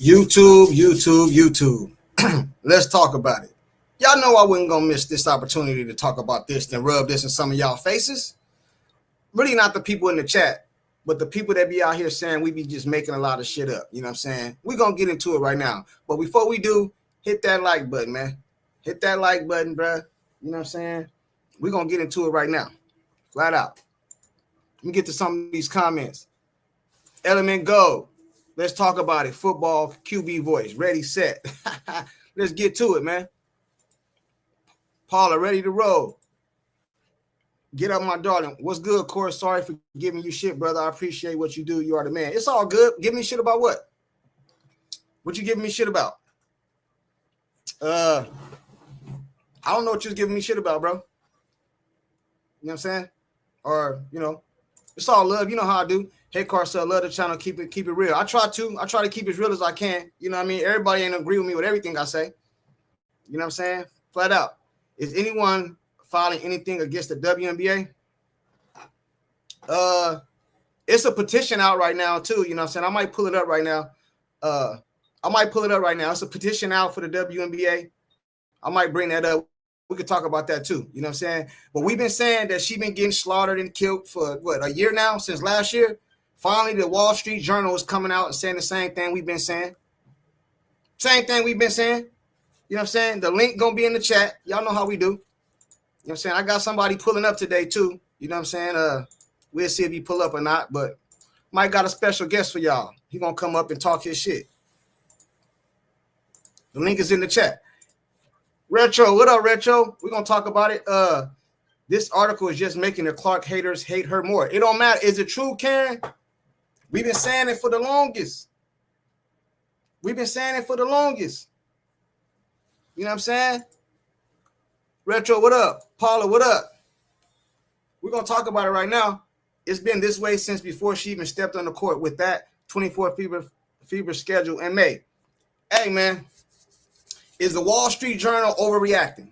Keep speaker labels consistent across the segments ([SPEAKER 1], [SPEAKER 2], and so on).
[SPEAKER 1] YouTube. Let's talk about it. Y'all know I wasn't gonna miss this opportunity to talk about this and rub this in some of y'all faces. Really not the people in the chat, but the people that be out here saying we be just making a lot of shit up. You know what I'm saying? We're gonna get into it right now. But before we do, hit that like button, man. Hit that like button, bruh. You know what I'm saying? We're gonna get into it right now. Flat out. Let me get to some of these comments. Element Go. Let's talk about it. Football QB voice. Ready, set. Let's get to it, man. Paula, ready to roll. Get up, my darling. What's good, Corey? Sorry for giving you shit, brother. I appreciate what you do. You are the man. It's all good. Give me shit about what? What you giving me shit about? I don't know what you're giving me shit about, bro. You know what I'm saying? Or, it's all love. You know how I do. Hey, Carcel, love the channel. Keep it real. I try to keep it as real as I can. You know what I mean? Everybody ain't agree with me with everything I say. You know what I'm saying? Flat out. Is anyone filing anything against the WNBA? It's a petition out right now, too. You know what I'm saying? I might pull it up right now. It's a petition out for the WNBA. I might bring that up. We could talk about that, too. You know what I'm saying? But we've been saying that she's been getting slaughtered and killed for, a year now, since last year? Finally, the Wall Street Journal is coming out and saying the same thing we've been saying. You know what I'm saying? The link going to be in the chat. Y'all know how we do. You know what I'm saying? I got somebody pulling up today, too. You know what I'm saying? We'll see if he pull up or not, but might got a special guest for y'all. He going to come up and talk his shit. The link is in the chat. Retro, what up, Retro? We're going to talk about it. This article is just making the Clark haters hate her more. It don't matter. Is it true, Karen? We've been saying it for the longest. You know what I'm saying? Retro, what up? Paula, what up? We're going to talk about it right now. It's been this way since before she even stepped on the court with that 24 fever schedule in May. Hey, man, is the Wall Street Journal overreacting?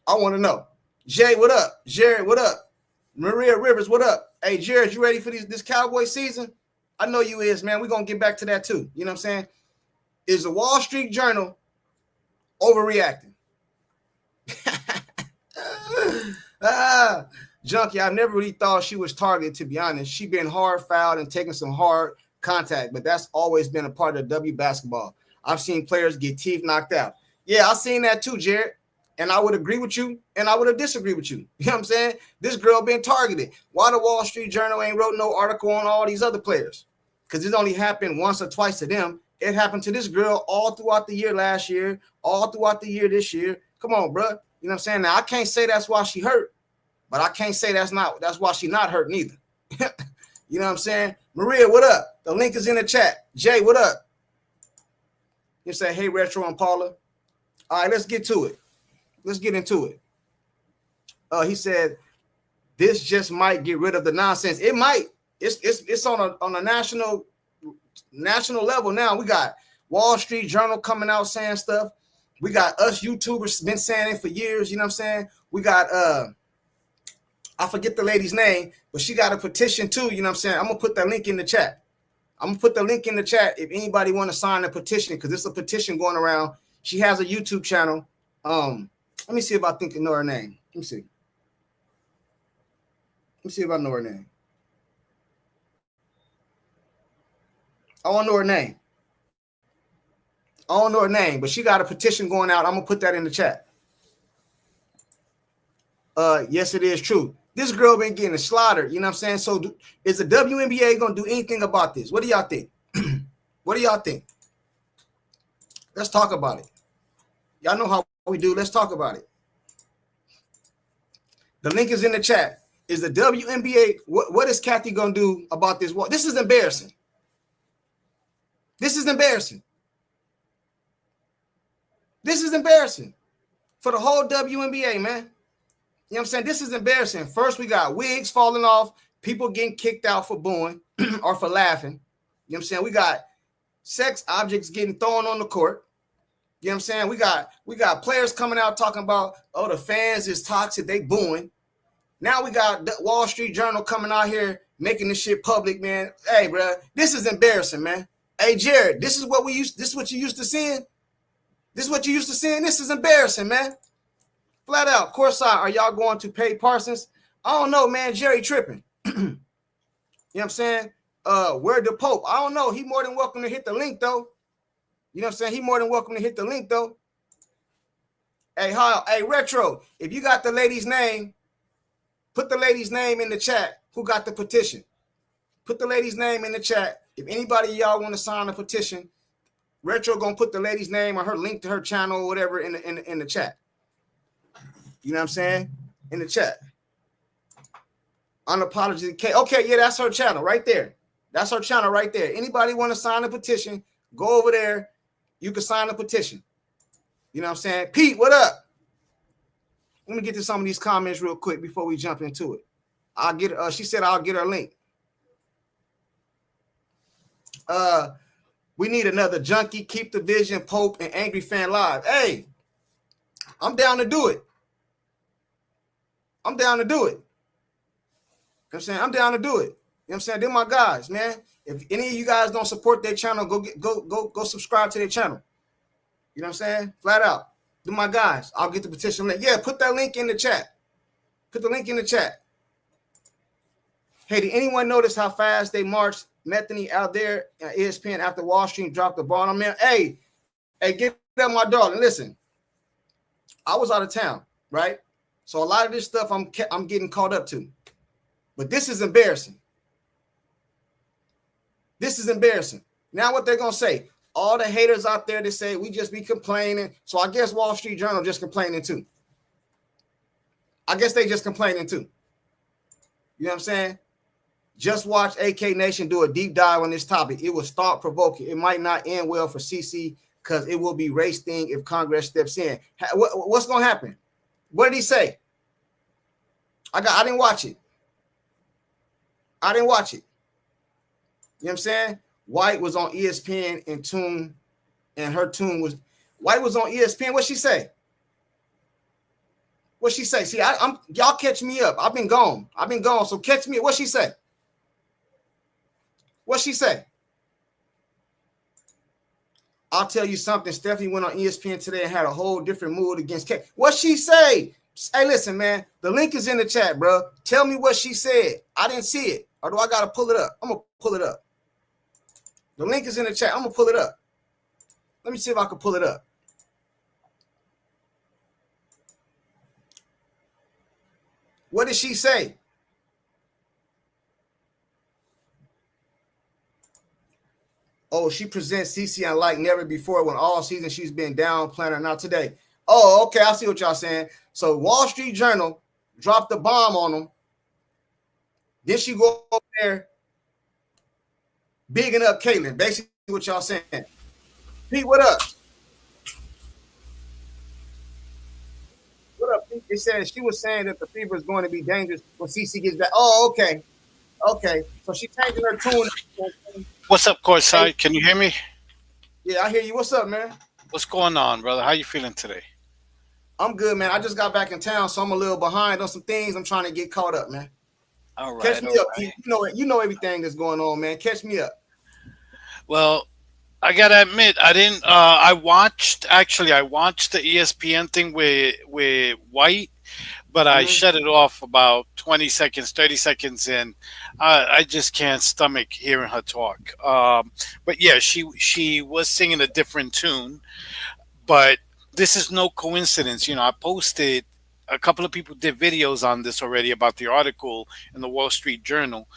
[SPEAKER 1] I want to know. Jay, what up? Jared, what up? Maria Rivers, what up? Hey, Jared, you ready for this Cowboy season? I know you is, man. We're going to get back to that, too. You know what I'm saying? Is the Wall Street Journal overreacting? Junkie, I've never really thought she was targeted, to be honest. She been hard fouled and taking some hard contact, but that's always been a part of W basketball. I've seen players get teeth knocked out. Yeah, I've seen that too, Jared. And I would agree with you, and I would have disagreed with you. You know what I'm saying? This girl been targeted. Why the Wall Street Journal ain't wrote no article on all these other players? Because it only happened once or twice to them. It happened to this girl all throughout the year last year, all throughout the year this year. Come on, bro. You know what I'm saying? Now, I can't say that's why she hurt, but I can't say that's why she not hurt neither. You know what I'm saying? Maria, what up? The link is in the chat. Jay, what up? You say, hey, Retro and Paula. All right, let's get to it. Let's get into it. He said, this just might get rid of the nonsense. It might. It's on a national level now. We got Wall Street Journal coming out saying stuff. We got us YouTubers been saying it for years. You know what I'm saying? We got I forget the lady's name, but she got a petition too. You know what I'm saying? I'm gonna put that link in the chat. If anybody want to sign a petition, because it's a petition going around. She has a YouTube channel. Let me see if I think I know her name. Let me see if I know her name. I don't know her name, but she got a petition going out. I'm going to put that in the chat. Yes, it is true. This girl been getting slaughtered. You know what I'm saying? So is the WNBA going to do anything about this? What do y'all think? Let's talk about it. Y'all know how we do. Let's talk about it. The link is in the chat. Is the WNBA, what is Kathy going to do about this? This is embarrassing. This is embarrassing for the whole WNBA, man. You know what I'm saying? This is embarrassing. First, we got wigs falling off, people getting kicked out for booing or for laughing. You know what I'm saying? We got sex objects getting thrown on the court. You know what I'm saying? We got players coming out talking about, oh, the fans is toxic, they booing. Now we got the Wall Street Journal coming out here making this shit public, man. Hey, bro, this is embarrassing, man. Hey Jared, this is what we used. This is what you used to seeing. This is what you used to seeing. This is embarrassing, man. Flat out. Courtside, are y'all going to pay Parsons? I don't know, man. Jerry tripping. You know what I'm saying? Where the Pope? I don't know. He more than welcome to hit the link, though. You know what I'm saying? He more than welcome to hit the link, though. Hey, hi, hey, Retro. If you got the lady's name, put the lady's name in the chat. Who got the petition? Put the lady's name in the chat. If anybody y'all want to sign a petition, Retro gonna put the lady's name or her link to her channel or whatever in the chat. You know what I'm saying? In the chat. Unapologetic K. Okay, yeah, that's her channel right there. That's her channel right there. Anybody want to sign a petition, go over there. You can sign a petition. You know what I'm saying? Pete, what up? Let me get to some of these comments real quick before we jump into it. I'll get she said I'll get her link. We need another junkie, keep the vision, Pope, and Angry Fan live. Hey, I'm down to do it. I'm down to do it. You know what I'm saying? I'm down to do it. You know what I'm saying? They're my guys, man. If any of you guys don't support their channel, go subscribe to their channel. You know what I'm saying? Flat out. They're my guys. I'll get the petition link. Yeah, put that link in the chat. Put the link in the chat. Hey, did anyone notice how fast they marched Metheny out there at ESPN after Wall Street dropped the ball on them? Hey, get up, my darling. Listen, I was out of town, right? So a lot of this stuff I'm getting caught up to. But this is embarrassing. This is embarrassing. Now what they're going to say, all the haters out there that say we just be complaining. So I guess Wall Street Journal just complaining too. I guess they just complaining too. You know what I'm saying? Just watch AK Nation do a deep dive on this topic. It was thought-provoking. It might not end well for CC because it will be race thing if Congress steps in. What's going to happen? What did he say? I didn't watch it. I didn't watch it. You know what I'm saying? White was on ESPN and Tune, and her tune was White was on ESPN. What'd she say? What'd she say? See, I'm y'all catch me up. I've been gone. So catch me up. What'd she say? What'd she say? I'll tell you something. Stephanie went on ESPN today and had a whole different mood against K. What'd she say? Hey, listen, man. The link is in the chat, bro. Tell me what she said. I didn't see it. Or do I got to pull it up? I'm going to pull it up. The link is in the chat. I'm going to pull it up. Let me see if I can pull it up. What did she say? Oh, she presents CC like never before when all season she's been down, planner not today. Oh, okay. I see what y'all saying. So Wall Street Journal dropped the bomb on them. Then she go over there bigging up Caitlyn. Basically what y'all saying. Pete, what up? What up, Pete? They said she was saying that the fever is going to be dangerous when CC gets back. Oh, okay. Okay. So she changing her tune.
[SPEAKER 2] What's up, Courtside? Can you hear me?
[SPEAKER 1] Yeah, I hear you. What's up, man?
[SPEAKER 2] What's going on, brother? How you feeling today?
[SPEAKER 1] I'm good, man. I just got back in town, so I'm a little behind on some things. I'm trying to get caught up, man.
[SPEAKER 2] All right.
[SPEAKER 1] Catch me up, Pete. You know everything that's going on, man. Catch me up.
[SPEAKER 2] Well, I gotta admit, I didn't. I watched the ESPN thing with White, but I shut it off about 20 seconds, 30 seconds in. I just can't stomach hearing her talk. But yeah, she was singing a different tune, but this is no coincidence. You know, I posted. A couple of people did videos on this already about the article in the Wall Street Journal.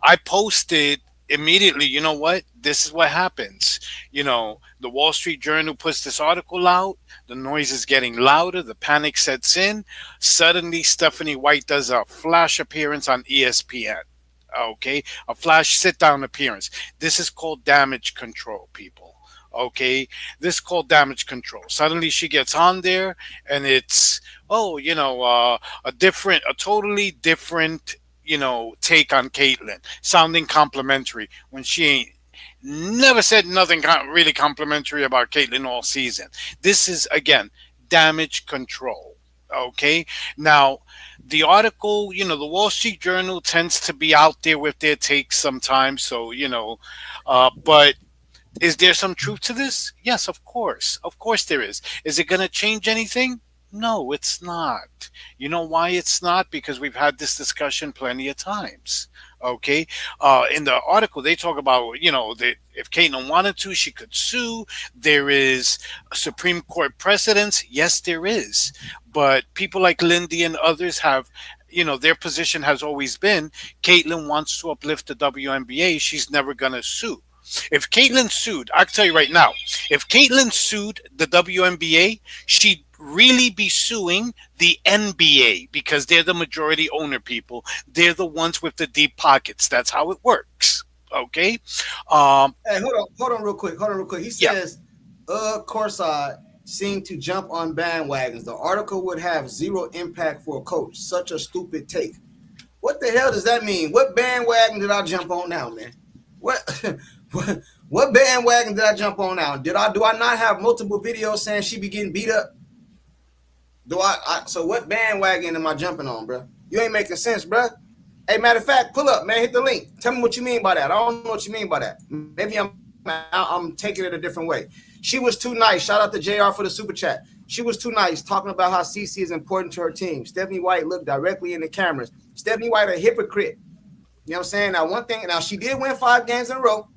[SPEAKER 2] I posted immediately, you know what? This is what happens. You know, the Wall Street Journal puts this article out. The noise is getting louder. The panic sets in. Suddenly, Stephanie White does a flash appearance on ESPN. Okay? A flash sit down appearance. This is called damage control, people. Okay? This is called damage control. Suddenly, she gets on there and it's, a totally different take on Caitlyn, sounding complimentary when she ain't never said nothing really complimentary about Caitlyn all season. This is again damage control. Okay, now the article, the Wall Street Journal tends to be out there with their takes sometimes. So but Is there some truth to this? Yes, of course. Of course there is. Is it going to change anything? No, it's not. You know why it's not? Because we've had this discussion plenty of times. Okay. In the article, they talk about, that if Caitlyn wanted to, she could sue. There is a Supreme Court precedence. Yes, there is. But people like Lindy and others have, their position has always been Caitlyn wants to uplift the WNBA. She's never going to sue. If Caitlyn sued, I can tell you right now, if Caitlyn sued the WNBA, she'd really be suing the NBA because they're the majority owner people. They're the ones with the deep pockets. That's how it works. Okay.
[SPEAKER 1] Hey, hold on real quick. He
[SPEAKER 2] Yeah.
[SPEAKER 1] says, Corside seemed to jump on bandwagons. The article would have zero impact for a coach. Such a stupid take. What the hell does that mean? What bandwagon did I jump on now, man? What what bandwagon did I jump on now? Do I not have multiple videos saying she be getting beat up? So what bandwagon am I jumping on, bro? You ain't making sense, bro. Hey, matter of fact, pull up, man. Hit the link. Tell me what you mean by that. I don't know what you mean by that. Maybe I'm taking it a different way. She was too nice. Shout out to JR for the super chat. She was too nice, talking about how CC is important to her team. Stephanie White looked directly in the cameras. Stephanie White, a hypocrite. You know what I'm saying? Now, one thing, now she did win 5 games in a row.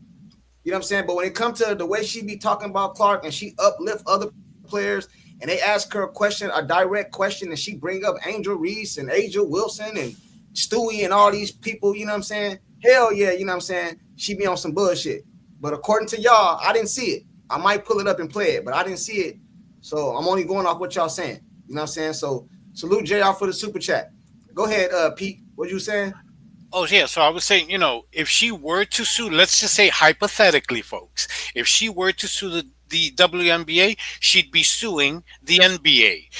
[SPEAKER 1] You know what I'm saying? But when it comes to the way she be talking about Clark and she uplift other players and they ask her a question, a direct question, and she bring up Angel Reese and Angel Wilson and Stewie and all these people, you know what I'm saying? Hell yeah, you know what I'm saying? She be on some bullshit. But according to y'all, I didn't see it. I might pull it up and play it, but I didn't see it. So I'm only going off what y'all saying. You know what I'm saying? So salute JR for the super chat. Go ahead, Pete. What you saying?
[SPEAKER 2] Oh yeah, so I was saying, if she were to sue, let's just say hypothetically, folks, if she were to sue the WNBA, she'd be suing the NBA.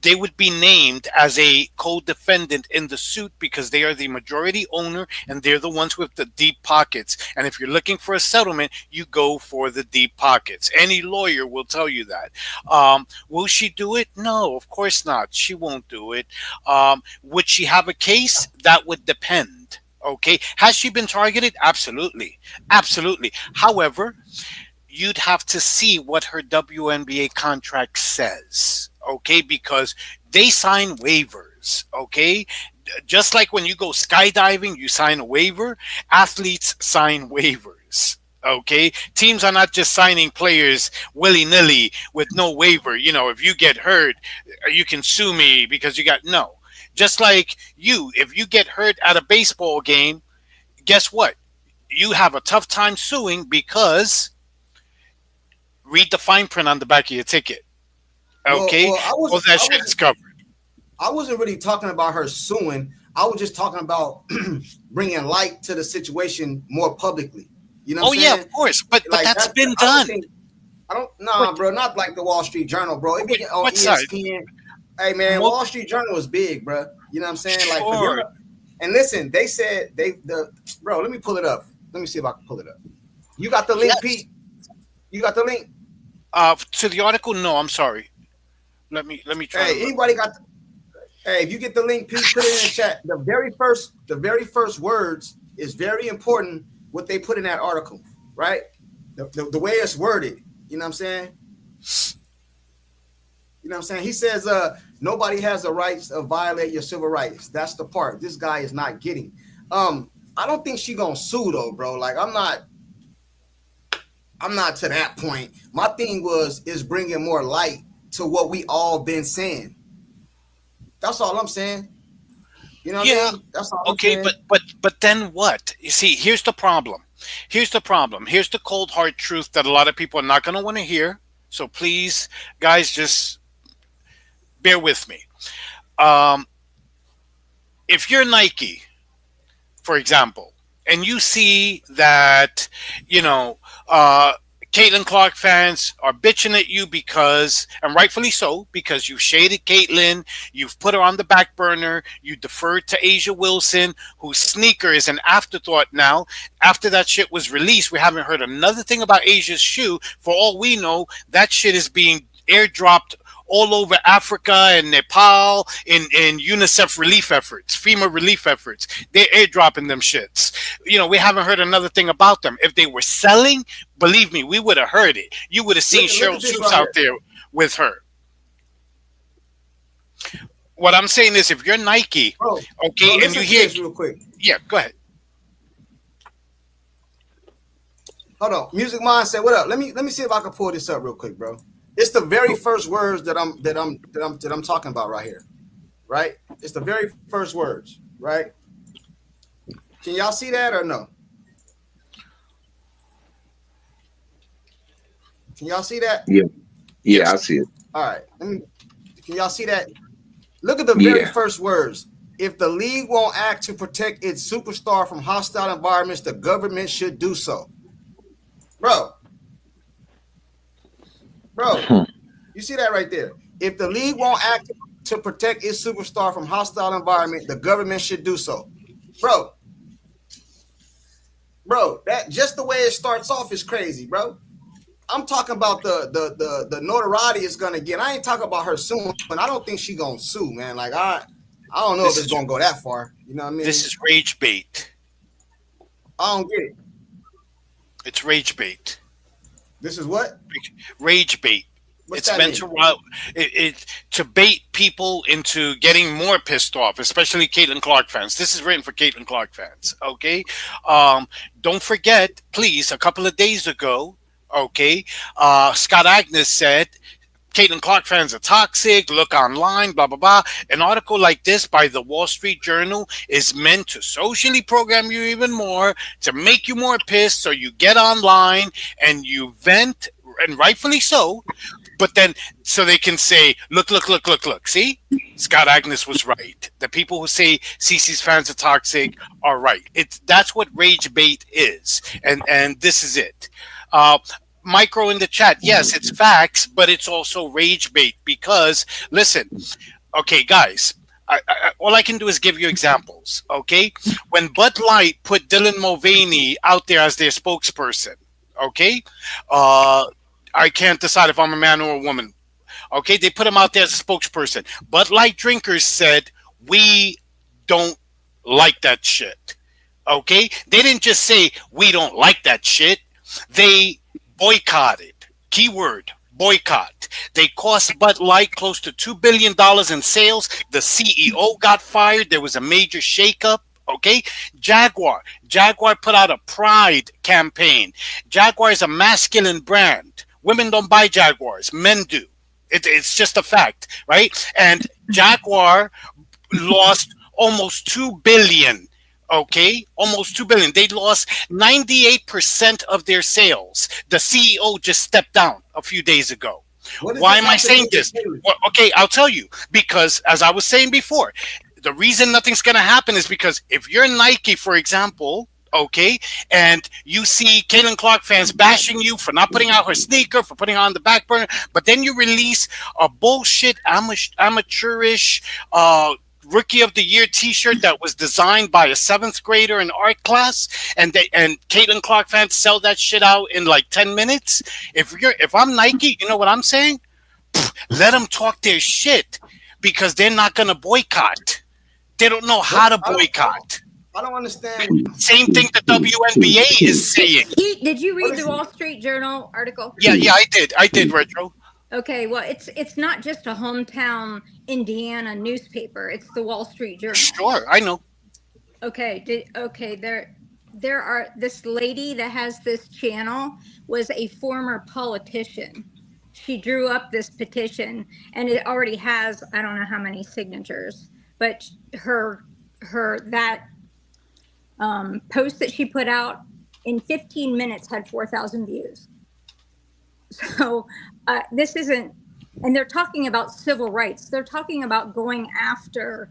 [SPEAKER 2] They would be named as a co-defendant in the suit because they are the majority owner and they're the ones with the deep pockets. And if you're looking for a settlement, you go for the deep pockets. Any lawyer will tell you that. Will she do it? No, of course not. She won't do it. Would she have a case? That would depend. Okay. Has she been targeted? Absolutely. Absolutely. However, you'd have to see what her WNBA contract says. Okay. Because they sign waivers. Okay. Just like when you go skydiving, you sign a waiver. Athletes sign waivers. Okay. Teams are not just signing players willy nilly with no waiver. If you get hurt, you can sue me because you got no. Just like if you get hurt at a baseball game, guess what? You have a tough time suing because read the fine print on the back of your ticket. Okay?
[SPEAKER 1] Well,
[SPEAKER 2] All that shit's covered.
[SPEAKER 1] I wasn't really talking about her suing. I was just talking about bringing light to the situation more publicly. You know what I'm saying?
[SPEAKER 2] Yeah, of course. But
[SPEAKER 1] Like,
[SPEAKER 2] that's been done.
[SPEAKER 1] Bro, not like the Wall Street Journal, bro. It be on
[SPEAKER 2] What side?
[SPEAKER 1] ESPN. Hey, man, Wall Street Journal was big, bro. You know what I'm saying? Like, for them, and listen, they said bro. Let me pull it up. Let me see if I can pull it up. You got the link,
[SPEAKER 2] Yes.
[SPEAKER 1] Pete? You got the link?
[SPEAKER 2] To the article, no, I'm sorry. Let me try.
[SPEAKER 1] Hey, anybody got? Hey, if you get the link, Pete, put it in the chat. The very first words is very important. What they put in that article, right? The way it's worded. You know what I'm saying? You know what I'm saying? He says, nobody has the rights to violate your civil rights. That's the part this guy is not getting. I don't think she gonna sue though, bro. Like, I'm not to that point. My thing is bringing more light to what we all been saying. That's all I'm saying. You know what I mean? That's all I'm saying.
[SPEAKER 2] but then what? You see, here's the problem. Here's the cold hard truth that a lot of people are not going to want to hear. So please, guys, just bear with me. If you're Nike, for example, and you see that, Caitlin Clark fans are bitching at you because, and rightfully so, because you've shaded Caitlin, you've put her on the back burner, you deferred to Asia Wilson, whose sneaker is an afterthought now. After that shit was released, we haven't heard another thing about Asia's shoe. For all we know, that shit is being airdropped all over Africa and Nepal in UNICEF relief efforts, FEMA relief efforts. They're airdropping them shits. We haven't heard another thing about them. If they were selling, believe me, we would have heard it. You would have seen
[SPEAKER 1] Look
[SPEAKER 2] Cheryl
[SPEAKER 1] at this
[SPEAKER 2] Swoops
[SPEAKER 1] right
[SPEAKER 2] out
[SPEAKER 1] here.
[SPEAKER 2] there with her. What I'm saying is, if you're Nike,
[SPEAKER 1] Bro,
[SPEAKER 2] okay, and
[SPEAKER 1] listen
[SPEAKER 2] you
[SPEAKER 1] to
[SPEAKER 2] hear,
[SPEAKER 1] this real quick.
[SPEAKER 2] yeah, go ahead.
[SPEAKER 1] Hold on. Music Mindset, what up? Let me see if I can pull this up real quick, bro. It's the very first words that I'm talking about right here. Right? It's the very first words, right? Can y'all see that or no? Can y'all see that?
[SPEAKER 3] Yeah,
[SPEAKER 2] Yes.
[SPEAKER 3] I see it.
[SPEAKER 1] All right. Can y'all see that? Look at the very
[SPEAKER 3] Yeah.
[SPEAKER 1] first words. If the league won't act to protect its superstar from hostile environments, the government should do so. Bro, you see that right there? If the league won't act to protect its superstar from hostile environment, the government should do so. Bro, that just the way it starts off is crazy, bro. I'm talking about the notoriety it's gonna get. I ain't talking about her suing, but I don't think she gonna sue, man. Like I don't know if it's gonna go that far. You know what I mean?
[SPEAKER 2] This is rage bait.
[SPEAKER 1] I don't get it.
[SPEAKER 2] It's rage bait.
[SPEAKER 1] This is what?
[SPEAKER 2] Rage bait.
[SPEAKER 1] What's
[SPEAKER 2] It's
[SPEAKER 1] that
[SPEAKER 2] meant
[SPEAKER 1] mean?
[SPEAKER 2] to to bait people into getting more pissed off, especially Caitlin Clark fans. This is written for Caitlin Clark fans. Okay, don't forget, please. A couple of days ago, okay, Scott Agnes said Caitlin Clark fans are toxic. Look online, blah blah blah. An article like this by the Wall Street Journal is meant to socially program you even more, to make you more pissed, so you get online and you vent, and rightfully so. But then, so they can say, look, look, look, look, look. See, Scott Agnes was right. The people who say CC's fans are toxic are right. That's what rage bait is, and this is it. Micro in the chat. Yes, it's facts, but it's also rage bait because listen, okay, guys. All I can do is give you examples. Okay, when Bud Light put Dylan Mulvaney out there as their spokesperson, okay, I can't decide if I'm a man or a woman. Okay, they put him out there as a spokesperson. Bud Light drinkers said, we don't like that shit. Okay, they didn't just say we don't like that shit. They boycotted. Keyword boycott. They cost Bud Light close to $2 billion in sales. The CEO got fired. There was a major shakeup. Okay, Jaguar put out a pride campaign. Jaguar is a masculine brand. Women don't buy Jaguars, men do. It's just a fact, right? And Jaguar lost almost 2 billion. Okay, almost 2 billion. They lost 98% of their sales. The CEO just stepped down a few days ago. Why am I saying this? Well, okay, I'll tell you. Because as I was saying before, the reason nothing's going to happen is because if you're Nike, for example, okay, and you see Caitlin Clark fans bashing you for not putting out her sneaker, for putting her on the back burner, but then you release a bullshit amateurish Rookie of the Year T-shirt that was designed by a 7th grader in art class, and Caitlin Clark fans sell that shit out in like 10 minutes. If I'm Nike, you know what I'm saying? Let them talk their shit because they're not gonna boycott. They don't know how to boycott.
[SPEAKER 1] I don't understand.
[SPEAKER 2] Same thing the WNBA is saying.
[SPEAKER 4] Did you read the Wall Street Journal article?
[SPEAKER 2] Yeah, I did, Retro.
[SPEAKER 4] Okay, well, it's not just a hometown Indiana newspaper. It's the Wall Street Journal.
[SPEAKER 2] Sure, I know.
[SPEAKER 4] Okay, there are this lady that has this channel was a former politician. She drew up this petition, and it already has I don't know how many signatures, but her that post that she put out in 15 minutes had 4,000 views. So this isn't, and they're talking about civil rights. They're talking about going after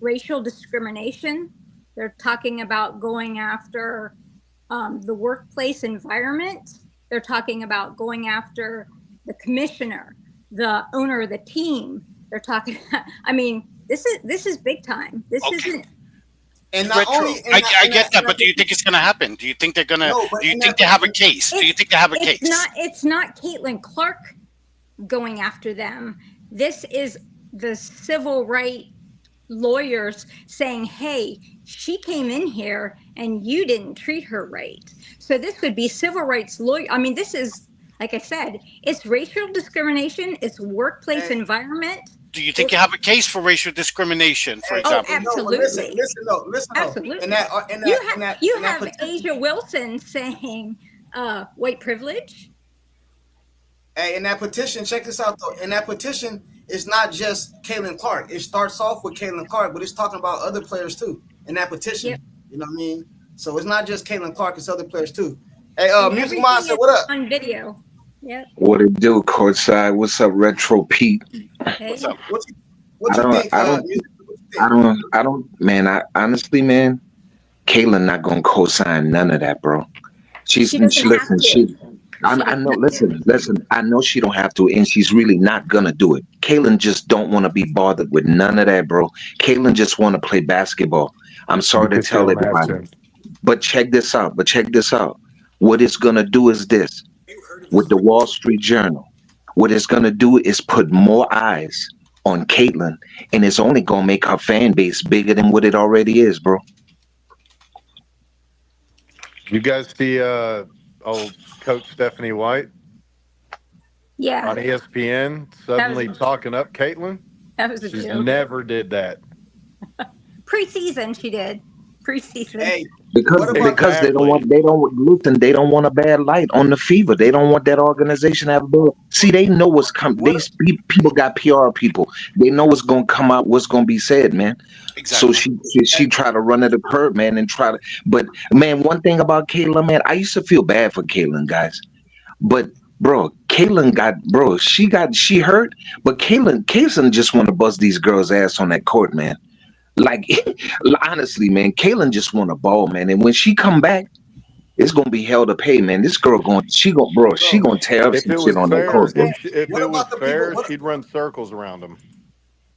[SPEAKER 4] racial discrimination. They're talking about going after the workplace environment. They're talking about going after the commissioner, the owner of the team. They're talking, I mean, this is big time. This isn't.
[SPEAKER 1] And not
[SPEAKER 2] Retro.
[SPEAKER 1] only, and
[SPEAKER 2] I get that, but do you think it's going to happen? Do you think they're going to? Do you think they have a case? Do you think they have a case?
[SPEAKER 4] It's not Caitlin Clark going after them. This is the civil rights lawyers saying, hey, she came in here and you didn't treat her right. So this would be civil rights lawyer. I mean, this is, like I said, it's racial discrimination, it's workplace
[SPEAKER 1] Hey,
[SPEAKER 4] environment.
[SPEAKER 2] Do you think you have a case for racial discrimination, for
[SPEAKER 1] hey,
[SPEAKER 2] example?
[SPEAKER 1] no, but listen,
[SPEAKER 4] Absolutely.
[SPEAKER 1] listen,
[SPEAKER 4] Absolutely.
[SPEAKER 1] in that,
[SPEAKER 4] You
[SPEAKER 1] in that
[SPEAKER 4] have
[SPEAKER 1] petition,
[SPEAKER 4] Asia Wilson saying white privilege.
[SPEAKER 1] hey, in that petition, check this out though. In that petition, it's not just Caitlin Clark. It starts off with Caitlin Clark, but it's talking about other players too. In that petition,
[SPEAKER 4] Yep.
[SPEAKER 1] you know what I mean? So it's not just Caitlin Clark; it's other players too. Hey,
[SPEAKER 4] And
[SPEAKER 1] Music
[SPEAKER 4] everything
[SPEAKER 1] Monster,
[SPEAKER 4] is
[SPEAKER 1] what up?
[SPEAKER 4] on video. Yep.
[SPEAKER 3] What it do, courtside? What's up, Retro Pete?
[SPEAKER 4] Hey.
[SPEAKER 2] What's up?
[SPEAKER 1] What you think? Music, what you think?
[SPEAKER 3] I don't, man. I honestly, man, Kaylin not gonna co-sign none of that, bro.
[SPEAKER 4] She doesn't have
[SPEAKER 3] Listen,
[SPEAKER 4] to. She
[SPEAKER 3] I
[SPEAKER 4] doesn't
[SPEAKER 3] know.
[SPEAKER 4] have to.
[SPEAKER 3] Listen. I know she don't have to, and she's really not gonna do it. Kaylin just don't want to be bothered with none of that, bro. Kaylin just want to play basketball. I'm sorry to
[SPEAKER 5] Because she
[SPEAKER 3] tell
[SPEAKER 5] don't have
[SPEAKER 3] everybody,
[SPEAKER 5] to.
[SPEAKER 3] but check this out. What it's gonna do is this with the Wall Street Journal. What it's gonna do is put more eyes on Caitlyn, and it's only gonna make her fan base bigger than what it already is, bro.
[SPEAKER 5] You guys see old Coach Stephanie White
[SPEAKER 4] Yeah.
[SPEAKER 5] on ESPN suddenly talking up Caitlyn?
[SPEAKER 4] That was a
[SPEAKER 5] She's
[SPEAKER 4] joke.
[SPEAKER 5] never did that.
[SPEAKER 4] Preseason, she did. Preseason.
[SPEAKER 1] Hey,
[SPEAKER 3] Because
[SPEAKER 1] what about
[SPEAKER 3] because they don't want they don't want a bad light on the Fever. They don't want that organization to have a bad. See, they know what's coming. People got PR people. They know what's gonna come out, what's gonna be said, man. So
[SPEAKER 2] Exactly.
[SPEAKER 3] she try to run it up her, man, and try to. But man, one thing about Caitlyn, man, I used to feel bad for Caitlyn, guys. But bro, she hurt, but Caitlyn just want to bust these girls' ass on that court, man. Like honestly, man, Kaylin just want a ball, man. And when she come back, it's gonna be hell to pay, man. This girl she
[SPEAKER 1] bro?
[SPEAKER 3] gonna tear up
[SPEAKER 5] If
[SPEAKER 3] some
[SPEAKER 5] it
[SPEAKER 3] shit
[SPEAKER 5] was
[SPEAKER 3] on that
[SPEAKER 5] fair,
[SPEAKER 3] court, bro.
[SPEAKER 5] if
[SPEAKER 1] What
[SPEAKER 5] it was
[SPEAKER 1] about the people?
[SPEAKER 5] fair, she'd run circles around them.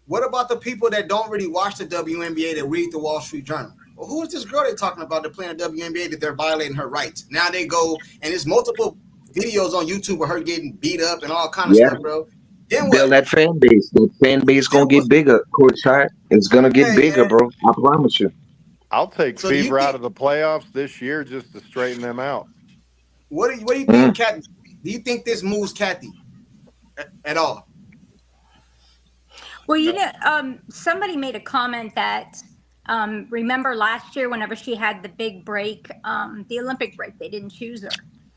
[SPEAKER 1] What about the people that don't really watch the WNBA that read the Wall Street Journal? Well, who is this girl they're talking about? They're playing the WNBA that they're violating her rights. Now they go and there's multiple videos on YouTube of her getting beat up and all kind of
[SPEAKER 3] Yeah,
[SPEAKER 1] stuff, bro. Then
[SPEAKER 3] build
[SPEAKER 1] what?
[SPEAKER 3] that fan base. That fan base
[SPEAKER 1] Then
[SPEAKER 3] gonna
[SPEAKER 1] what?
[SPEAKER 3] get bigger, courtside. It's gonna get
[SPEAKER 1] Hey
[SPEAKER 3] bigger,
[SPEAKER 1] man.
[SPEAKER 3] bro. I promise you.
[SPEAKER 5] I'll take
[SPEAKER 1] So do you
[SPEAKER 5] Fever out
[SPEAKER 1] think
[SPEAKER 5] of the playoffs this year just to straighten them out.
[SPEAKER 1] what do you think,
[SPEAKER 3] Mm.
[SPEAKER 1] Kathy? Do you think this moves Kathy at all?
[SPEAKER 4] Well, somebody made a comment that remember last year, whenever she had the big break, the Olympic break, they didn't choose her,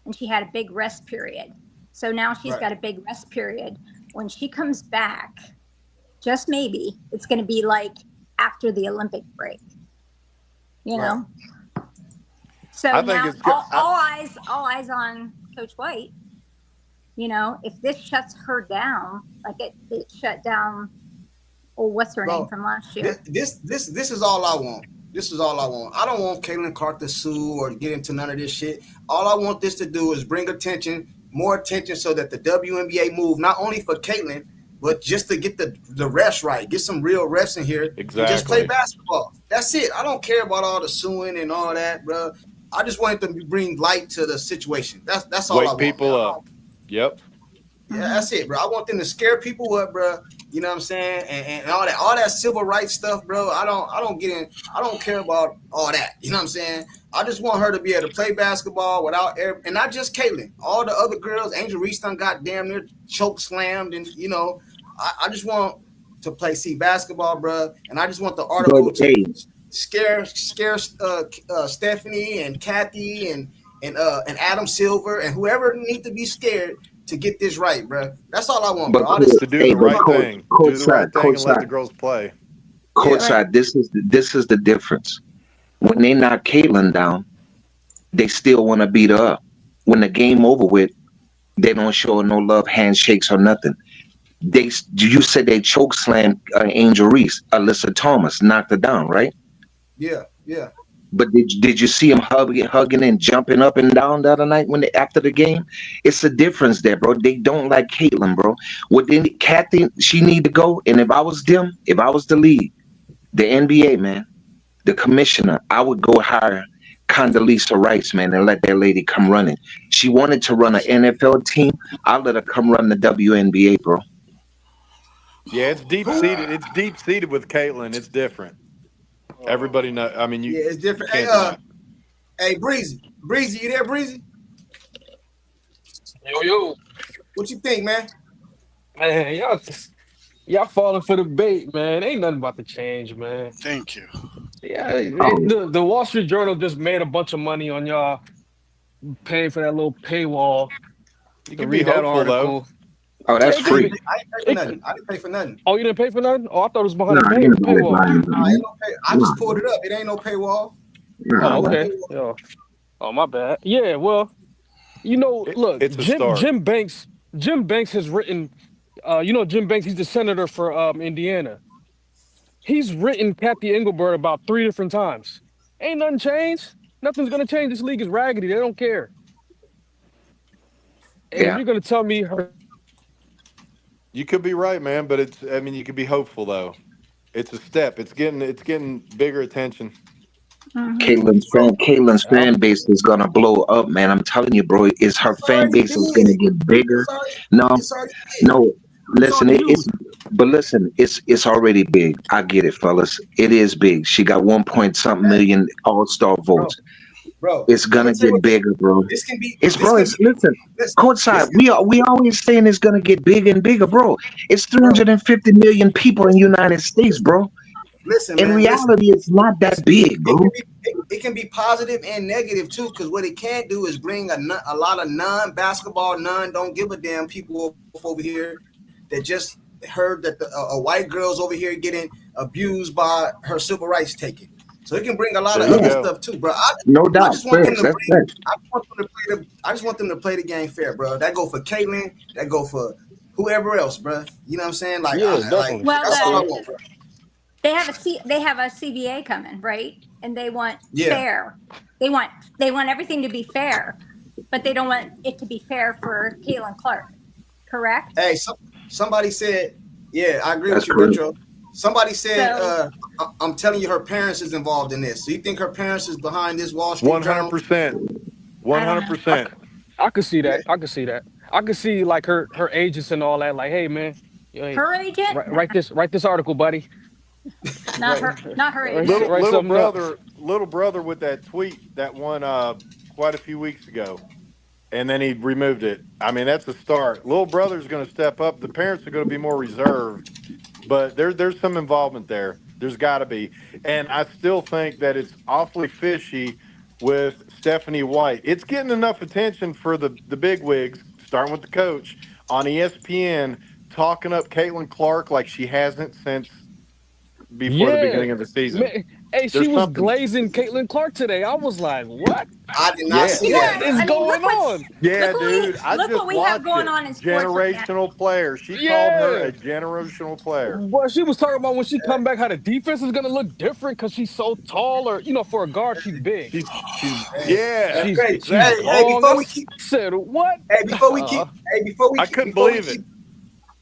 [SPEAKER 4] and she had a big rest period. So now she's
[SPEAKER 1] Right.
[SPEAKER 4] got a big rest period. When she comes back, just maybe it's going to be like after the Olympic break, you
[SPEAKER 1] Right.
[SPEAKER 4] know. So
[SPEAKER 5] I think
[SPEAKER 4] now
[SPEAKER 5] it's good.
[SPEAKER 4] all eyes on Coach White. You know, if this shuts her down, like it shut down. Oh, what's her name
[SPEAKER 1] Bro,
[SPEAKER 4] from last year?
[SPEAKER 1] this is all I want. This is all I want. I don't want Caitlin Clark to sue or to get into none of this shit. All I want this to do is bring more attention, so that the WNBA move not only for Caitlin, but just to get the refs right, get some real refs in here, and just play
[SPEAKER 5] Exactly.
[SPEAKER 1] basketball. That's it. I don't care about all the suing and all that, bro. I just wanted to bring light to the situation. That's all I
[SPEAKER 5] Wake
[SPEAKER 1] want,
[SPEAKER 5] people
[SPEAKER 1] man.
[SPEAKER 5] up. Yep.
[SPEAKER 1] Yeah, that's it, bro. I want them to scare people up, bro. You know what I'm saying? And all that civil rights stuff, bro. I don't care about all that. You know what I'm saying? I just want her to be able to play basketball without air, and not just Caitlin. All the other girls, Angel Reese done got damn near choke slammed, and I just want to see basketball, bro. And I just want the
[SPEAKER 3] But
[SPEAKER 1] article to
[SPEAKER 3] hey,
[SPEAKER 1] scare Stephanie and Kathy and Adam Silver and whoever need to be scared to get this right, bro. That's all I want,
[SPEAKER 3] but
[SPEAKER 1] bro. All this,
[SPEAKER 5] To do
[SPEAKER 3] hey,
[SPEAKER 5] the
[SPEAKER 3] but
[SPEAKER 5] right thing. Do the right thing and let the
[SPEAKER 3] courtside,
[SPEAKER 5] girls play.
[SPEAKER 1] yeah,
[SPEAKER 4] Right.
[SPEAKER 3] courtside. This is the difference. When they knock Caitlyn down, they still want to beat her up. When the game over with, they don't show her no love, handshakes or nothing. You said they choke slammed Angel Reese, Alyssa Thomas knocked her down, right?
[SPEAKER 1] yeah.
[SPEAKER 3] But did you see him hugging and jumping up and down the other night after the game? It's a difference there, bro. They don't like Caitlyn, bro. What then Kathy, she need to go. And if I was them, if I was the league, the NBA, man, the commissioner, I would go hire Condoleezza Rice, man, and let that lady come running. she wanted to run an NFL team, I'll let her come run the WNBA, bro.
[SPEAKER 5] Yeah, it's deep seated. It's deep seated with Caitlyn. It's different. Everybody know. I mean,
[SPEAKER 1] Yeah, it's different.
[SPEAKER 5] can't deny.
[SPEAKER 1] Hey, Breezy, you there, Breezy?
[SPEAKER 6] Yo,
[SPEAKER 1] What you think, man?
[SPEAKER 6] man, y'all falling for the bait, man. Ain't nothing about to change, man.
[SPEAKER 2] Thank you.
[SPEAKER 6] Yeah,
[SPEAKER 3] Oh,
[SPEAKER 6] the Wall Street Journal just made a bunch of money on y'all paying for that little paywall
[SPEAKER 5] You
[SPEAKER 6] to
[SPEAKER 5] can be
[SPEAKER 6] read that
[SPEAKER 5] hopeful though.
[SPEAKER 6] article.
[SPEAKER 3] oh,
[SPEAKER 6] Yeah,
[SPEAKER 3] that's
[SPEAKER 6] it could
[SPEAKER 1] I
[SPEAKER 3] free.
[SPEAKER 6] be.
[SPEAKER 1] ain't pay for
[SPEAKER 6] It
[SPEAKER 1] nothing.
[SPEAKER 6] could,
[SPEAKER 1] I didn't pay for nothing.
[SPEAKER 6] oh, you didn't pay for nothing? Oh, I thought it was behind
[SPEAKER 3] No,
[SPEAKER 6] the
[SPEAKER 3] I ain't nobody
[SPEAKER 6] paywall.
[SPEAKER 3] buying
[SPEAKER 1] Nah, ain't
[SPEAKER 3] nothing.
[SPEAKER 1] no pay. I
[SPEAKER 3] Nah,
[SPEAKER 1] just pulled it up. It ain't no paywall.
[SPEAKER 3] nah,
[SPEAKER 6] Oh,
[SPEAKER 1] Ain't no
[SPEAKER 3] man.
[SPEAKER 6] okay.
[SPEAKER 1] paywall.
[SPEAKER 6] Yeah. Oh, my bad. Yeah, well, look,
[SPEAKER 5] It's a start.
[SPEAKER 6] Jim Banks has written. Jim Banks. He's the senator for Indiana. He's written Kathy Engelbert about 3 different times. Ain't nothing changed. Nothing's gonna change. This league is raggedy. They don't care. And if
[SPEAKER 3] Yeah.
[SPEAKER 6] you're gonna tell me her,
[SPEAKER 5] You could be right, man, but it's. I mean, you could be hopeful though. It's a step. It's getting bigger attention.
[SPEAKER 4] Mhm.
[SPEAKER 3] Caitlin's
[SPEAKER 6] uh,
[SPEAKER 3] fan base is gonna blow up, man. I'm telling you, bro. Is her
[SPEAKER 1] It's
[SPEAKER 3] fan
[SPEAKER 1] already
[SPEAKER 3] base is gonna
[SPEAKER 1] big.
[SPEAKER 3] get bigger?
[SPEAKER 1] It's already.
[SPEAKER 3] No,
[SPEAKER 1] It's already big.
[SPEAKER 3] no.
[SPEAKER 6] it's
[SPEAKER 3] Listen,
[SPEAKER 6] already huge.
[SPEAKER 3] but listen, it's already big. I get it, fellas. It is big. She got 1 point something
[SPEAKER 1] Hey,
[SPEAKER 3] million all-star
[SPEAKER 1] bro,
[SPEAKER 3] votes.
[SPEAKER 1] bro.
[SPEAKER 3] It's
[SPEAKER 1] I'm gonna
[SPEAKER 3] gonna
[SPEAKER 1] tell you
[SPEAKER 3] get
[SPEAKER 1] what.
[SPEAKER 3] bigger, bro.
[SPEAKER 1] This can be.
[SPEAKER 3] It's
[SPEAKER 1] This
[SPEAKER 3] bro.
[SPEAKER 1] can
[SPEAKER 3] It's
[SPEAKER 1] be.
[SPEAKER 3] listen.
[SPEAKER 1] Listen.
[SPEAKER 3] Courtside,
[SPEAKER 1] This can.
[SPEAKER 3] we always saying it's gonna get bigger and bigger, bro. It's
[SPEAKER 1] Bro.
[SPEAKER 3] 350 million people in the United States, bro.
[SPEAKER 1] Listen,
[SPEAKER 3] In
[SPEAKER 1] man. Listen.
[SPEAKER 3] reality, it's not that
[SPEAKER 1] Listen.
[SPEAKER 3] big,
[SPEAKER 1] It can
[SPEAKER 3] bro.
[SPEAKER 1] be. It can be positive and negative too. Because what it can do is bring a lot of non-basketball, don't give a damn people over here that just heard that a white girl's over here getting abused by her civil rights taken. So it can bring a lot
[SPEAKER 5] There
[SPEAKER 1] of
[SPEAKER 5] you
[SPEAKER 3] Yeah,
[SPEAKER 1] other
[SPEAKER 5] go.
[SPEAKER 1] stuff too, bro.
[SPEAKER 3] no
[SPEAKER 1] I
[SPEAKER 3] doubt.
[SPEAKER 1] just want them
[SPEAKER 3] Facts.
[SPEAKER 1] to
[SPEAKER 3] That's
[SPEAKER 1] bring.
[SPEAKER 3] facts.
[SPEAKER 1] I just want them to play the game fair, bro. That go for Caitlyn. That go for whoever else, bro. You know what I'm saying?
[SPEAKER 6] Yeah, definitely.
[SPEAKER 4] Well,
[SPEAKER 1] That's all I want, bro.
[SPEAKER 4] they have a CBA coming, right? And they want
[SPEAKER 1] Yeah.
[SPEAKER 4] fair. They want everything to be fair, but they don't want it to be fair for Caitlin Clark. Correct?
[SPEAKER 1] Hey, somebody said, yeah, I agree
[SPEAKER 3] That's
[SPEAKER 1] with you,
[SPEAKER 3] correct.
[SPEAKER 1] Retro. Somebody said,
[SPEAKER 4] So
[SPEAKER 1] I'm telling you, her parents is involved in this. So you think her parents is behind this Wall Street Journal?
[SPEAKER 5] 100%.
[SPEAKER 4] I don't know.
[SPEAKER 5] 100%.
[SPEAKER 6] I could see
[SPEAKER 1] Yeah.
[SPEAKER 6] that. I could see that. I could see like her agents and all that. Like, hey man, hey,
[SPEAKER 4] Her agent?
[SPEAKER 6] write this article, buddy.
[SPEAKER 4] Not
[SPEAKER 6] Write,
[SPEAKER 4] her. Not her
[SPEAKER 6] write,
[SPEAKER 4] agent.
[SPEAKER 6] write something up.
[SPEAKER 5] Little brother with that tweet that won quite a few weeks ago, and then he removed it. I mean, that's a start. Little brother's going to step up. The parents are going to be more reserved, but there's some involvement there. There's got to be, and I still think that it's awfully fishy with Stephanie White. It's getting enough attention for the big wigs, starting with the coach on ESPN, talking up Caitlin Clark like she hasn't since before the
[SPEAKER 6] Yeah,
[SPEAKER 5] beginning of the season.
[SPEAKER 6] man. Hey, she
[SPEAKER 5] There's
[SPEAKER 6] was
[SPEAKER 5] something.
[SPEAKER 6] glazing Caitlin Clark today. I was like, what?
[SPEAKER 1] I did not
[SPEAKER 5] Yeah.
[SPEAKER 1] see that,
[SPEAKER 6] What
[SPEAKER 1] bro.
[SPEAKER 6] is
[SPEAKER 4] I mean,
[SPEAKER 6] going on?
[SPEAKER 5] Yeah, dude. I
[SPEAKER 4] look
[SPEAKER 5] just
[SPEAKER 4] what we have
[SPEAKER 5] watched
[SPEAKER 4] going
[SPEAKER 5] it.
[SPEAKER 4] on in sports right now.
[SPEAKER 5] Generational player. She called her
[SPEAKER 6] Yeah.
[SPEAKER 5] a generational player.
[SPEAKER 6] Well, she was talking about when she come back, how the defense is gonna look different because she's so tall, or for a guard, she's big.
[SPEAKER 5] She's
[SPEAKER 1] Hey,
[SPEAKER 5] yeah,
[SPEAKER 1] that's
[SPEAKER 6] She's
[SPEAKER 1] crazy.
[SPEAKER 6] she's
[SPEAKER 1] Hey,
[SPEAKER 6] long.
[SPEAKER 1] before we
[SPEAKER 6] That's
[SPEAKER 1] keep,
[SPEAKER 6] I said what?
[SPEAKER 1] hey, before we keep, hey,
[SPEAKER 5] I couldn't believe it.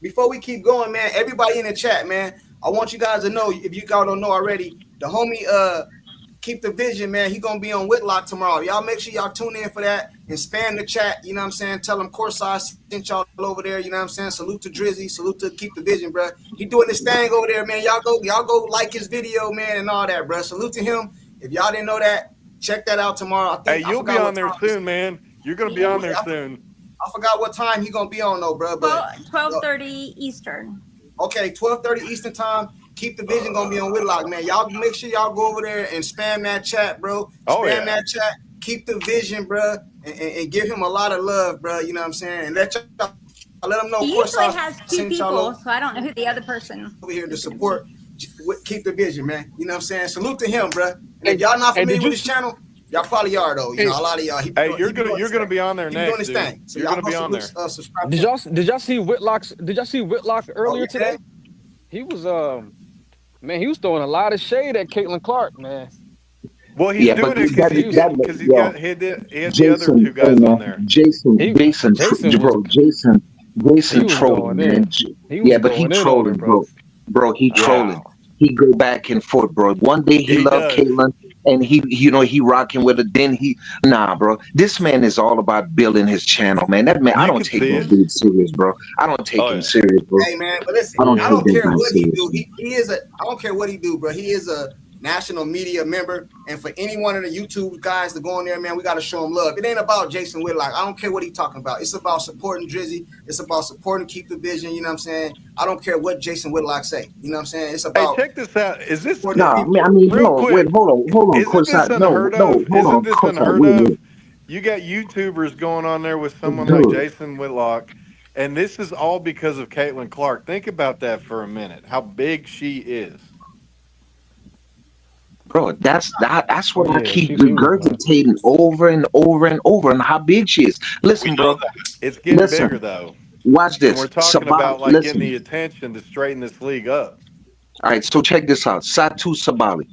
[SPEAKER 1] before we keep going, man. Everybody in the chat, man. I want you guys to know, if you guys don't know already, the homie Keep the Vision, man. He gonna be on Whitlock tomorrow. Y'all make sure y'all tune in for that and spam the chat. You know what I'm saying? Tell him Courtside sent y'all over there. You know what I'm saying? Salute to Drizzy. Salute to Keep the Vision, bro. He doing this thing over there, man. Y'all go like his video, man, and all that, bro. Salute to him. If y'all didn't know that, check that out tomorrow.
[SPEAKER 5] Hey, you'll be on there soon, man. You're gonna be on there soon.
[SPEAKER 1] I forgot what time he gonna be on though, bro. But
[SPEAKER 4] 12:30 Eastern.
[SPEAKER 1] okay, 12:30 Eastern time. Keep the Vision gonna be on Whitlock, man. Y'all make sure y'all go over there and spam that chat, bro. Spam that chat. Keep the Vision, bro, and give him a lot of love, bro. You know what I'm saying? And let him know.
[SPEAKER 4] He usually has 2 people, so I don't know who the other person
[SPEAKER 1] over here to support. Keep the Vision, man. You know what I'm saying? Salute to him, bro. And
[SPEAKER 6] Hey,
[SPEAKER 1] if y'all not
[SPEAKER 6] hey,
[SPEAKER 1] familiar
[SPEAKER 6] did you
[SPEAKER 1] with his channel, y'all probably are though. You know, a lot of y'all.
[SPEAKER 5] Hey, you're gonna be on there next, dude.
[SPEAKER 1] Thing. So
[SPEAKER 5] you're gonna be on there.
[SPEAKER 1] Subscribe.
[SPEAKER 6] Did y'all see Whitlock earlier today? He was man, he was throwing a lot of shade at Caitlin Clark, man.
[SPEAKER 5] Well, he's doing it because he had the other 2 guys on there.
[SPEAKER 3] Jason trolling, man. Yeah, but he trolling, bro. Bro, he trolling. He go back and forth, bro. One day he love Caitlyn, and he rocking with it. Then nah, bro. This man is all about building his channel, man. That man, I
[SPEAKER 5] You
[SPEAKER 3] don't
[SPEAKER 5] can
[SPEAKER 3] take
[SPEAKER 5] see
[SPEAKER 3] no
[SPEAKER 5] it.
[SPEAKER 3] dude serious, bro. I don't take
[SPEAKER 5] Oh
[SPEAKER 3] him
[SPEAKER 5] yeah.
[SPEAKER 3] serious, bro.
[SPEAKER 1] Hey man, but listen,
[SPEAKER 3] I don't
[SPEAKER 1] I
[SPEAKER 3] take
[SPEAKER 1] don't
[SPEAKER 3] that
[SPEAKER 1] care
[SPEAKER 3] guy
[SPEAKER 1] what he
[SPEAKER 3] serious,
[SPEAKER 1] do.
[SPEAKER 3] man.
[SPEAKER 1] He is a. I don't care what he do, bro. He is a national media member, and for any one of the YouTube guys to go in there, man, we got to show him love. It ain't about Jason Whitlock. I don't care what he talking about. It's about supporting Drizzy. It's about supporting Keep the Vision. You know what I'm saying? I don't care what Jason Whitlock say. You know what I'm saying? It's
[SPEAKER 5] Hey,
[SPEAKER 1] about
[SPEAKER 5] check this out. Is this
[SPEAKER 1] supporting the
[SPEAKER 3] Nah,
[SPEAKER 1] people.
[SPEAKER 3] I mean,
[SPEAKER 5] real
[SPEAKER 3] no, wait,
[SPEAKER 5] quick?
[SPEAKER 3] hold on,
[SPEAKER 5] Isn't this
[SPEAKER 3] courtside. No,
[SPEAKER 5] unheard
[SPEAKER 3] no,
[SPEAKER 5] of?
[SPEAKER 3] hold
[SPEAKER 5] Isn't
[SPEAKER 3] on,
[SPEAKER 5] this
[SPEAKER 3] courtside.
[SPEAKER 5] unheard
[SPEAKER 3] Wait,
[SPEAKER 5] of?
[SPEAKER 3] wait,
[SPEAKER 5] You got YouTubers going on there with someone like
[SPEAKER 3] dude,
[SPEAKER 5] Jason Whitlock, and this is all because of Caitlin Clark. Think about that for a minute. How big she is.
[SPEAKER 3] bro. That's
[SPEAKER 6] Oh
[SPEAKER 3] what I
[SPEAKER 6] yeah,
[SPEAKER 3] keep
[SPEAKER 6] she's huge, man.
[SPEAKER 3] regurgitating over and over and over, and how big she is.
[SPEAKER 2] We
[SPEAKER 3] Listen,
[SPEAKER 2] know
[SPEAKER 3] bro.
[SPEAKER 2] that.
[SPEAKER 5] It's getting
[SPEAKER 3] Listen.
[SPEAKER 5] bigger though,
[SPEAKER 3] Watch
[SPEAKER 5] and we're
[SPEAKER 3] this.
[SPEAKER 5] talking
[SPEAKER 3] Sabah,
[SPEAKER 5] about like getting
[SPEAKER 3] listen.
[SPEAKER 5] the attention to straighten this league up.
[SPEAKER 3] All right, so check this out. Satu Sabali.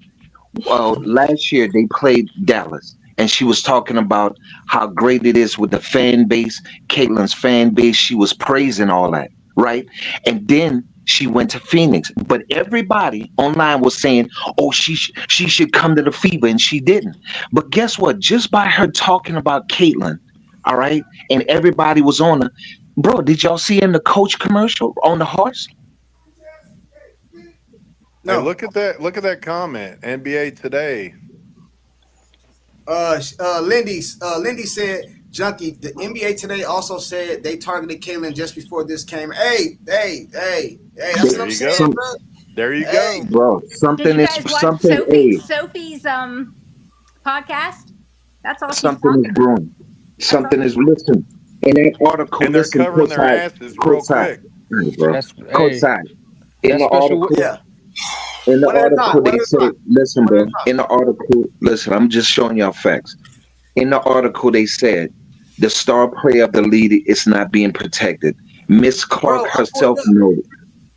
[SPEAKER 3] Last year they played Dallas, and she was talking about how great it is with the fan base, Caitlin's fan base. She was praising all that, right? And then she went to Phoenix, but everybody online was saying, "Oh, she should come to the FIBA," and she didn't. But guess what? Just by her talking about Caitlin, all right, and everybody was on her. Bro, did y'all see in the coach commercial on the horse?
[SPEAKER 5] Hey,
[SPEAKER 1] No,
[SPEAKER 5] look at that comment. NBA Today.
[SPEAKER 1] Lindy said, Junkie, the NBA today also said they targeted Caitlyn just before this came. Hey, that's what
[SPEAKER 5] There
[SPEAKER 1] I'm
[SPEAKER 5] you
[SPEAKER 1] saying,
[SPEAKER 5] go.
[SPEAKER 3] Some
[SPEAKER 1] bro.
[SPEAKER 5] There you
[SPEAKER 1] Hey,
[SPEAKER 5] go.
[SPEAKER 3] bro,
[SPEAKER 4] Did
[SPEAKER 3] something
[SPEAKER 4] you
[SPEAKER 3] is
[SPEAKER 4] guys watch
[SPEAKER 3] something. A
[SPEAKER 4] Sophie's podcast? That's all she's
[SPEAKER 3] something is
[SPEAKER 4] talking about.
[SPEAKER 3] brewing.
[SPEAKER 4] That's all
[SPEAKER 3] Something is
[SPEAKER 4] she's talking about.
[SPEAKER 3] listen. In that article,
[SPEAKER 5] And they're
[SPEAKER 3] listen,
[SPEAKER 5] covering their asses real
[SPEAKER 3] courtside,
[SPEAKER 5] quick.
[SPEAKER 3] all right, bro,
[SPEAKER 6] That's hey,
[SPEAKER 3] courtside. In
[SPEAKER 6] that
[SPEAKER 3] the
[SPEAKER 6] special.
[SPEAKER 3] article,
[SPEAKER 1] yeah.
[SPEAKER 3] in the
[SPEAKER 1] One at a time.
[SPEAKER 3] article,
[SPEAKER 1] One
[SPEAKER 3] they
[SPEAKER 1] at a
[SPEAKER 3] said,
[SPEAKER 1] time.
[SPEAKER 3] listen,
[SPEAKER 1] One at
[SPEAKER 3] bro.
[SPEAKER 1] a time.
[SPEAKER 3] In the article, listen, I'm just showing y'all facts. In the article, they said the star player of the league is not being protected. Miss Clark
[SPEAKER 1] Bro, I pulled
[SPEAKER 3] herself
[SPEAKER 1] it up.
[SPEAKER 3] noted.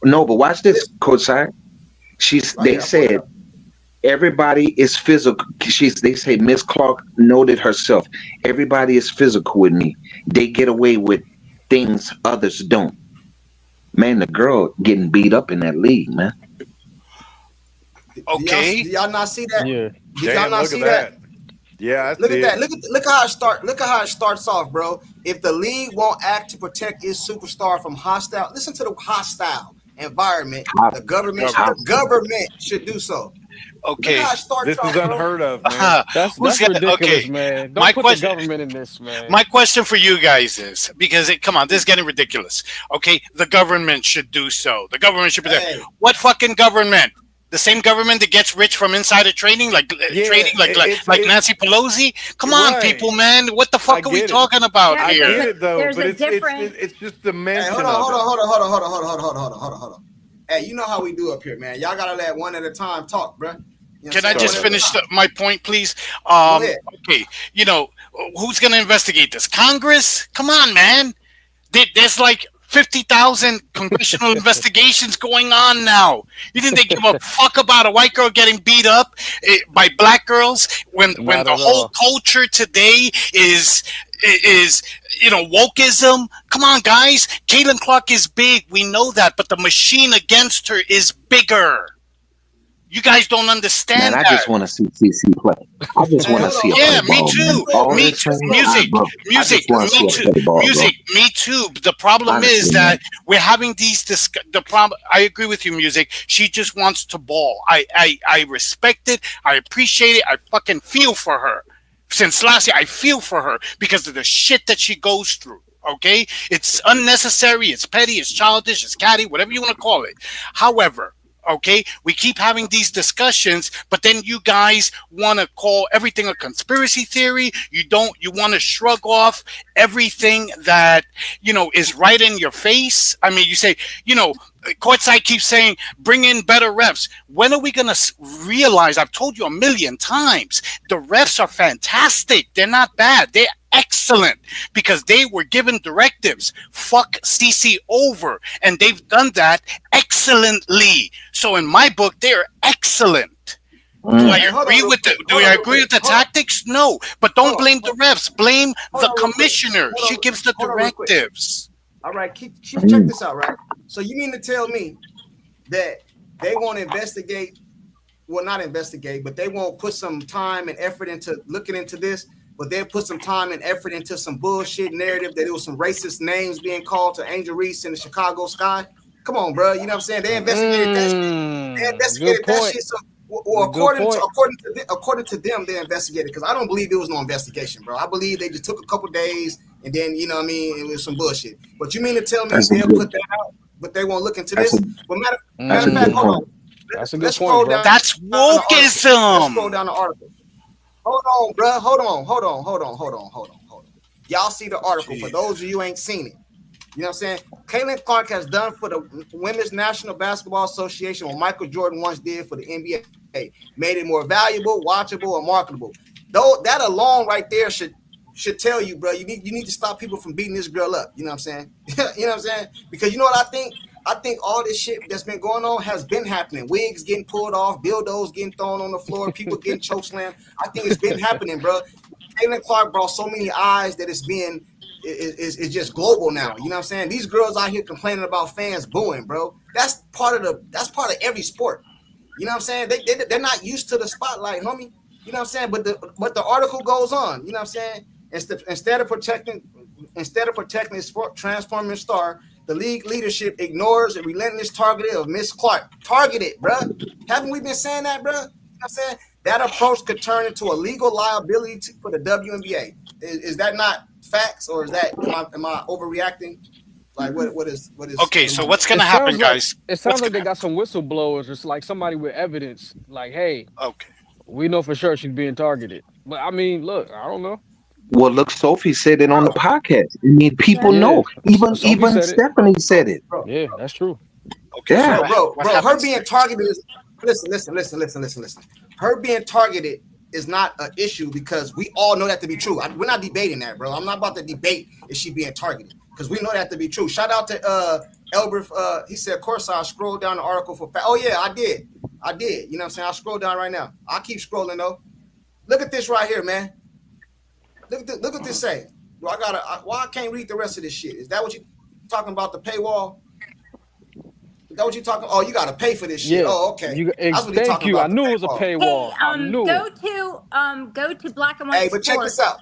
[SPEAKER 3] No, but watch this,
[SPEAKER 1] Listen,
[SPEAKER 3] courtside.
[SPEAKER 1] right
[SPEAKER 3] They
[SPEAKER 1] here. I pulled it
[SPEAKER 3] said
[SPEAKER 1] up.
[SPEAKER 3] everybody is physical. They say Miss Clark noted herself. Everybody is physical with me. They get away with things others don't. Man, the girl getting beat up in that league, man.
[SPEAKER 2] Okay.
[SPEAKER 1] Do y'all not see that?
[SPEAKER 6] Yeah,
[SPEAKER 1] Did y'all
[SPEAKER 5] Damn,
[SPEAKER 1] not
[SPEAKER 5] look at
[SPEAKER 1] see that?
[SPEAKER 5] that. Yeah, I
[SPEAKER 1] Look at
[SPEAKER 5] see
[SPEAKER 1] that.
[SPEAKER 5] it.
[SPEAKER 1] Look how it start. Look at how it starts off, bro. If the league won't act to protect its superstar from hostile, listen to the hostile environment.
[SPEAKER 3] Hot,
[SPEAKER 1] The
[SPEAKER 3] hot.
[SPEAKER 1] government should do so. Look
[SPEAKER 2] Okay.
[SPEAKER 1] how it starts
[SPEAKER 5] This is
[SPEAKER 1] off, bro.
[SPEAKER 5] unheard of, man.
[SPEAKER 2] Who's
[SPEAKER 6] that's
[SPEAKER 2] got
[SPEAKER 6] ridiculous,
[SPEAKER 2] okay?
[SPEAKER 6] man.
[SPEAKER 2] My
[SPEAKER 6] Don't put the
[SPEAKER 2] question.
[SPEAKER 6] government in this, man.
[SPEAKER 2] My question for you guys is because come on, this is getting ridiculous. Okay, the government should do so. The government should be there.
[SPEAKER 1] Hey,
[SPEAKER 2] What fucking government? The same government that gets rich from insider trading,
[SPEAKER 5] Yeah,
[SPEAKER 2] like Nancy Pelosi. Come on, people,
[SPEAKER 5] right.
[SPEAKER 2] man. What the
[SPEAKER 5] I
[SPEAKER 2] fuck are we
[SPEAKER 5] get it.
[SPEAKER 2] talking about
[SPEAKER 4] Yeah,
[SPEAKER 5] I
[SPEAKER 4] because
[SPEAKER 2] here?
[SPEAKER 5] get it though,
[SPEAKER 4] there's
[SPEAKER 5] but
[SPEAKER 4] a
[SPEAKER 5] it's it's
[SPEAKER 4] different.
[SPEAKER 5] it's just the
[SPEAKER 1] hey, hold
[SPEAKER 5] mention
[SPEAKER 1] on,
[SPEAKER 5] of
[SPEAKER 1] hold
[SPEAKER 5] it.
[SPEAKER 1] on, hold on, hold on, hold on, hold on, hold on, hold on, hold on, hold on. Hey, you know how we do up here, man. Y'all gotta let one at a time talk, bro. You know what I'm
[SPEAKER 2] Can I
[SPEAKER 1] saying? One
[SPEAKER 2] just
[SPEAKER 1] at a
[SPEAKER 2] finish
[SPEAKER 1] time.
[SPEAKER 2] my point, please?
[SPEAKER 1] Go ahead.
[SPEAKER 2] Okay, you know who's going to investigate this? Congress? Come on, man. There's like 50,000 congressional investigations going on now. You think they give a fuck about a white girl getting beat up by black girls when
[SPEAKER 6] Not
[SPEAKER 2] the
[SPEAKER 6] at
[SPEAKER 2] whole
[SPEAKER 6] all.
[SPEAKER 2] culture today is wokeism? Come on, guys. Caitlin Clark is big. We know that, but the machine against her is bigger. You guys don't
[SPEAKER 3] Man,
[SPEAKER 2] understand
[SPEAKER 3] I
[SPEAKER 2] that.
[SPEAKER 3] just want to see CC play. I just
[SPEAKER 1] Hey,
[SPEAKER 3] want to
[SPEAKER 1] hold on,
[SPEAKER 3] see her
[SPEAKER 1] hold on.
[SPEAKER 3] play
[SPEAKER 2] Yeah, me
[SPEAKER 3] ball, man.
[SPEAKER 2] too.
[SPEAKER 3] All
[SPEAKER 2] Me
[SPEAKER 3] this,
[SPEAKER 2] too.
[SPEAKER 3] man,
[SPEAKER 2] Music,
[SPEAKER 3] bro. I
[SPEAKER 2] music,
[SPEAKER 3] just want to
[SPEAKER 2] me
[SPEAKER 3] see her
[SPEAKER 2] too.
[SPEAKER 3] play ball, bro.
[SPEAKER 2] Music, me too. The problem is
[SPEAKER 3] Honestly,
[SPEAKER 2] that
[SPEAKER 3] man.
[SPEAKER 2] we're having these the problem. I agree with you, music. She just wants to ball. I respect it. I appreciate it. I fucking feel for her. Since last year, I feel for her because of the shit that she goes through. Okay, it's unnecessary. It's petty. It's childish. It's catty. Whatever you want to call it. However. Okay, we keep having these discussions, but then you guys want to call everything a conspiracy theory. You want to shrug off everything that, is right in your face. I mean, you say, Courtside keeps saying, bring in better refs. When are we going to realize? I've told you a million times, the refs are fantastic. They're not bad. They're excellent because they were given directives. Fuck CC over. And they've done that excellently. So in my book, they're excellent. Do
[SPEAKER 3] Mm.
[SPEAKER 2] I
[SPEAKER 1] Hey, hold
[SPEAKER 2] agree
[SPEAKER 1] on real
[SPEAKER 2] with
[SPEAKER 1] quick.
[SPEAKER 2] do I agree with the
[SPEAKER 1] Hold on.
[SPEAKER 2] tactics? No. But don't
[SPEAKER 1] Hold
[SPEAKER 2] blame
[SPEAKER 1] on.
[SPEAKER 2] the refs. Blame
[SPEAKER 1] Hold
[SPEAKER 2] the
[SPEAKER 1] on real quick.
[SPEAKER 2] commissioner.
[SPEAKER 1] Hold
[SPEAKER 2] She
[SPEAKER 1] on.
[SPEAKER 2] gives the
[SPEAKER 1] Hold on real quick.
[SPEAKER 2] directives.
[SPEAKER 1] All right, check
[SPEAKER 3] Mm.
[SPEAKER 1] this out, right? So you mean to tell me that they won't investigate well, not investigate, but they won't put some time and effort into looking into this. But they'll put some time and effort into some bullshit narrative that it was some racist names being called to Angel Reese in the Chicago Sky. Come on, bro. You know what I'm saying? They investigated that shit. They
[SPEAKER 6] Good
[SPEAKER 1] investigated that
[SPEAKER 6] point.
[SPEAKER 1] shit. So, well,
[SPEAKER 6] Good point.
[SPEAKER 1] according to them, they investigated because I don't believe there was no investigation, bro. I believe they just took a couple days and then you know what I mean, it was some bullshit. But you mean to tell me they'll put that out, but they won't look into this? But matter of fact, hold on.
[SPEAKER 6] That's a good
[SPEAKER 1] Let's
[SPEAKER 6] point,
[SPEAKER 1] scroll
[SPEAKER 6] bro.
[SPEAKER 1] down.
[SPEAKER 2] That's
[SPEAKER 1] Let's scroll
[SPEAKER 2] wokeism.
[SPEAKER 1] down the article. Hold on, bro. Hold on. Y'all see the article. For those of you who ain't seen it. You know what I'm saying? Caitlin Clark has done for the Women's National Basketball Association what Michael Jordan once did for the NBA. Made it more valuable, watchable, and marketable. Though that alone right there should tell you, bro, you need to stop people from beating this girl up. You know what I'm saying? You know what I'm saying? Because you know what I think? I think all this shit that's been going on has been happening. Wigs getting pulled off, dildos getting thrown on the floor, people getting chokeslammed. I think it's been happening, bro. Caitlin Clark brought so many eyes that it's been is just global now. You know what I'm saying? These girls out here complaining about fans booing, bro. That's part of every sport. You know what I'm saying? They're not used to the spotlight, homie. You know what I'm saying? But the article goes on. You know what I'm saying? Instead of protecting this transforming star, the league leadership ignores the relentless targeting of Miss Clark. Targeted, bro. Haven't we been saying that, bro? You know what I'm saying? That approach could turn into a legal liability for the WNBA. Is that not facts, or is that am I overreacting? Like what is
[SPEAKER 2] Okay, so what's gonna happen, guys?
[SPEAKER 6] It sounds like they got some whistleblowers, or like somebody with evidence. Like, hey,
[SPEAKER 2] Okay.
[SPEAKER 6] we know for sure she's being targeted. But I mean, look, I don't know.
[SPEAKER 3] Well, look, Sophie said it on the podcast. I mean, people
[SPEAKER 6] Yeah.
[SPEAKER 3] know. Even
[SPEAKER 6] Sophie said it.
[SPEAKER 3] Stephanie said it.
[SPEAKER 1] bro?
[SPEAKER 6] Yeah, that's true.
[SPEAKER 2] Okay,
[SPEAKER 3] Yeah.
[SPEAKER 2] so
[SPEAKER 1] Bro, her being targeted is listen. Her being targeted is not an issue because we all know that to be true. We're not debating that, bro. I'm not about to debate if she being targeted because we know that to be true. Shout out to Elbert. He said, of course, I scrolled down the article for fact. Oh yeah, I did. You know what I'm saying? I'll scroll down right now. I'll keep scrolling though. Look at this right here, man. Look at this say. Why I can't read the rest of this shit? Is that what you talking about, the paywall? Is that what you talking? Oh, you got to pay for this shit.
[SPEAKER 6] Yeah.
[SPEAKER 1] Oh, okay. That's what he
[SPEAKER 6] Thank
[SPEAKER 1] talking
[SPEAKER 6] you.
[SPEAKER 1] about.
[SPEAKER 6] I knew it was a paywall. I knew it.
[SPEAKER 4] Go to Black and White
[SPEAKER 1] Hey, but
[SPEAKER 4] Sports.
[SPEAKER 1] check this out.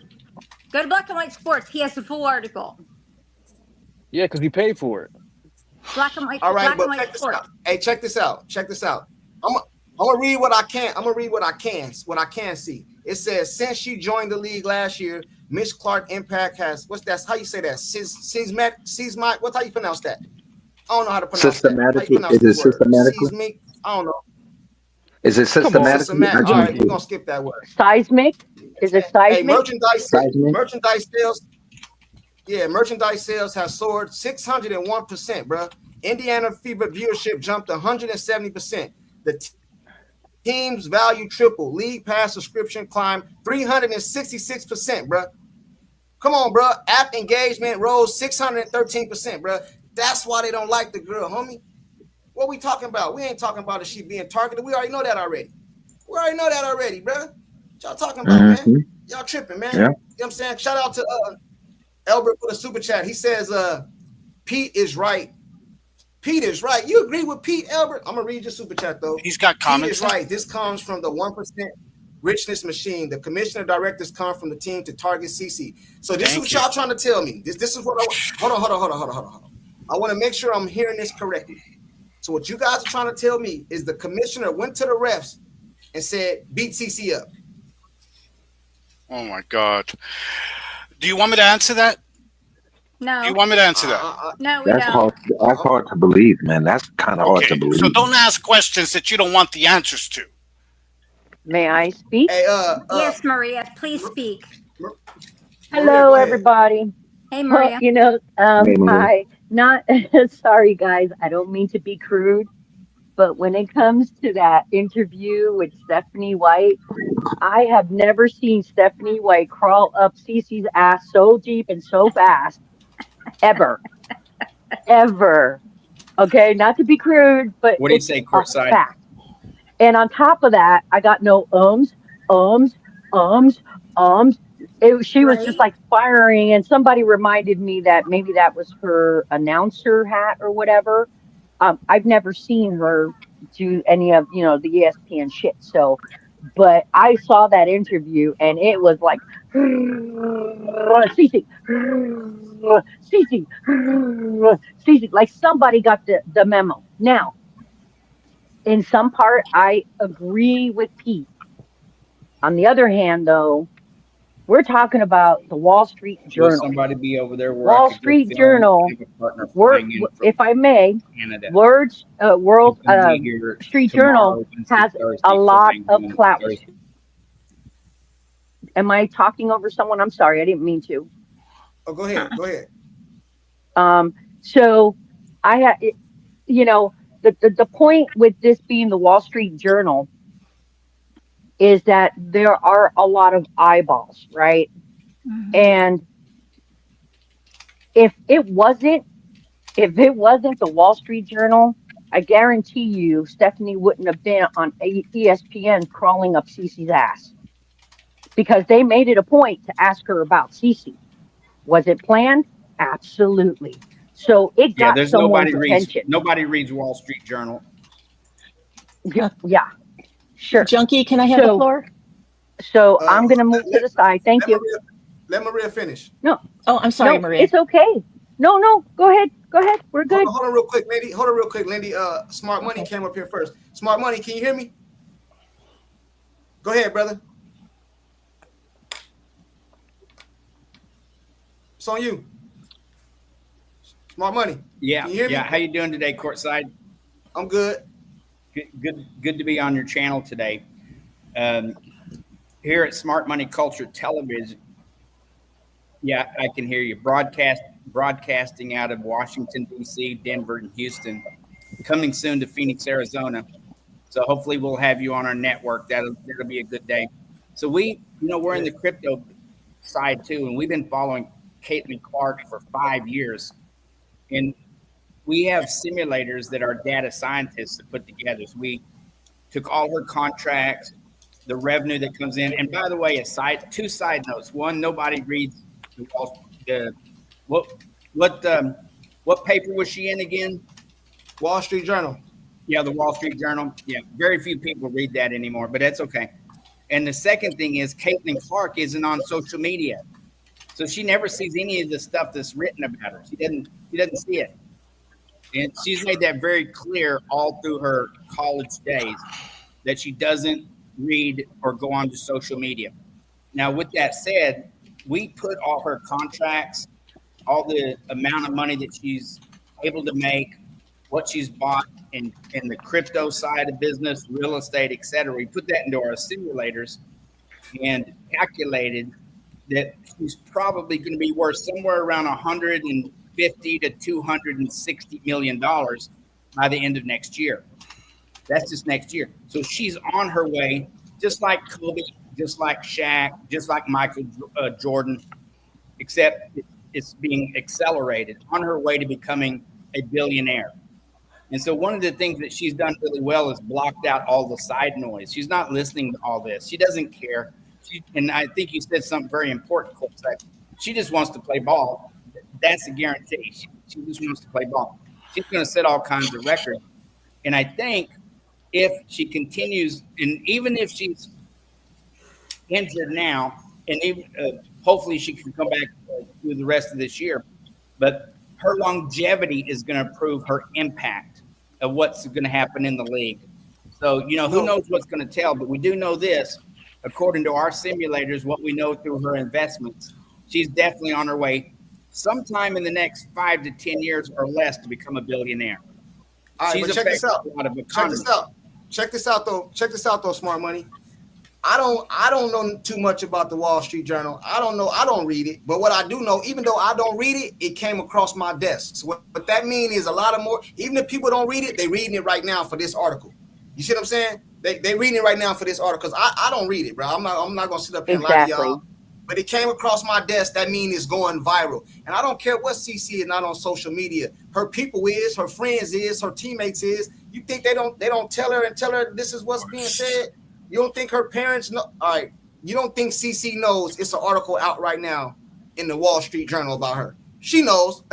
[SPEAKER 4] Go to Black and White Sports. He has the full article.
[SPEAKER 6] Yeah, because he paid for it.
[SPEAKER 4] Black and White.
[SPEAKER 1] All right,
[SPEAKER 4] Black
[SPEAKER 1] but
[SPEAKER 4] and White
[SPEAKER 1] check this
[SPEAKER 4] Sports.
[SPEAKER 1] out. Hey, check this out. I'm gonna read what I can. I'm gonna read what I can see. It says since she joined the league last year, Miss Clark impact has how you say that? Seismic. What's how you pronounce that? I don't know how to pronounce that. How you pronounce
[SPEAKER 3] Is it
[SPEAKER 1] this word?
[SPEAKER 3] systematically?
[SPEAKER 1] Seismic. I don't know.
[SPEAKER 3] Is it
[SPEAKER 6] Come on.
[SPEAKER 3] systematically?
[SPEAKER 1] All right, we're gonna skip that word.
[SPEAKER 7] Seismic? Is it
[SPEAKER 1] Hey,
[SPEAKER 7] seismic?
[SPEAKER 1] merchandise sales. Yeah, merchandise sales have soared 601%, bro. Indiana Fever viewership jumped 170%. The team's value tripled. League pass subscription climbed 366%, bro. Come on, bro. App engagement rose 613%, bro. That's why they don't like the girl, homie. What we talking about? We ain't talking about if she being targeted. We already know that already. bro. What y'all talking about, man? Y'all tripping, man.
[SPEAKER 3] Yeah.
[SPEAKER 1] You know what I'm saying? Shout out to Albert for the super chat. He says, Pete is right. Pete is right. You agree with Pete, Albert? I'm going to read your super chat, though.
[SPEAKER 2] He's got comments.
[SPEAKER 1] Pete is right. This comes from the 1% richness machine. The commissioner directors come from the team to target CC. So this is what y'all trying to tell me. This is what I want. Hold on. I want to make sure I'm hearing this correctly. So what you guys are trying to tell me is the commissioner went to the refs and said, beat CC up.
[SPEAKER 2] Oh, my God. Do you want me to answer that?
[SPEAKER 4] No.
[SPEAKER 2] Do you want me to answer that?
[SPEAKER 4] No, we don't.
[SPEAKER 3] That's hard to believe, man. That's kind of hard to believe.
[SPEAKER 2] So don't ask questions that you don't want the answers to.
[SPEAKER 7] May I speak?
[SPEAKER 1] Hey,
[SPEAKER 4] yes, Maria, please speak.
[SPEAKER 7] Hello, everybody.
[SPEAKER 4] Hey, Maria.
[SPEAKER 7] Hi. Not sorry, guys. I don't mean to be crude, but when it comes to that interview with Stephanie White, I have never seen Stephanie White crawl up Cece's ass so deep and so fast, ever. Okay, not to be crude, but
[SPEAKER 8] what do you say, courtside?
[SPEAKER 7] Fact. And on top of that, I got no ums. She was just like firing, and somebody reminded me that maybe that was her announcer hat or whatever. I've never seen her do any of the ESPN shit. So, but I saw that interview and it was like Cece, Cece, Cece, like somebody got the memo. Now, in some part, I agree with Pete. On the other hand, though, we're talking about the Wall Street
[SPEAKER 8] Will
[SPEAKER 7] Journal.
[SPEAKER 8] somebody be over there where I
[SPEAKER 7] Wall
[SPEAKER 8] could go
[SPEAKER 7] Street
[SPEAKER 8] film? I
[SPEAKER 7] Journal.
[SPEAKER 8] have a partner flying in from
[SPEAKER 7] If I may,
[SPEAKER 8] Canada.
[SPEAKER 7] World
[SPEAKER 8] He's going to be here
[SPEAKER 7] Street
[SPEAKER 8] tomorrow,
[SPEAKER 7] Journal
[SPEAKER 8] Wednesday,
[SPEAKER 7] has
[SPEAKER 8] Thursday,
[SPEAKER 7] a lot
[SPEAKER 8] flying
[SPEAKER 7] of
[SPEAKER 8] home
[SPEAKER 7] clout.
[SPEAKER 8] Thursday.
[SPEAKER 7] Am I talking over someone? I'm sorry, I didn't mean to.
[SPEAKER 1] Oh, go ahead. Go ahead.
[SPEAKER 7] So I had, the point with this being the Wall Street Journal is that there are a lot of eyeballs, right?
[SPEAKER 4] Mhm.
[SPEAKER 7] And if it wasn't the Wall Street Journal, I guarantee you Stephanie wouldn't have been on ESPN crawling up Cece's ass, because they made it a point to ask her about Cece. Was it planned? Absolutely. So it
[SPEAKER 8] Yeah,
[SPEAKER 7] got
[SPEAKER 8] there's
[SPEAKER 7] someone's attention.
[SPEAKER 8] nobody reads Wall Street Journal.
[SPEAKER 7] Yeah, sure.
[SPEAKER 9] Junkie, can I have the floor?
[SPEAKER 7] So I'm going to move to the side. Thank you.
[SPEAKER 1] Let Maria finish.
[SPEAKER 7] No.
[SPEAKER 9] Oh, I'm sorry,
[SPEAKER 7] No,
[SPEAKER 9] Maria.
[SPEAKER 7] it's okay. No, go ahead. Go ahead. We're good.
[SPEAKER 1] Hold on real quick, Lindy. Hold on real quick, Lindy. Smart Money came up here first. Smart Money, can you hear me? Go ahead, brother. It's on you. Smart Money.
[SPEAKER 8] Yeah,
[SPEAKER 1] Can you hear me?
[SPEAKER 8] How you doing today, Courtside?
[SPEAKER 1] I'm good.
[SPEAKER 8] Good to be on your channel today. Here at Smart Money Culture Television. Yeah, I can hear you. Broadcasting out of Washington, D.C., Denver, and Houston. Coming soon to Phoenix, Arizona. So hopefully we'll have you on our network. That'll be a good day. So we're in the crypto side too, and we've been following Caitlin Clark for 5 years. And we have simulators that our data scientists have put together. So we took all her contracts, the revenue that comes in. And by the way, two side notes. One, nobody reads what paper was she in again?
[SPEAKER 1] Wall Street Journal.
[SPEAKER 8] Yeah, the Wall Street Journal. Yeah, very few people read that anymore, but that's okay. And the second thing is Caitlin Clark isn't on social media. So she never sees any of the stuff that's written about her. She doesn't see it. And she's made that very clear all through her college days that she doesn't read or go onto social media. Now, with that said, we put all her contracts, all the amount of money that she's able to make, what she's bought in the crypto side of business, real estate, et cetera. We put that into our simulators and calculated that she's probably going to be worth somewhere around 150 to 260 million dollars by the end of next year. That's just next year. So she's on her way, just like Kobe, just like Shaq, just like Michael Jordan, except it's being accelerated, on her way to becoming a billionaire. And so one of the things that she's done really well is blocked out all the side noise. She's not listening to all this. She doesn't care. And I think you said something very important, Courtside. She just wants to play ball. That's a guarantee. She just wants to play ball. She's going to set all kinds of records. And I think if she continues, and even if she's injured now, and even, hopefully she can come back through the rest of this year, but her longevity is going to prove her impact of what's going to happen in the league. So, who knows what's going to tell, but we do know this, according to our simulators, what we know through her investments, she's definitely on her way sometime in the next 5 to 10 years or less to become a billionaire.
[SPEAKER 1] All right, but check this out. Check this out though, Smart Money. I don't know too much about the Wall Street Journal. I don't read it. But what I do know, even though I don't read it, it came across my desk. So what that means is a lot of more, even if people don't read it, they reading it right now for this article. You see what I'm saying? They reading it right now for this article, because I don't read it, bro. I'm not gonna sit up here and lie to y'all. But it came across my desk. That means it's going viral. And I don't care what CC is not on social media. Her people is, her friends is, her teammates is. You think they don't tell her this is what's being said? You don't think her parents know? All right. You don't think CC knows it's an article out right now in the Wall Street Journal about her? She knows.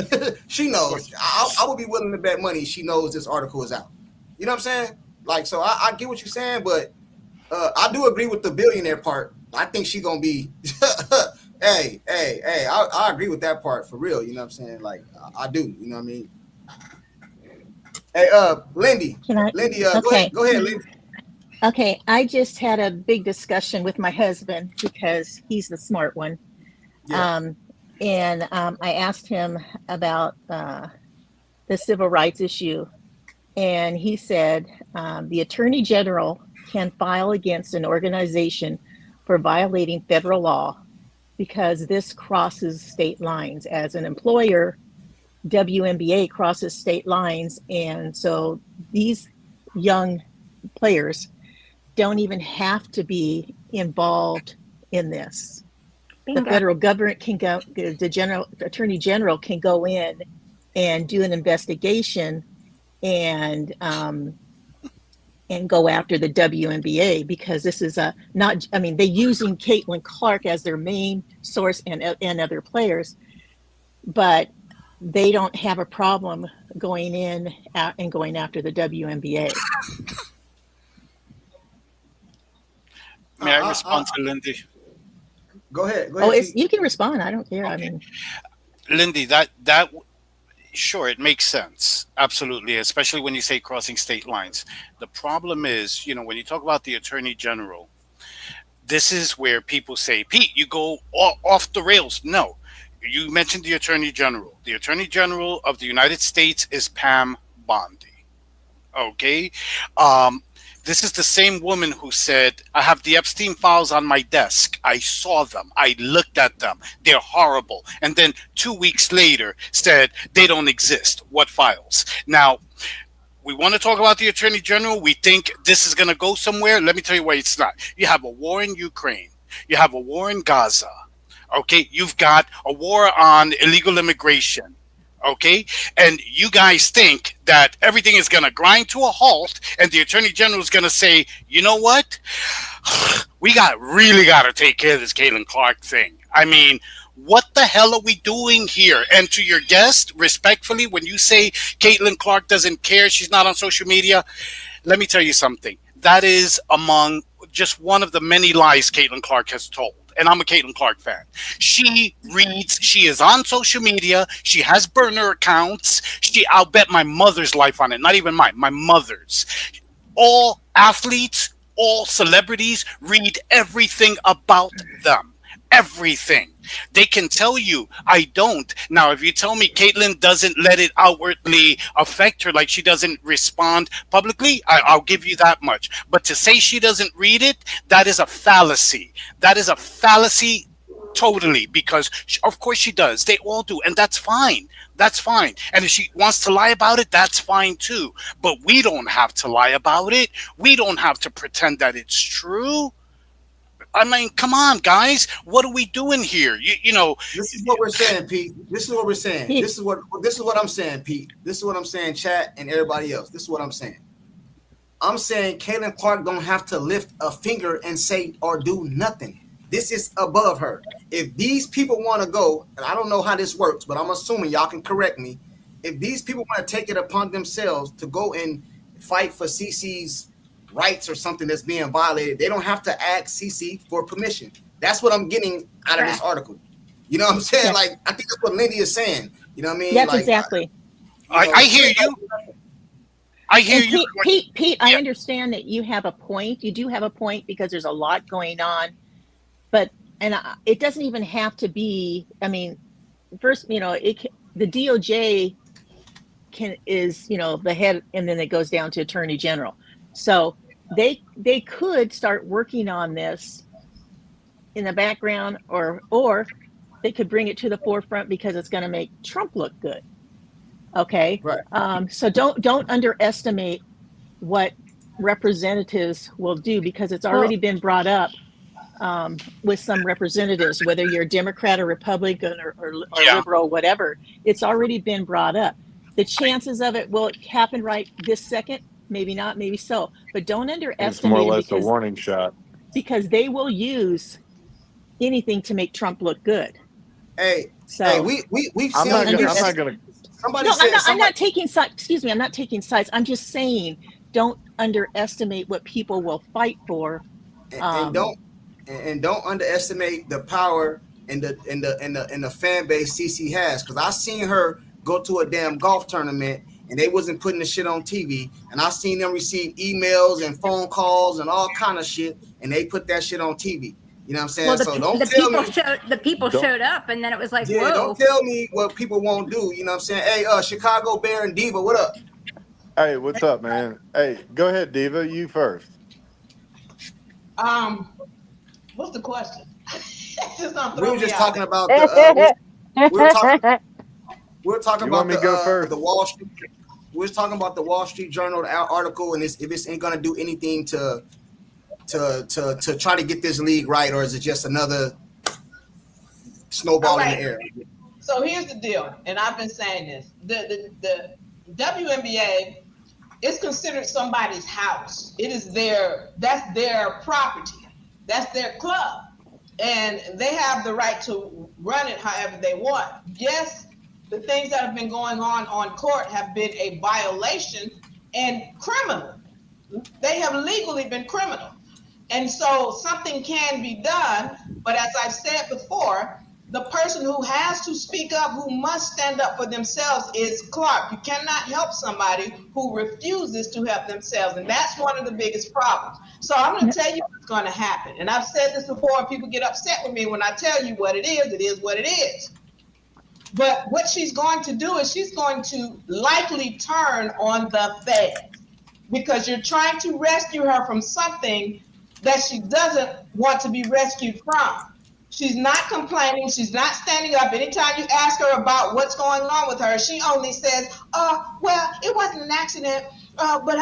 [SPEAKER 1] She knows. I would be willing to bet money she knows this article is out. You know what I'm saying? Like, so I get what you're saying, but I do agree with the billionaire part. I think she gonna be. hey, I agree with that part for real. You know what I'm saying? Like, I do. You know what I mean? Hey, Lindy,
[SPEAKER 9] Can I?
[SPEAKER 1] Lindy,
[SPEAKER 9] Okay.
[SPEAKER 1] go ahead, Lindy.
[SPEAKER 9] Okay. I just had a big discussion with my husband because he's the smart one.
[SPEAKER 1] Yeah.
[SPEAKER 9] I asked him about the civil rights issue, and he said the attorney general can file against an organization for violating federal law because this crosses state lines. As an employer, WNBA crosses state lines, and so these young players don't even have to be involved in this.
[SPEAKER 4] Bingo.
[SPEAKER 9] The federal government can go, the attorney general can go in and do an investigation and go after the WNBA because this is a not. I mean, they're using Caitlin Clark as their main source and other players, but they don't have a problem going in and going after the WNBA.
[SPEAKER 2] May I respond to Lindy?
[SPEAKER 1] Go ahead.
[SPEAKER 9] Oh, you can respond. I don't care. Okay. I mean,
[SPEAKER 2] Lindy, that sure, it makes sense. Absolutely, especially when you say crossing state lines. The problem is, when you talk about the attorney general, this is where people say, Pete, you go off the rails. No, you mentioned the attorney general. The attorney general of the United States is Pam Bondi. Okay. This is the same woman who said, I have the Epstein files on my desk. I saw them. I looked at them. They're horrible. And then 2 weeks later said they don't exist. What files? Now, we want to talk about the attorney general. We think this is going to go somewhere. Let me tell you why it's not. You have a war in Ukraine. You have a war in Gaza. Okay. You've got a war on illegal immigration. Okay, and you guys think that everything is going to grind to a halt, and the attorney general is going to say, you know what, we really got to take care of this Caitlin Clark thing. I mean, what the hell are we doing here? And to your guest, respectfully, when you say Caitlin Clark doesn't care, she's not on social media, let me tell you something. That is among just one of the many lies Caitlin Clark has told. And I'm a Caitlin Clark fan. She reads, she is on social media, she has burner accounts, I'll bet my mother's life on it, not even mine, my mother's. All athletes, all celebrities read everything about them. Everything. They can tell you, I don't. Now, if you tell me Caitlin doesn't let it outwardly affect her, like she doesn't respond publicly, I'll give you that much. But to say she doesn't read it, that is a fallacy. That is a fallacy totally, because of course she does. They all do, and that's fine. That's fine. And if she wants to lie about it, that's fine too. But we don't have to lie about it. We don't have to pretend that it's true. I mean, come on, guys. What are we doing here? You know.
[SPEAKER 1] This is what we're saying, Pete. This is what we're saying.
[SPEAKER 9] Pete.
[SPEAKER 1] This is what I'm saying, Pete. This is what I'm saying, chat, and everybody else. This is what I'm saying. I'm saying Caitlin Clark don't have to lift a finger and say or do nothing. This is above her. If these people want to go, and I don't know how this works, but I'm assuming y'all can correct me. If these people want to take it upon themselves to go and fight for CC's rights or something that's being violated, they don't have to ask CC for permission. That's what I'm getting out of this article. You know what I'm saying?
[SPEAKER 9] Yes.
[SPEAKER 1] Like, I think that's what Lindy is saying. You know what I mean?
[SPEAKER 9] Yes,
[SPEAKER 1] like,
[SPEAKER 9] exactly.
[SPEAKER 2] I hear you. I hear
[SPEAKER 9] And
[SPEAKER 2] you.
[SPEAKER 9] Pete, I
[SPEAKER 2] Yeah.
[SPEAKER 9] understand that you have a point. You do have a point because there's a lot going on, but it doesn't even have to be. I mean, first, the DOJ is the head, and then it goes down to Attorney General. So they could start working on this in the background, or they could bring it to the forefront because it's going to make Trump look good. Okay.
[SPEAKER 1] Right.
[SPEAKER 9] So don't underestimate what representatives will do, because it's already been brought up with some representatives, whether you're a Democrat or Republican or liberal, whatever. It's already been brought up. The chances of it, will it happen right this second? Maybe not, maybe so. But don't underestimate
[SPEAKER 5] It's more or less
[SPEAKER 9] it,
[SPEAKER 5] a warning shot.
[SPEAKER 9] because they will use anything to make Trump look good.
[SPEAKER 1] Hey,
[SPEAKER 9] So
[SPEAKER 1] we've
[SPEAKER 5] I'm
[SPEAKER 1] seen.
[SPEAKER 5] not gonna.
[SPEAKER 1] Somebody
[SPEAKER 9] no,
[SPEAKER 1] said,
[SPEAKER 9] I'm not taking sides. Excuse me, I'm not taking sides. I'm just saying don't underestimate what people will fight for.
[SPEAKER 1] And don't underestimate the power and the fan base CC has. Because I seen her go to a damn golf tournament and they wasn't putting the shit on TV, and I seen them receive emails and phone calls and all kind of shit, and they put that shit on TV. You know what I'm saying?
[SPEAKER 4] Well,
[SPEAKER 1] So don't tell me.
[SPEAKER 4] the people
[SPEAKER 5] Don't-
[SPEAKER 4] showed up, and then it was like,
[SPEAKER 1] Yeah,
[SPEAKER 4] whoa.
[SPEAKER 1] don't tell me what people won't do. You know what I'm saying? Hey, Chicago Bear and Diva, what up?
[SPEAKER 5] Hey, what's up, man? Hey, go ahead, Diva. You first.
[SPEAKER 10] What's the question? Just don't
[SPEAKER 1] We
[SPEAKER 10] throw
[SPEAKER 1] were
[SPEAKER 10] me
[SPEAKER 1] just
[SPEAKER 10] out
[SPEAKER 1] talking
[SPEAKER 10] there.
[SPEAKER 1] about the. We were talking
[SPEAKER 5] You
[SPEAKER 1] about
[SPEAKER 5] want me to go first?
[SPEAKER 1] the Wall Street. We was talking about the Wall Street Journal article, and if this ain't gonna do anything to try to get this league right, or is it just another snowball
[SPEAKER 10] All
[SPEAKER 1] in
[SPEAKER 10] right.
[SPEAKER 1] the air?
[SPEAKER 10] So here's the deal, and I've been saying this: the WNBA is considered somebody's house. It is that's their property, that's their club, and they have the right to run it however they want. Yes, the things that have been going on court have been a violation and criminal. They have legally been criminal. And so something can be done, but as I've said before, the person who has to speak up, who must stand up for themselves, is Clark. You cannot help somebody who refuses to help themselves, and that's one of the biggest problems. So I'm going to tell you what's going to happen. And I've said this before, and people get upset with me when I tell you what it is what it is. But what she's going to do is she's going to likely turn on the feds, because you're trying to rescue her from something that she doesn't want to be rescued from. She's not complaining. She's not standing up. Anytime you ask her about what's going on with her, she only says, well, it wasn't an accident. But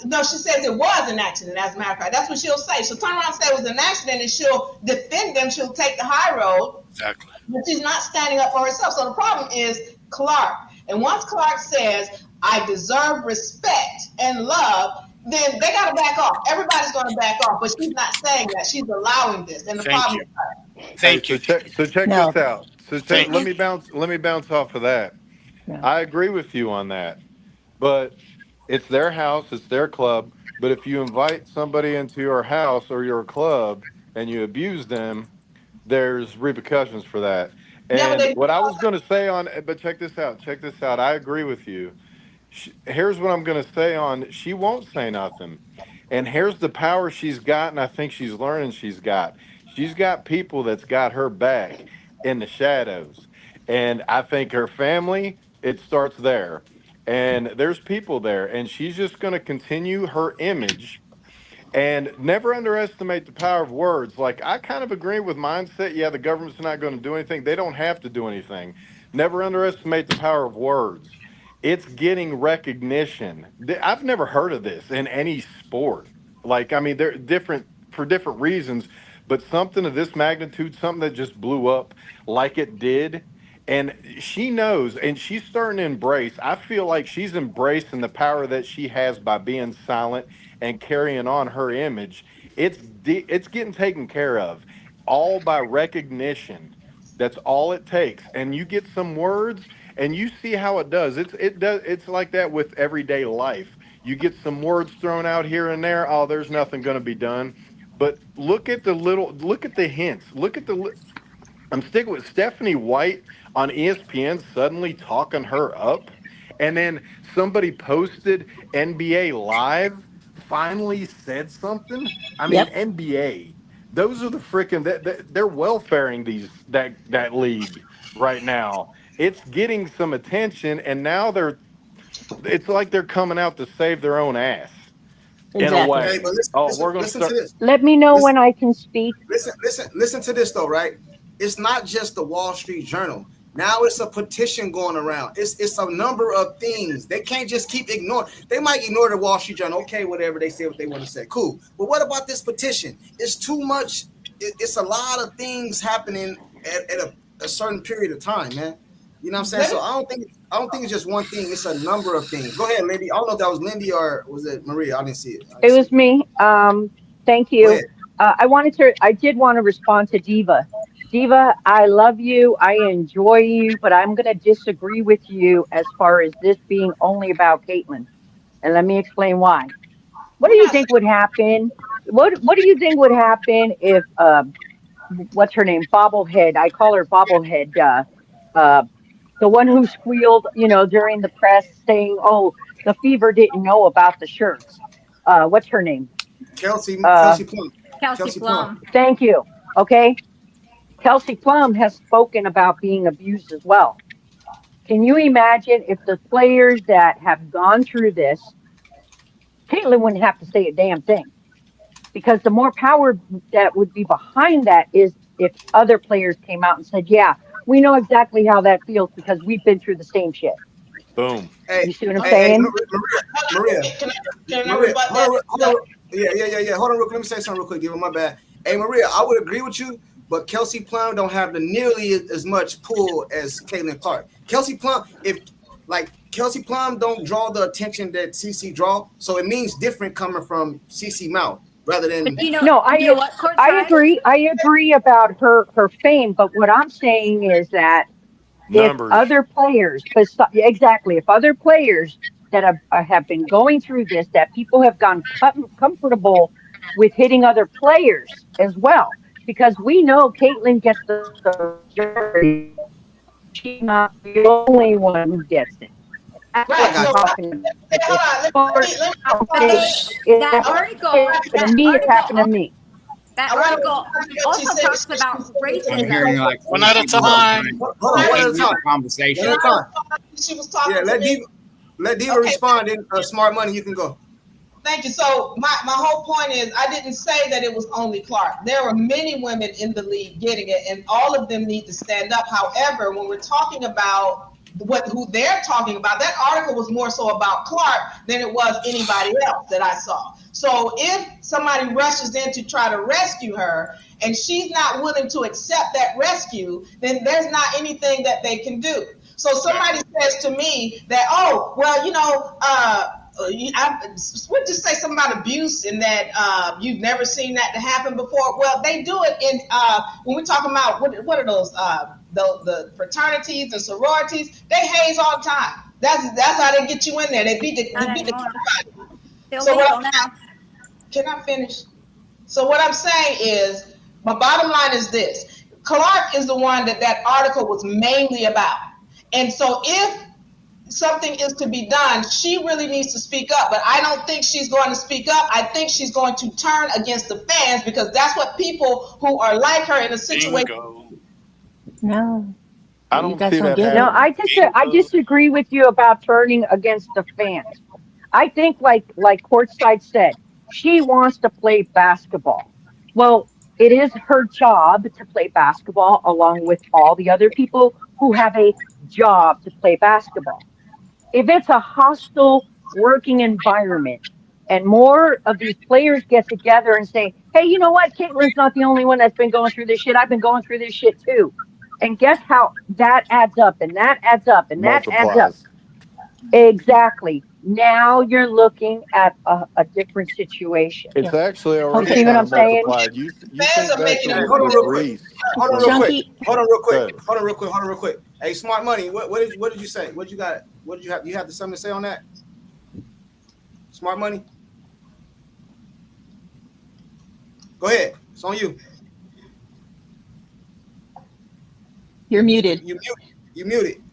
[SPEAKER 10] no, she says it was an accident, as a matter of fact. That's what she'll say. She'll turn around and say it was an accident, and she'll defend them. She'll take the high road.
[SPEAKER 2] Exactly.
[SPEAKER 10] But she's not standing up for herself. So the problem is Clark. And once Clark says, I deserve respect and love, then they got to back off. Everybody's going to back off, but she's not saying that. She's allowing this. And the
[SPEAKER 2] Thank
[SPEAKER 10] problem
[SPEAKER 2] you.
[SPEAKER 10] is
[SPEAKER 2] Thank you.
[SPEAKER 5] So check
[SPEAKER 9] No.
[SPEAKER 5] this out.
[SPEAKER 2] Thank
[SPEAKER 5] Let me bounce off of that.
[SPEAKER 9] No.
[SPEAKER 5] I agree with you on that, but it's their house, it's their club. But if you invite somebody into your house or your club and you abuse them, there's repercussions for that.
[SPEAKER 10] yeah, but
[SPEAKER 5] And
[SPEAKER 10] they
[SPEAKER 5] what I was going to say on, but check this out. Check this out. I agree with you. Here's what I'm going to say on. She won't say nothing, and here's the power she's got, and I think she's learning she's got. She's got people that's got her back in the shadows, and I think her family. It starts there, and there's people there, and she's just going to continue her image and never underestimate the power of words. Like, I kind of agree with mindset. Yeah, the government's not going to do anything. They don't have to do anything. Never underestimate the power of words. It's getting recognition. I've never heard of this in any sport. Like, I mean, they're different for different reasons, but something of this magnitude, something that just blew up like it did. And she knows, and she's starting to embrace. I feel like she's embracing the power that she has by being silent and carrying on her image. It's getting taken care of, all by recognition. That's all it takes. And you get some words, and you see how it does. It's like that with everyday life. You get some words thrown out here and there. Oh, there's nothing going to be done. But look at the hints. I'm sticking with Stephanie White on ESPN suddenly talking her up. And then somebody posted NBA Live finally said something. I mean,
[SPEAKER 9] Yep.
[SPEAKER 5] NBA. Those are the freaking they're welfaring that league right now. It's getting some attention, and now it's like they're coming out to save their own ass in a
[SPEAKER 9] Exactly.
[SPEAKER 1] Hey,
[SPEAKER 5] way.
[SPEAKER 1] but
[SPEAKER 5] Oh, we're gonna
[SPEAKER 1] listen to
[SPEAKER 5] start.
[SPEAKER 1] this.
[SPEAKER 7] Let me know
[SPEAKER 1] Listen,
[SPEAKER 7] when I can speak.
[SPEAKER 1] listen to this though, right? It's not just the Wall Street Journal. Now it's a petition going around. It's a number of things. They can't just keep ignoring. They might ignore the Wall Street Journal. Okay, whatever, they say what they want to say. Cool. But what about this petition? It's too much. It's a lot of things happening at a certain period of time, man. You know what I'm saying? So I don't think it's just one thing. It's a number of things. Go ahead, Lindy. I don't know if that was Lindy or was it Maria. I didn't see it.
[SPEAKER 7] It was me. Thank
[SPEAKER 1] Go
[SPEAKER 7] you.
[SPEAKER 1] ahead.
[SPEAKER 7] I did want to respond to Diva. Diva, I love you. I enjoy you, but I'm going to disagree with you as far as this being only about Caitlyn. and let me explain why. What do
[SPEAKER 10] We're
[SPEAKER 7] you
[SPEAKER 10] not
[SPEAKER 7] think would happen? What do you think would happen if what's her name? Bobblehead. I call her Bobblehead. Uh, the one who squealed, during the press saying, "Oh, the Fever didn't know about the shirts." What's her name? Uh,
[SPEAKER 1] Kelsey Plum.
[SPEAKER 4] Kelsey
[SPEAKER 1] Kelsey Plum.
[SPEAKER 4] Plum.
[SPEAKER 7] Thank you. Okay, Kelsey Plum has spoken about being abused as well. Can you imagine if the players that have gone through this, Caitlyn wouldn't have to say a damn thing, because the more power that would be behind that is if other players came out and said, "Yeah, we know exactly how that feels because we've been through the same shit."
[SPEAKER 5] Boom.
[SPEAKER 1] Hey,
[SPEAKER 7] You see what I'm
[SPEAKER 1] hey,
[SPEAKER 7] saying?
[SPEAKER 1] Maria,
[SPEAKER 10] can I
[SPEAKER 1] Maria,
[SPEAKER 10] rebut
[SPEAKER 1] hold on, hold
[SPEAKER 10] that?
[SPEAKER 1] on. Yeah. Hold on, real quick. Let me say something real quick. Give him my bad. Hey, Maria, I would agree with you, but Kelsey Plum don't have the nearly as much pull as Caitlin Clark. Kelsey Plum, if like Kelsey Plum don't draw the attention that CC draw, so it means different coming from CC mouth rather than.
[SPEAKER 4] But you know,
[SPEAKER 7] No,
[SPEAKER 4] you know what,
[SPEAKER 7] I
[SPEAKER 4] courtside?
[SPEAKER 7] agree. I agree about her fame, but what I'm saying is that if
[SPEAKER 5] Numbers.
[SPEAKER 7] other players, exactly, if other players that have been going through this, that people have gone comfortable with hitting other players as well, because we know Caitlyn gets the majority. She's not the only one who gets it. That's
[SPEAKER 1] I
[SPEAKER 10] Right.
[SPEAKER 7] what
[SPEAKER 1] got
[SPEAKER 7] I'm
[SPEAKER 10] So
[SPEAKER 1] you.
[SPEAKER 7] talking about. If
[SPEAKER 10] hold on.
[SPEAKER 7] sports out
[SPEAKER 4] But
[SPEAKER 7] say
[SPEAKER 4] they
[SPEAKER 7] it
[SPEAKER 4] that article
[SPEAKER 7] happened to me, it's happened to me.
[SPEAKER 4] that
[SPEAKER 10] I want to
[SPEAKER 4] article
[SPEAKER 10] respond to what you
[SPEAKER 4] also
[SPEAKER 10] said.
[SPEAKER 4] talks about
[SPEAKER 8] I'm
[SPEAKER 4] racism.
[SPEAKER 8] hearing like
[SPEAKER 2] One
[SPEAKER 8] four
[SPEAKER 2] at a
[SPEAKER 8] people at a
[SPEAKER 2] time.
[SPEAKER 8] time.
[SPEAKER 1] Hold on,
[SPEAKER 8] You
[SPEAKER 1] one at
[SPEAKER 8] can't
[SPEAKER 1] a
[SPEAKER 8] hear
[SPEAKER 1] time.
[SPEAKER 8] the conversation.
[SPEAKER 1] One at a time.
[SPEAKER 10] She was talking
[SPEAKER 1] Yeah,
[SPEAKER 10] to me.
[SPEAKER 1] let Diva
[SPEAKER 10] Okay,
[SPEAKER 1] respond. Then Smart Money, you can go.
[SPEAKER 10] thank you. So my whole point is I didn't say that it was only Clark. There were many women in the league getting it, and all of them need to stand up. However, when we're talking about who they're talking about, that article was more so about Clark than it was anybody else that I saw. So if somebody rushes in to try to rescue her and she's not willing to accept that rescue, then there's not anything that they can do. So somebody says to me that, oh, well, I would just say something about abuse and that you've never seen that to happen before. Well, they do it in when we're talking about what are those the fraternities and sororities? They haze all the time. That's how they get you in there. They beat the
[SPEAKER 4] Not
[SPEAKER 10] they beat the
[SPEAKER 4] anymore.
[SPEAKER 10] crap out of you.
[SPEAKER 4] They're
[SPEAKER 10] So
[SPEAKER 4] illegal now.
[SPEAKER 10] can I finish? So what I'm saying is, my bottom line is this: Clark is the one that article was mainly about, and so if something is to be done, she really needs to speak up. But I don't think she's going to speak up. I think she's going to turn against the fans because that's what people who are like her in a situation.
[SPEAKER 2] Bingo.
[SPEAKER 9] No,
[SPEAKER 5] I
[SPEAKER 9] you
[SPEAKER 5] don't
[SPEAKER 9] guys
[SPEAKER 5] see
[SPEAKER 9] don't
[SPEAKER 5] that
[SPEAKER 9] get
[SPEAKER 7] No,
[SPEAKER 9] it.
[SPEAKER 5] happening.
[SPEAKER 7] I
[SPEAKER 2] Bingo.
[SPEAKER 7] disagree with you about turning against the fans. I think like Courtside said, she wants to play basketball. Well, it is her job to play basketball along with all the other people who have a job to play basketball. If it's a hostile working environment and more of these players get together and say, "Hey, you know what? Caitlin's not the only one that's been going through this shit. I've been going through this shit too." And guess how that adds up and that adds up and that adds up.
[SPEAKER 5] Multiplies.
[SPEAKER 7] Exactly. Now you're looking at a different situation.
[SPEAKER 5] It's
[SPEAKER 9] Yeah.
[SPEAKER 5] actually
[SPEAKER 7] You
[SPEAKER 5] already
[SPEAKER 9] Okay.
[SPEAKER 7] see what
[SPEAKER 5] kind
[SPEAKER 7] I'm
[SPEAKER 5] of
[SPEAKER 7] saying?
[SPEAKER 5] multiplied. You
[SPEAKER 10] Fans
[SPEAKER 5] think
[SPEAKER 10] are
[SPEAKER 5] back
[SPEAKER 10] making
[SPEAKER 5] to
[SPEAKER 10] it
[SPEAKER 1] Hey,
[SPEAKER 5] with,
[SPEAKER 1] hold on
[SPEAKER 5] with
[SPEAKER 1] real quick.
[SPEAKER 5] Reese.
[SPEAKER 1] Hold on real quick.
[SPEAKER 9] Junkie,
[SPEAKER 1] Hold on real quick.
[SPEAKER 5] Good.
[SPEAKER 1] Hold on real quick. Hold on real quick. Hey, Smart Money, what did you say? What you got? What did you have? You have something to say on that? Smart Money? Go ahead. It's on you.
[SPEAKER 9] you're muted.
[SPEAKER 1] You muted.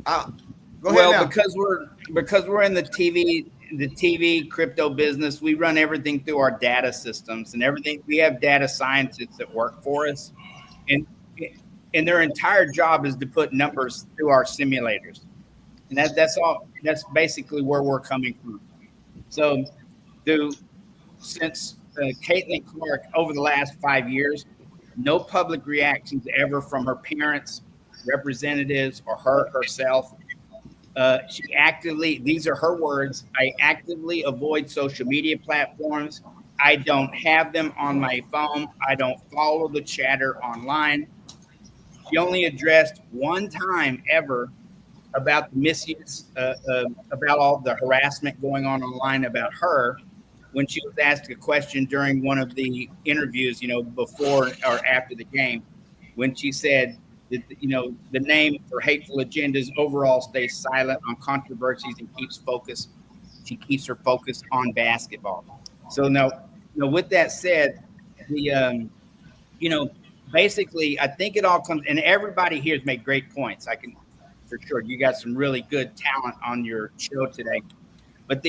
[SPEAKER 1] Go ahead
[SPEAKER 8] Well,
[SPEAKER 1] now.
[SPEAKER 8] because we're in the TV crypto business, we run everything through our data systems and everything. We have data scientists that work for us, and their entire job is to put numbers through our simulators, and that's all. That's basically where we're coming from. So, since Caitlin Clark over the last 5 years, no public reactions ever from her parents, representatives, or her herself. She actively, these are her words, I actively avoid social media platforms. I don't have them on my phone. I don't follow the chatter online. She only addressed one time ever about the misuse, about all the harassment going on online about her when she was asked a question during one of the interviews, before or after the game, when she said that, the name for hateful agendas overall stays silent on controversies and keeps focus. she keeps her focus on basketball. So now, with that said, the basically, I think it all comes, and everybody here has made great points. I can, for sure, you got some really good talent on your show today. But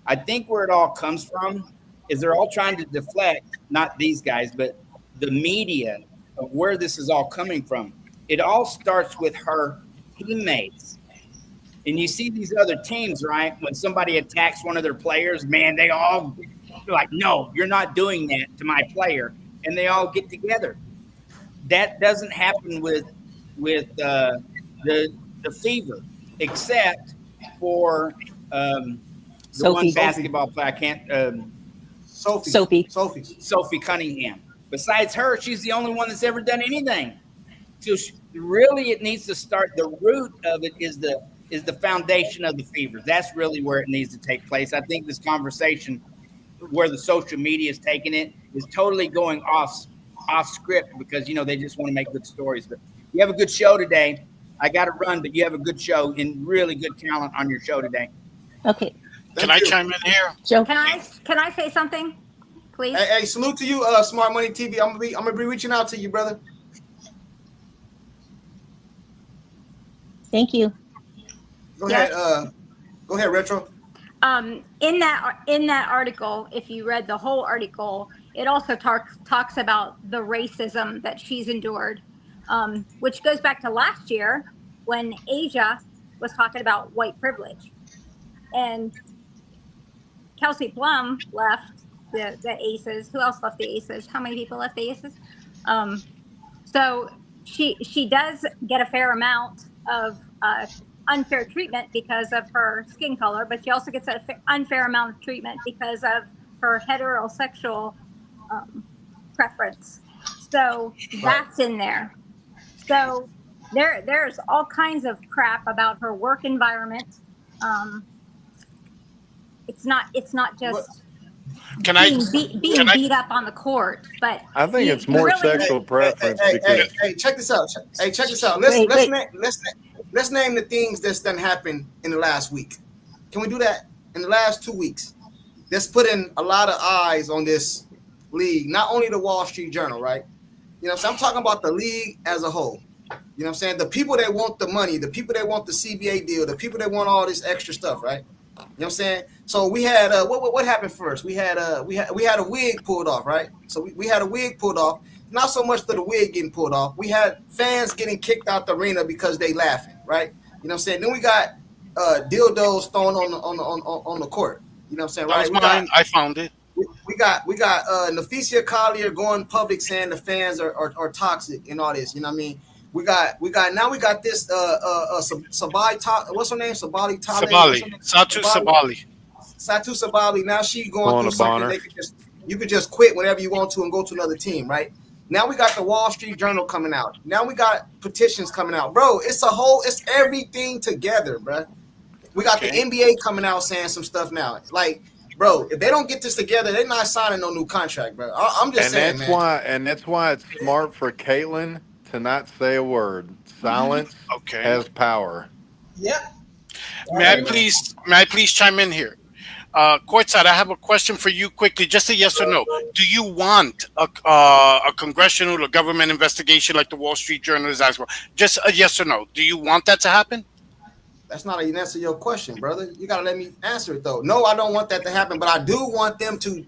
[SPEAKER 8] I think where it all comes from is they're all trying to deflect, not these guys, but the media of where this is all coming from. It all starts with her teammates. And you see these other teams, right? When somebody attacks one of their players, man, they're like, no, you're not doing that to my player. And they all get together. That doesn't happen with the Fever, except for the one basketball player. I can't. Sophie Cunningham. Besides her, she's the only one that's ever done anything. So really, it needs to start. The root of it is the foundation of the Fever. That's really where it needs to take place. I think this conversation, where the social media is taking it, is totally going off script because they just want to make good stories. But you have a good show today. I got to run, but you have a good show and really good talent on your show today.
[SPEAKER 9] Okay.
[SPEAKER 2] Can I chime in here?
[SPEAKER 9] Joe,
[SPEAKER 4] can I say something, please?
[SPEAKER 1] Hey, salute to you, Smart Money TV. I'm gonna be reaching out to you, brother.
[SPEAKER 9] thank you.
[SPEAKER 1] Go ahead, Retro.
[SPEAKER 4] In that article, if you read the whole article, it also talks about the racism that she's endured, which goes back to last year when Asia was talking about white privilege, and Kelsey Plum left the Aces. Who else left the Aces? How many people left the Aces? So she does get a fair amount of unfair treatment because of her skin color, but she also gets an unfair amount of treatment because of her heterosexual preference. So that's in there. So there's all kinds of crap about her work environment. It's not just being beat up on the court, but
[SPEAKER 5] I think it's more sexual preference.
[SPEAKER 1] Hey, check this out. Let's name the things that's done happened in the last week. Can we do that? In the last 2 weeks, that's put in a lot of eyes on this league. Not only the Wall Street Journal, right? So I'm talking about the league as a whole. You know what I'm saying? The people that want the money, the people that want the CBA deal, the people that want all this extra stuff, right? You know what I'm saying? So we had what happened first? We had a wig pulled off, right? So we had a wig pulled off. Not so much the wig getting pulled off. We had fans getting kicked out the arena because they laughing, right? You know what I'm saying? Then we got dildos thrown on the court. You know what I'm saying? Right?
[SPEAKER 2] I found it.
[SPEAKER 1] We got Nafisia Collier going public saying the fans are toxic and all this. You know what I mean? We got this Sabali, what's her name? Satu Sabali. Now she going through something. You could just quit whenever you want to and go to another team, right? Now we got the Wall Street Journal coming out. Now we got petitions coming out, bro. It's everything together, bro. We got the NBA coming out saying some stuff now. Like, bro, if they don't get this together, they're not signing no new contract, bro. I'm just saying, man.
[SPEAKER 5] That's why it's smart for Caitlin to not say a word. Silence has power.
[SPEAKER 10] Yep.
[SPEAKER 2] May I please chime in here? Courtside, I have a question for you quickly, just a yes or no. Do you want a congressional or government investigation like the Wall Street Journal is asking for? Just a yes or no. Do you want that to happen?
[SPEAKER 1] That's not an answer to your question, brother. You gotta let me answer it though. No, I don't want that to happen, but I do want them to.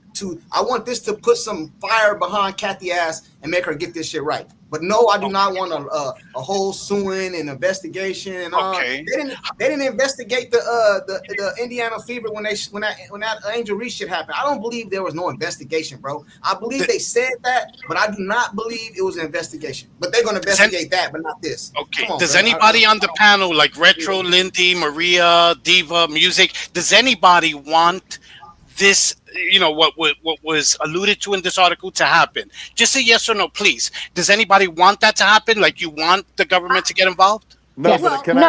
[SPEAKER 1] I want this to put some fire behind Kathy ass and make her get this shit right. But no, I do not want a whole suing and investigation and all. They didn't investigate the Indiana Fever when that Angel Reese shit happened. I don't believe there was no investigation, bro. I believe they said that, but I do not believe it was an investigation. But they're gonna investigate that, but not this.
[SPEAKER 2] Okay. Does anybody on the panel, like Retro, Lindy, Maria, Diva, Music, does anybody want this, what was alluded to in this article to happen? Just a yes or no, please. Does anybody want that to happen? Like, you want the government to get involved?
[SPEAKER 5] No, but can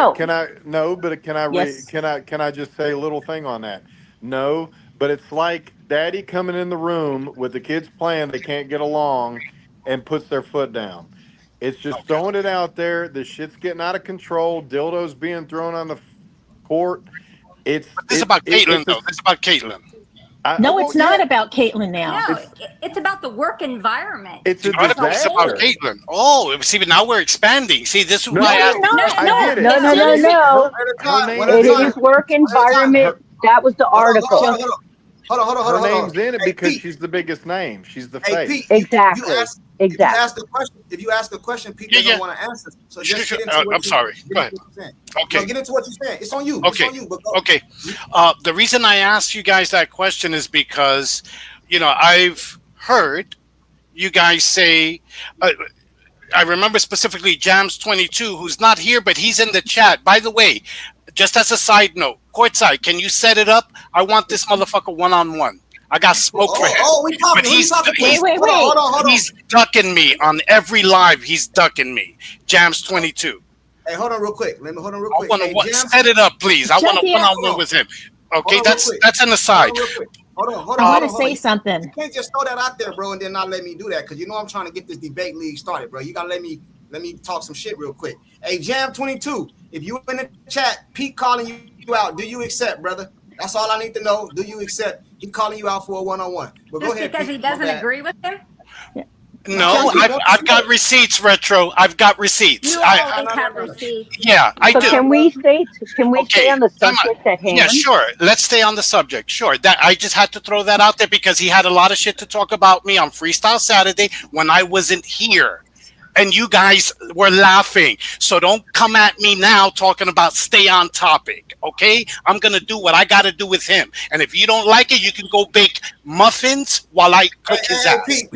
[SPEAKER 5] I just say a little thing on that? No, but it's like daddy coming in the room with the kids playing, they can't get along, and puts their foot down. It's just throwing it out there. The shit's getting out of control. Dildos being thrown on the court. It's
[SPEAKER 2] This is about Caitlyn, though. This is about Caitlyn.
[SPEAKER 9] No, it's not about Caitlyn now.
[SPEAKER 4] No, it's about the work environment.
[SPEAKER 5] It's a
[SPEAKER 2] It's about
[SPEAKER 5] disaster.
[SPEAKER 2] Caitlyn. Oh, see, now we're expanding. See, this is
[SPEAKER 5] No,
[SPEAKER 2] why
[SPEAKER 5] I get it.
[SPEAKER 7] No. It is work environment. That was the article.
[SPEAKER 1] Hold on.
[SPEAKER 5] Her name's in it because she's the biggest name. She's the face.
[SPEAKER 7] Exactly.
[SPEAKER 1] If you ask a question, Pete doesn't want to answer. So just get into what
[SPEAKER 2] I'm sorry. Go ahead. Okay.
[SPEAKER 1] No, get into what you're saying. It's on you.
[SPEAKER 2] Okay.
[SPEAKER 1] It's on you. But go.
[SPEAKER 2] Okay. The reason I asked you guys that question is because, I've heard you guys say. I remember specifically Jams22, who's not here, but he's in the chat. By the way, just as a side note, courtside, can you set it up? I want this motherfucker one-on-one. I got smoke for him.
[SPEAKER 1] We talking.
[SPEAKER 2] But he's
[SPEAKER 1] Wait. Hold on.
[SPEAKER 2] He's ducking me on every live. He's ducking me. Jams22.
[SPEAKER 1] Hey, hold on real quick.
[SPEAKER 2] I want to set it up, please. I want a one-on-one with him. Okay, that's an aside.
[SPEAKER 1] Hold on.
[SPEAKER 9] I want to say something.
[SPEAKER 1] You can't just throw that out there, bro, and then not let me do that, because I'm trying to get this debate league started, bro. You gotta let me talk some shit real quick. Hey, Jam22, if you in the chat, Pete calling you out, do you accept, brother? That's all I need to know. Do you accept? He calling you out for a one-on-one. But go ahead,
[SPEAKER 4] because
[SPEAKER 1] Pete.
[SPEAKER 4] he doesn't agree with him?
[SPEAKER 2] No, I've got receipts, Retro. I've got receipts.
[SPEAKER 4] You always have receipts.
[SPEAKER 2] Yeah, I do.
[SPEAKER 7] Can we stay on the subject at hand?
[SPEAKER 2] Yeah, sure. Let's stay on the subject. Sure. That I just had to throw that out there because he had a lot of shit to talk about me on Freestyle Saturday when I wasn't here. And you guys were laughing. So don't come at me now talking about stay on topic, okay? I'm going to do what I got to do with him. And if you don't like it, you can go bake muffins while I cook his ass. Pete.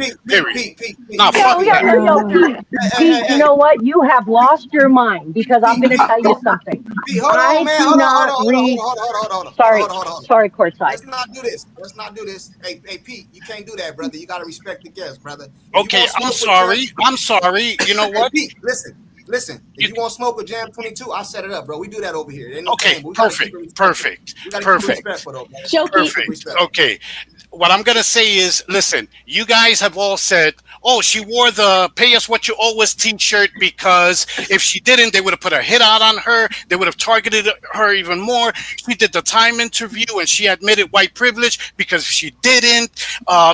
[SPEAKER 2] Nah, fuck that.
[SPEAKER 7] Pete, you know what? You have lost your mind, because I'm going to tell you something. I do not read. Sorry, courtside.
[SPEAKER 1] Let's not do this. Hey, Pete, you can't do that, brother. You got to respect the guest, brother.
[SPEAKER 2] Okay, I'm sorry. You know what?
[SPEAKER 1] Hey, Pete, listen. If you want to smoke with Jam22, I'll set it up, bro. We do that over here.
[SPEAKER 2] Okay, perfect. Okay. What I'm going to say is, listen, you guys have all said, oh, she wore the pay us what you owe us t-shirt because if she didn't, they would have put a hit out on her. They would have targeted her even more. She did the Time interview and she admitted white privilege because if she didn't,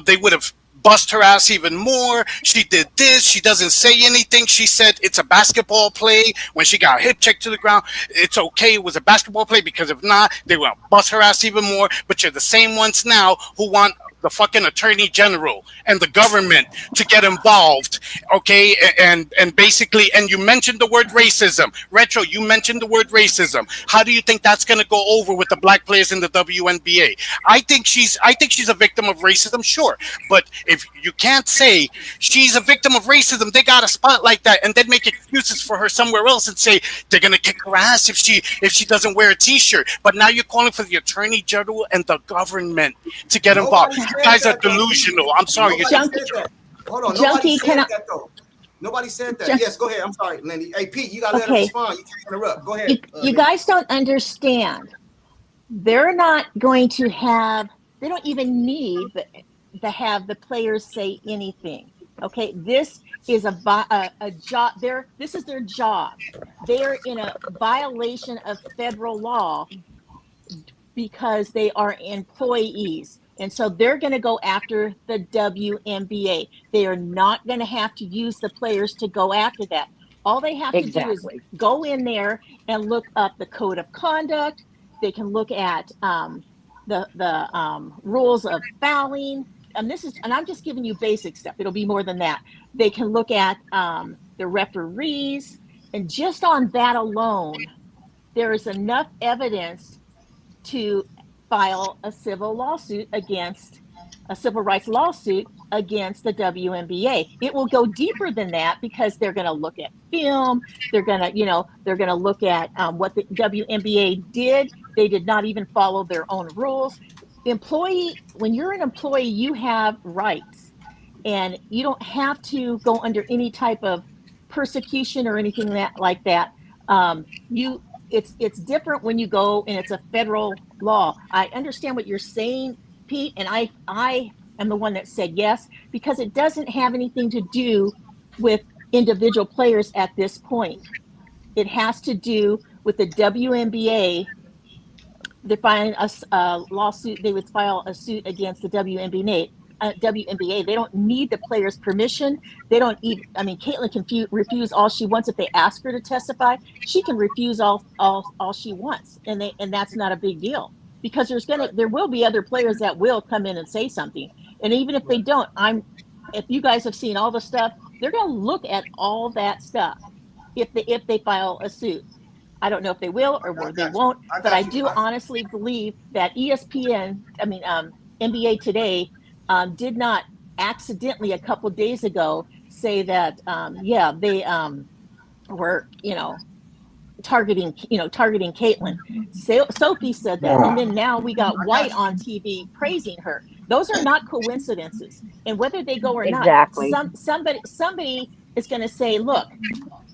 [SPEAKER 2] they would have bust her ass even more. She did this. She doesn't say anything. She said it's a basketball play. When she got hip checked to the ground, it's okay. It was a basketball play because if not, they will bust her ass even more. But you're the same ones now who want the fucking attorney general and the government to get involved, okay? And basically, and you mentioned the word racism. Retro, you mentioned the word racism. How do you think that's going to go over with the black players in the WNBA? I think she's a victim of racism, sure. But if you can't say she's a victim of racism, they got a spot like that and then make excuses for her somewhere else and say they're going to kick her ass if she doesn't wear a t-shirt. But now you're calling for the attorney general and the government to get involved. You guys are delusional. I'm sorry.
[SPEAKER 1] Hold on. Nobody said that, though. Nobody said that. Yes, go ahead. I'm sorry, Lindy. Hey, Pete, you got to let him respond. You can't interrupt. Go ahead.
[SPEAKER 9] You guys don't understand. They're not going to have, they don't even need to have the players say anything. Okay, this is a job. This is their job. They're in a violation of federal law because they are employees. And so they're going to go after the WNBA. They are not going to have to use the players to go after that. All they have to do is go in there and look up the code of conduct. They can look at the rules of fouling. And I'm just giving you basic stuff. It'll be more than that. They can look at the referees. And just on that alone, there is enough evidence to file a civil rights lawsuit against the WNBA. It will go deeper than that because they're going to look at film. They're going to look at what the WNBA did. They did not even follow their own rules. When you're an employee, you have rights, and you don't have to go under any type of persecution or anything like that. It's different when you go and it's a federal law. I understand what you're saying, Pete, and I am the one that said yes, because it doesn't have anything to do with individual players at this point. It has to do with the WNBA they're filing a lawsuit. They would file a suit against the WNBA. WNBA. They don't need the players' permission. They don't even. I mean, Caitlin can refuse all she wants if they ask her to testify. She can refuse all she wants, and that's not a big deal because there will be other players that will come in and say something, and even if they don't, if you guys have seen all the stuff, they're going to look at all that stuff if they file a suit. I don't know if they will or they won't, but I do honestly believe that NBA Today did not accidentally a couple of days ago say that they were targeting Caitlin. Sophie said that, and then now we got White on TV praising her. Those are not coincidences, and whether they go or
[SPEAKER 7] Exactly.
[SPEAKER 9] not, somebody is going to say, look.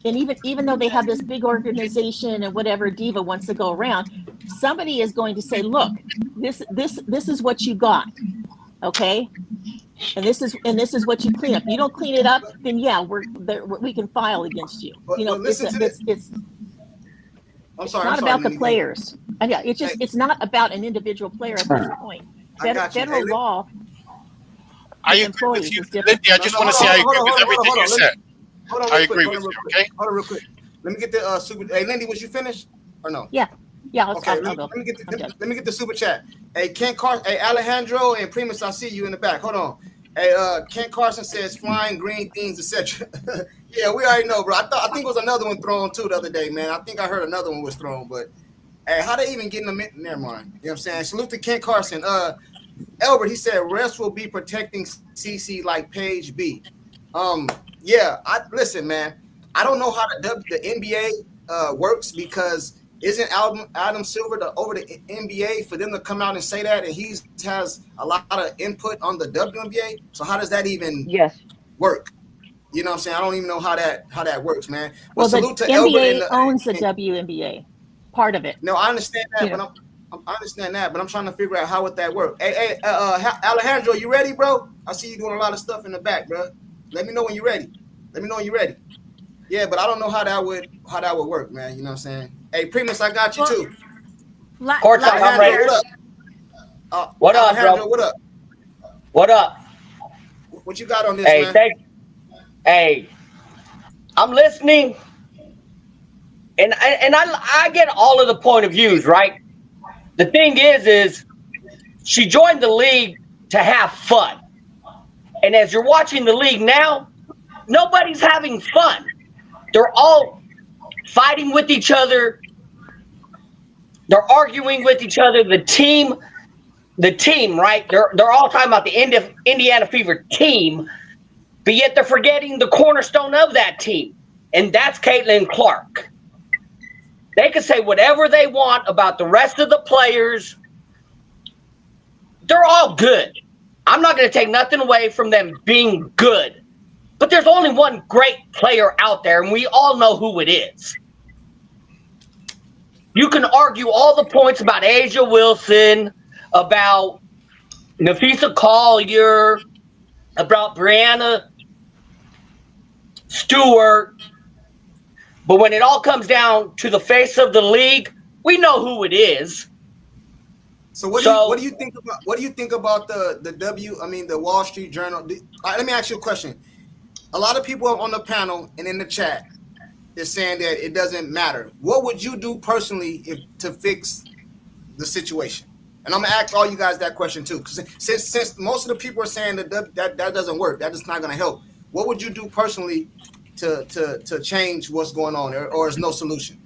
[SPEAKER 9] And even though they have this big organization and whatever diva wants to go around, somebody is going to say, look, this is what you got, okay? And this is what you clean up. You don't clean it up, then we can file against you. It's not about the players. Yeah, it's not about an individual player at this point. Federal law.
[SPEAKER 2] I agree with you, Lindy. I just want to say I agree with everything you said. I agree with you. Okay.
[SPEAKER 1] Hold on, real quick. Let me get the super. Hey, Lindy, was you finished or no?
[SPEAKER 9] Yeah.
[SPEAKER 1] Okay. Let me get the super chat. Hey, Kent Carson. Hey, Alejandro and Primus, I see you in the back. Hold on. Hey, Kent Carson says flying green things, etc. Yeah, we already know, bro. I think it was another one thrown too the other day, man. I think I heard another one was thrown, but hey, how they even get in the never mind. You know what I'm saying? Salute to Kent Carson. Albert, he said refs will be protecting CC like Page B. Yeah, listen, man. I don't know how the NBA works because isn't Adam Silver over the NBA for them to come out and say that, and he has a lot of input on the WNBA. So how does that even work? You know what I'm saying? I don't even know how that works, man.
[SPEAKER 9] Well, the NBA owns the WNBA, part of it.
[SPEAKER 1] No, I understand that, but I understand that, but I'm trying to figure out how would that work. Hey, Alejandro, you ready, bro? I see you doing a lot of stuff in the back, bro. Let me know when you're ready. Yeah, but I don't know how that would work, man. You know what I'm saying? Hey, Primus, I got you too.
[SPEAKER 11] Of course, I'm ready. What up, bro? What up?
[SPEAKER 1] What you got on this, man?
[SPEAKER 11] Hey, I'm listening, and I get all of the point of views, right? The thing is she joined the league to have fun. And as you're watching the league now, nobody's having fun. They're all fighting with each other. They're arguing with each other. The team, right? They're all talking about the Indiana Fever team, but yet they're forgetting the cornerstone of that team, and that's Caitlin Clark. They can say whatever they want about the rest of the players. They're all good. I'm not going to take nothing away from them being good. But there's only one great player out there, and we all know who it is. You can argue all the points about Asia Wilson, about Nafisa Collier, about Brianna Stewart. But when it all comes down to the face of the league, we know who it is.
[SPEAKER 1] So what do you think about the Wall Street Journal? Let me ask you a question. A lot of people on the panel and in the chat is saying that it doesn't matter. What would you do personally to fix the situation? And I'm gonna ask all you guys that question too, because since most of the people are saying that doesn't work, that is not gonna help. What would you do personally to change what's going on, or is no solution?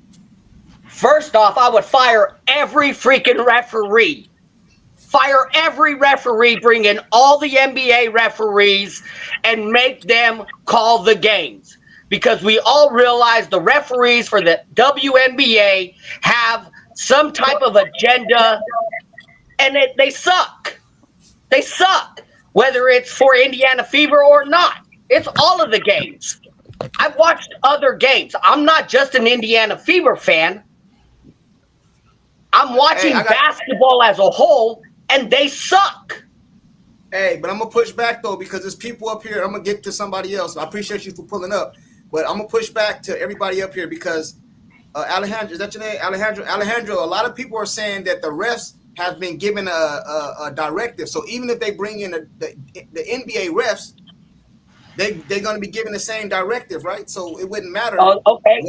[SPEAKER 11] First off, I would fire every freaking referee. Fire every referee, bring in all the NBA referees, and make them call the games. Because we all realize the referees for the WNBA have some type of agenda, and they suck. They suck, whether it's for Indiana Fever or not. It's all of the games. I've watched other games. I'm not just an Indiana Fever fan. I'm watching basketball as a whole, and they suck.
[SPEAKER 1] Hey, but I'm going to push back, though, because there's people up here. I'm going to get to somebody else. I appreciate you for pulling up, but I'm going to push back to everybody up here because Alejandro, is that your name? Alejandro, a lot of people are saying that the refs have been given a directive. So even if they bring in the NBA refs, they're going to be given the same directive, right? So it wouldn't matter
[SPEAKER 11] Okay.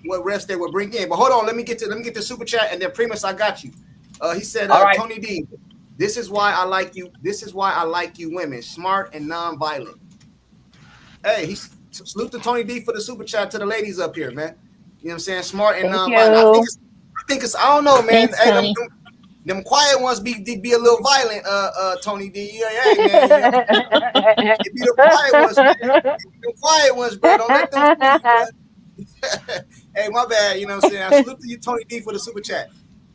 [SPEAKER 1] what refs they would bring in. But hold on, let me get the super chat, and then Primus, I got you. He said,
[SPEAKER 11] All right.
[SPEAKER 1] Tony D, this is why I like you. This is why I like you women, smart and non-violent. Hey, he's salute to Tony D for the super chat to the ladies up here, man. You know what I'm saying? Smart and
[SPEAKER 7] Thank
[SPEAKER 1] non-violent.
[SPEAKER 7] you.
[SPEAKER 1] I think it's I don't know, man.
[SPEAKER 9] Thanks,
[SPEAKER 1] Hey,
[SPEAKER 9] Tony.
[SPEAKER 1] them quiet ones be a little violent, Tony D. Yeah, hey, man. You know, it be the quiet ones, man. The quiet ones, bro. Don't let them fool you, bro. Hey, my bad. You know what I'm saying? I salute to you, Tony D, for the super chat.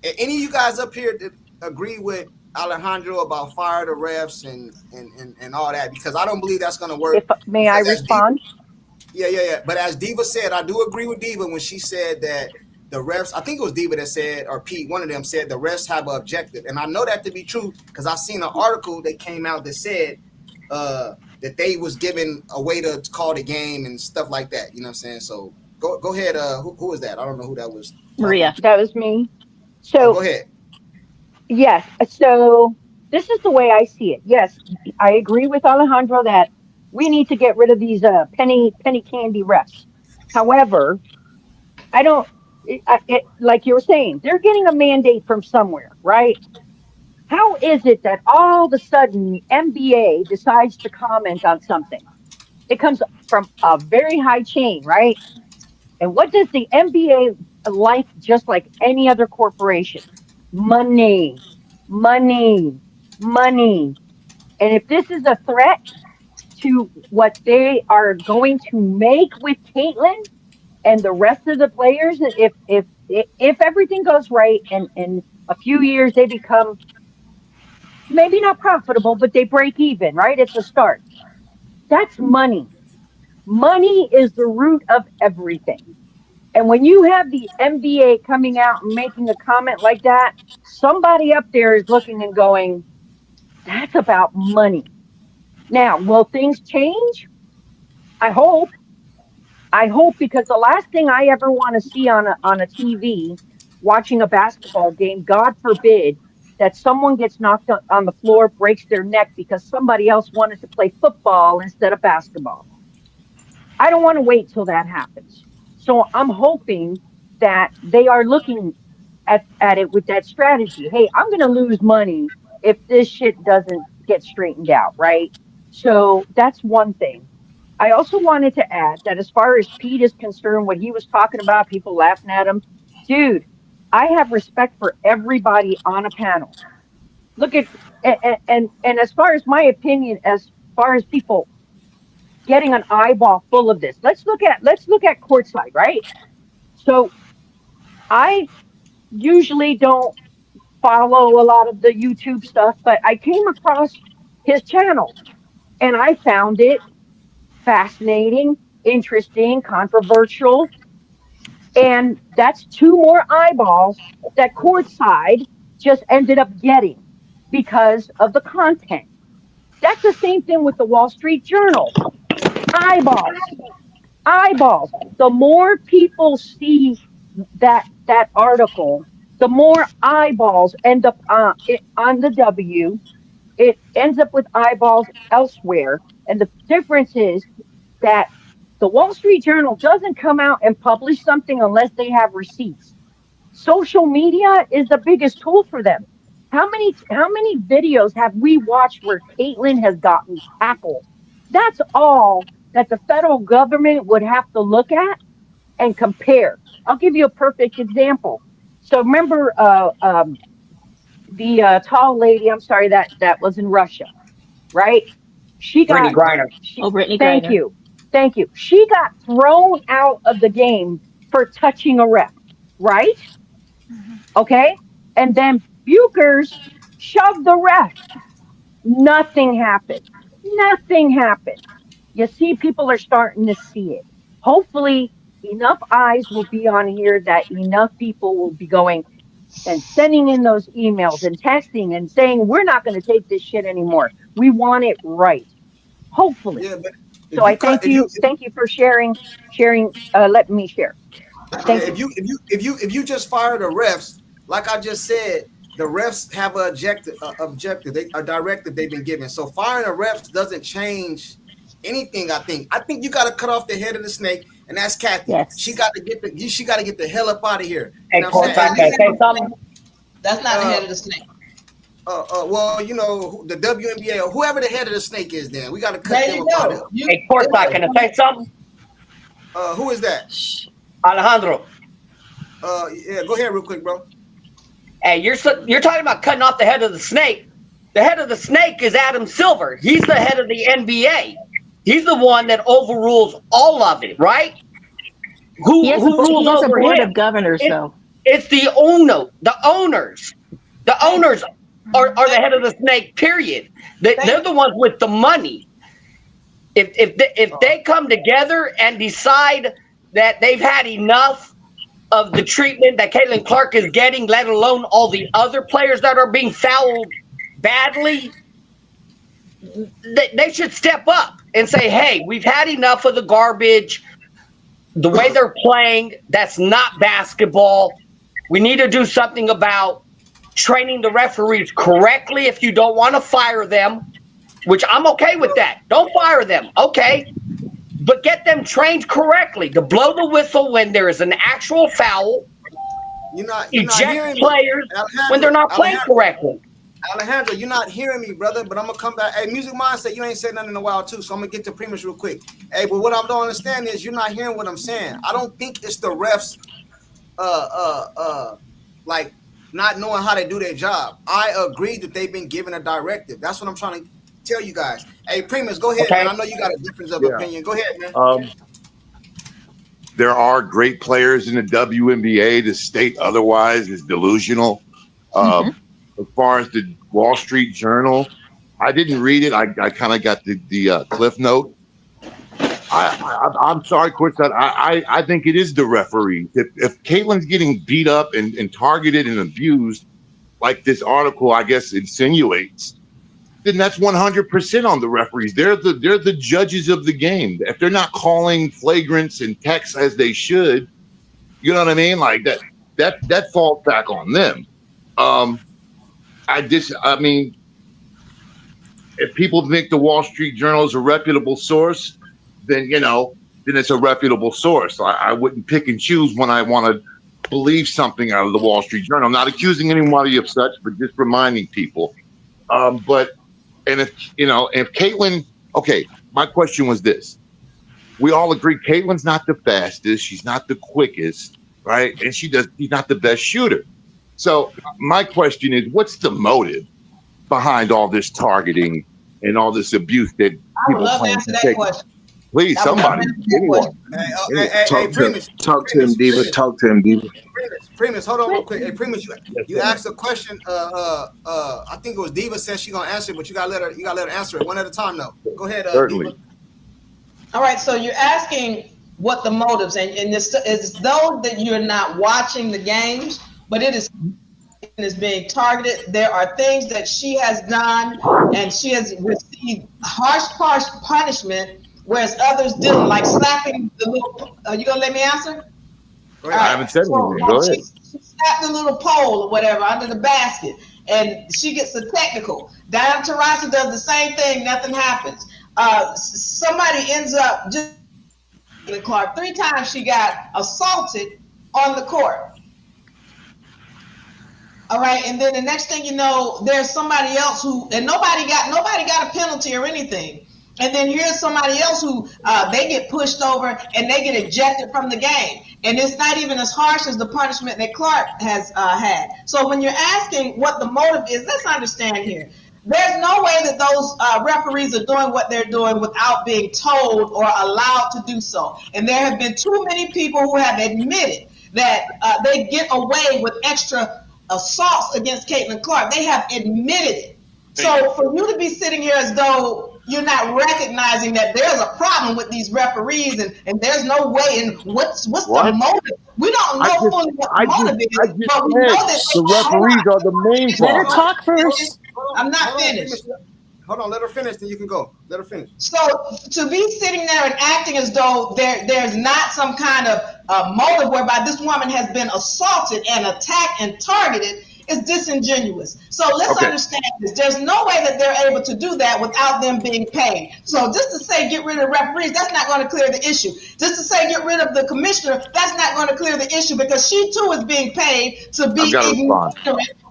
[SPEAKER 1] And any of you guys up here that agree with Alejandro about fire the refs and all that, because I don't believe that's going to work.
[SPEAKER 7] May I respond?
[SPEAKER 1] Yeah. But as Diva said, I do agree with Diva when she said that the refs, I think it was Diva that said, or Pete, one of them said the refs have an objective. And I know that to be true because I seen an article that came out that said that they was given a way to call the game and stuff like that. You know what I'm saying? So go ahead. Who was that? I don't know who that was.
[SPEAKER 9] Maria.
[SPEAKER 7] That was me.
[SPEAKER 1] So
[SPEAKER 7] So
[SPEAKER 1] go ahead.
[SPEAKER 7] yes, so this is the way I see it. Yes, I agree with Alejandro that we need to get rid of these penny candy refs. However, I don't like you were saying, they're getting a mandate from somewhere, right? How is it that all of a sudden the NBA decides to comment on something? It comes from a very high chain, right? And what does the NBA like just like any other corporation? Money, money, money. And if this is a threat to what they are going to make with Caitlin and the rest of the players, if everything goes right and in a few years they become maybe not profitable, but they break even, right? It's a start. That's money. Money is the root of everything. And when you have the NBA coming out and making a comment like that, somebody up there is looking and going, that's about money. Now, will things change? I hope. I hope because the last thing I ever want to see on a TV watching a basketball game, God forbid, that someone gets knocked on the floor, breaks their neck because somebody else wanted to play football instead of basketball. I don't want to wait till that happens. So I'm hoping that they are looking at it with that strategy. Hey, I'm going to lose money if this shit doesn't get straightened out, right? So that's one thing. I also wanted to add that as far as Pete is concerned, what he was talking about, people laughing at him, dude, I have respect for everybody on a panel. Look at and as far as my opinion, as far as people getting an eyeball full of this, let's look at courtside, right? So I usually don't follow a lot of the YouTube stuff, but I came across his channel and I found it fascinating, interesting, controversial. And that's two more eyeballs that Courtside just ended up getting because of the content. That's the same thing with the Wall Street Journal. Eyeballs, eyeballs. The more people see that article, the more eyeballs end up on the W. It ends up with eyeballs elsewhere. And the difference is that the Wall Street Journal doesn't come out and publish something unless they have receipts. Social media is the biggest tool for them. How many videos have we watched where Caitlyn has gotten tackled? That's all that the federal government would have to look at and compare. I'll give you a perfect example. So remember the tall lady, I'm sorry, that was in Russia, right? She
[SPEAKER 11] Brittany
[SPEAKER 7] got
[SPEAKER 11] Griner.
[SPEAKER 9] Oh, Brittany
[SPEAKER 7] thank
[SPEAKER 9] Griner.
[SPEAKER 7] you. Thank you. She got thrown out of the game for touching a ref, right? Okay? And then Bukers shoved the ref. Nothing happened. Nothing happened. You see, people are starting to see it. Hopefully, enough eyes will be on here that enough people will be going and sending in those emails and texting and saying, we're not going to take this shit anymore. We want it right. Hopefully.
[SPEAKER 1] Yeah, but
[SPEAKER 7] So
[SPEAKER 1] if you
[SPEAKER 7] I
[SPEAKER 1] cut,
[SPEAKER 7] thank you. Thank you for sharing, letting me share.
[SPEAKER 1] If you just fire the refs, like I just said, the refs have an objective, a directive they've been given. So firing the refs doesn't change anything. I think you got to cut off the head of the snake, and that's Kathy.
[SPEAKER 9] Yes.
[SPEAKER 1] She got to get the hell up out of here.
[SPEAKER 11] Hey, Court, can I say something?
[SPEAKER 10] That's not the head of the snake.
[SPEAKER 1] Well, you know, the WNBA or whoever the head of the snake is, then we got to cut them up out of here.
[SPEAKER 11] Hey, Court, can I say something?
[SPEAKER 1] Who is that?
[SPEAKER 11] Alejandro.
[SPEAKER 1] Yeah, go ahead real quick, bro.
[SPEAKER 11] Hey, you're talking about cutting off the head of the snake. The head of the snake is Adam Silver. He's the head of the NBA. He's the one that overrules all of it, right? Who rules over
[SPEAKER 9] a board
[SPEAKER 11] him?
[SPEAKER 9] of governors, though.
[SPEAKER 11] It's the owners. The owners are the head of the snake, period. They're the ones with the money. If they come together and decide that they've had enough of the treatment that Caitlin Clark is getting, let alone all the other players that are being fouled badly, they should step up and say, hey, we've had enough of the garbage. The way they're playing, that's not basketball. We need to do something about training the referees correctly if you don't want to fire them, which I'm okay with that. Don't fire them, okay? But get them trained correctly to blow the whistle when there is an actual foul. Eject players when they're not playing correctly.
[SPEAKER 1] Alejandro, you're not hearing me, brother, but I'm going to come back. Hey, Music Mindset, you ain't said nothing in a while, too, so I'm going to get to Primus real quick. Hey, but what I don't understand is you're not hearing what I'm saying. I don't think it's the refs, like, not knowing how to do their job. I agree that they've been given a directive. That's what I'm trying to tell you guys. Hey, Primus, go ahead, man. I know you got a difference of opinion. Go ahead, man.
[SPEAKER 12] There are great players in the WNBA. To state otherwise is delusional. As far as the Wall Street Journal, I didn't read it. I kind of got the cliff note. I'm sorry, Courtside. I think it is the referee. If Caitlin's getting beat up and targeted and abused, like this article, I guess, insinuates, then that's 100% on the referees. They're the judges of the game. If they're not calling flagrants and techs as they should, you know what I mean? Like that falls back on them. I mean, if people think the Wall Street Journal is a reputable source, then it's a reputable source. I wouldn't pick and choose when I want to believe something out of the Wall Street Journal. I'm not accusing anybody of such, but just reminding people. If Caitlin, okay, my question was this. We all agree Caitlin's not the fastest. She's not the quickest, right? And she's not the best shooter. So my question is, what's the motive behind all this targeting and all this abuse that
[SPEAKER 10] I would love to answer that question.
[SPEAKER 12] Please, somebody, anyone.
[SPEAKER 3] Talk to him, Diva. Talk to him, Diva.
[SPEAKER 1] Primus, hold on real quick. Hey, Primus, you asked a question. I think it was Diva said she's gonna answer it, but you gotta let her answer it one at a time, though. Go ahead,
[SPEAKER 12] Certainly.
[SPEAKER 1] Diva.
[SPEAKER 10] All right, so you're asking what the motives, and it's those that you're not watching the games, but it is being targeted. There are things that she has done, and she has received harsh punishment, whereas others didn't, like slapping the little. You gonna let me answer?
[SPEAKER 12] I haven't said anything. Go ahead.
[SPEAKER 10] She slapped the little pole or whatever under the basket, and she gets a technical. Diana Taurasi does the same thing. Nothing happens. Somebody ends up just Clark 3 times. She got assaulted on the court. All right, and then the next thing you know, there's somebody else and nobody got a penalty or anything. And then here's somebody else who they get pushed over and they get ejected from the game. And it's not even as harsh as the punishment that Clark has had. So when you're asking what the motive is, let's understand here. There's no way that those referees are doing what they're doing without being told or allowed to do so. And there have been too many people who have admitted that they get away with extra assaults against Caitlin Clark. They have admitted it. So for you to be sitting here as though you're not recognizing that there's a problem with these referees and there's no way, and what's the motive? We don't know fully what the motive is, but we know that
[SPEAKER 12] the referees are the main
[SPEAKER 9] Let her talk first.
[SPEAKER 10] I'm not finished.
[SPEAKER 1] Hold on, let her finish, then you can go. Let her finish.
[SPEAKER 10] So to be sitting there and acting as though there's not some kind of motive whereby this woman has been assaulted and attacked and targeted is disingenuous. So let's understand this. There's no way that they're able to do that without them being paid. So just to say get rid of referees, that's not going to clear the issue. Just to say get rid of the commissioner, that's not going to clear the issue because she too is being paid to be ignorant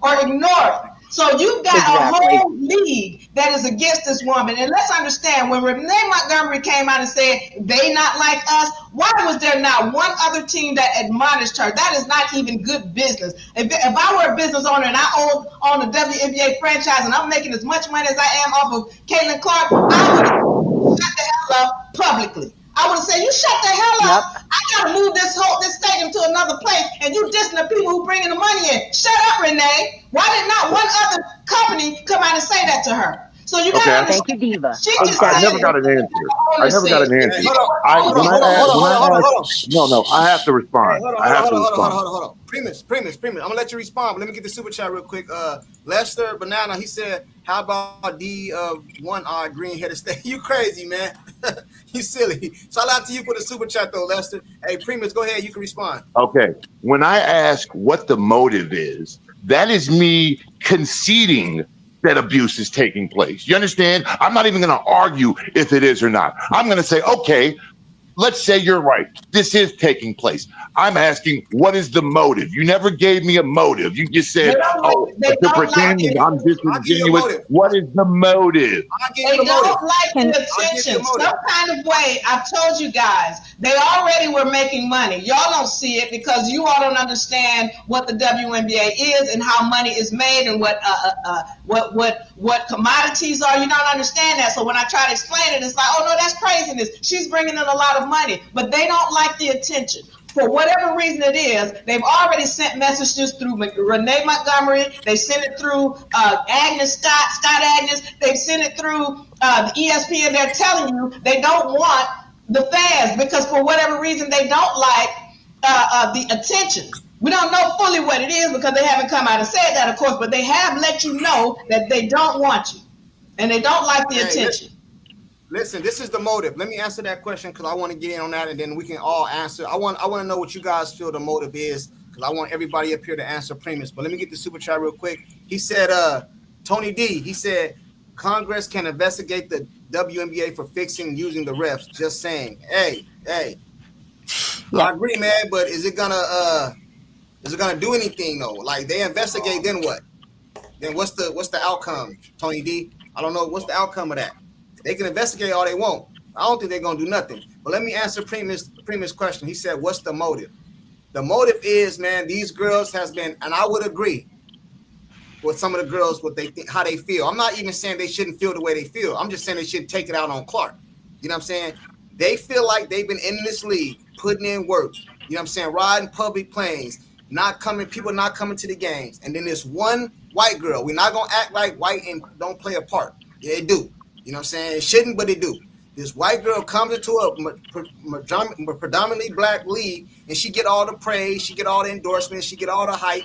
[SPEAKER 10] or ignored. So you've got a whole league that is against this woman. And let's understand, when Renee Montgomery came out and said, they not like us, why was there not one other team that admonished her? That is not even good business. If I were a business owner and I own a WNBA franchise and I'm making as much money as I am off of Caitlin Clark, I would shut the hell up publicly. I would say, you shut the hell up. I gotta move this stadium to another place, and you dissing the people who bringing the money in. Shut up, Renee. Why did not one other company come out and say that to her? So you gotta understand.
[SPEAKER 7] Thank you, Diva.
[SPEAKER 12] I never got an answer. I never got an answer. No, I have to respond.
[SPEAKER 1] Hold on. Primus. I'm gonna let you respond, but let me get the super chat real quick. Lester Banana, he said, how about the one-eyed green-headed snake? You crazy, man. You silly. Shout out to you for the super chat though, Lester. Hey, Primus, go ahead. You can respond.
[SPEAKER 12] Okay. When I ask what the motive is, that is me conceding that abuse is taking place. You understand? I'm not even going to argue if it is or not. I'm going to say, okay, let's say you're right. This is taking place. I'm asking, what is the motive? You never gave me a motive. You just said, to pretend I'm disingenuous. What is the motive?
[SPEAKER 10] They don't like the attention. Some kind of way, I've told you guys, they already were making money. Y'all don't see it because you all don't understand what the WNBA is and how money is made and what commodities are. You don't understand that. So when I try to explain it, it's like, oh no, that's craziness. She's bringing in a lot of money, but they don't like the attention. For whatever reason it is, they've already sent messages through Renee Montgomery. They sent it through Scott Agnes. They've sent it through the ESPN. They're telling you they don't want the fans because for whatever reason they don't like the attention. We don't know fully what it is because they haven't come out and said that, of course, but they have let you know that they don't want you and they don't like the attention.
[SPEAKER 1] Listen, this is the motive. Let me answer that question because I want to get in on that, and then we can all answer. I want to know what you guys feel the motive is because I want everybody up here to answer Primus. But let me get the super chat real quick. He said, Tony D. He said, Congress can investigate the WNBA for fixing using the refs. Just saying. Hey. I agree, man. But is it gonna do anything though? Like they investigate, then what? Then what's the outcome, Tony D? I don't know. What's the outcome of that? They can investigate all they want. I don't think they're gonna do nothing. But let me answer Primus' question. He said, "What's the motive?" The motive is, man, these girls has been, and I would agree with some of the girls what they think, how they feel. I'm not even saying they shouldn't feel the way they feel. I'm just saying they should take it out on Clark. You know what I'm saying? They feel like they've been in this league, putting in work. You know what I'm saying? Riding public planes, people not coming to the games, and then this one white girl. We're not gonna act like white and don't play a part. Yeah, they do. You know what I'm saying? It shouldn't, but they do. This white girl comes into a predominantly black league, and she get all the praise, she get all the endorsements, she get all the hype,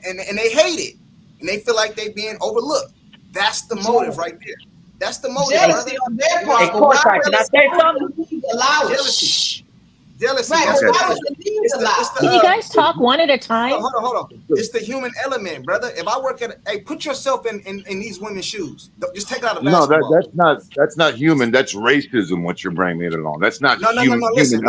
[SPEAKER 1] and they hate it, and they feel like they being overlooked. That's the motive right there. That's the motive.
[SPEAKER 10] Jealousy on their part.
[SPEAKER 11] Hey, Courtside, can I say something?
[SPEAKER 1] Jealousy.
[SPEAKER 10] Right,
[SPEAKER 9] Can you guys talk one at a time?
[SPEAKER 1] Hold on. It's the human element, brother. If I work put yourself in these women's shoes. Just take it out of basketball.
[SPEAKER 12] No, that's not human. That's racism. What you're bringing it along. That's not human. Listen.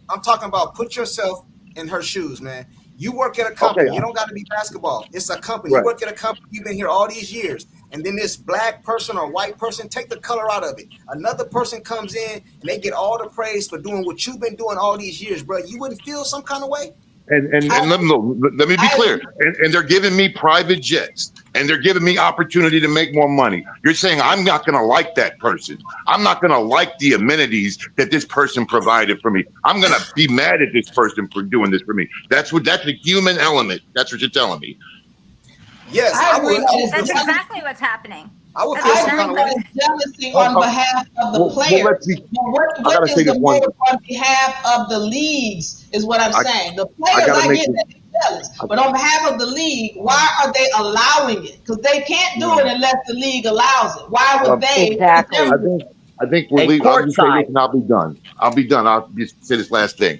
[SPEAKER 12] I'm talking about put yourself in her shoes, man. You work at a company. Okay. You don't got to be basketball. It's a company. Right. You work at a company. You've been here all these years. And then this black person or white person, take the color out of it. Another person comes in and they get all the praise for doing what you've been doing all these years, bro. You wouldn't feel some kind of way? And let me be clear. And they're giving me private jets, and they're giving me opportunity to make more money. You're saying I'm not going to like that person. I'm not going to like the amenities that this person provided for me. I'm going to be mad at this person for doing this for me. That's a human element. That's what you're telling me.
[SPEAKER 1] Yes, I would.
[SPEAKER 4] That's exactly what's happening.
[SPEAKER 1] I would feel
[SPEAKER 10] I
[SPEAKER 1] some kind
[SPEAKER 10] agree
[SPEAKER 1] of
[SPEAKER 10] that
[SPEAKER 1] way.
[SPEAKER 10] it's jealousy on behalf of the
[SPEAKER 12] Well, let's
[SPEAKER 10] players.
[SPEAKER 12] be.
[SPEAKER 10] But
[SPEAKER 12] I
[SPEAKER 10] what
[SPEAKER 12] gotta
[SPEAKER 10] is
[SPEAKER 12] say
[SPEAKER 10] the
[SPEAKER 12] this one.
[SPEAKER 10] motive on behalf of the leagues is what I'm
[SPEAKER 12] I
[SPEAKER 10] saying. The
[SPEAKER 12] I
[SPEAKER 10] players,
[SPEAKER 12] gotta
[SPEAKER 10] I
[SPEAKER 12] make
[SPEAKER 10] get
[SPEAKER 12] it.
[SPEAKER 10] that they're jealous. But on behalf of the league, why are they allowing it? Because they can't do it unless the league allows it. Why would
[SPEAKER 12] Um,
[SPEAKER 10] they?
[SPEAKER 12] I
[SPEAKER 7] Exactly.
[SPEAKER 12] think I think we're
[SPEAKER 11] Hey,
[SPEAKER 12] leaving. I'll just say this
[SPEAKER 11] courtside.
[SPEAKER 12] and I'll be done. I'll be done. I'll just say this last thing.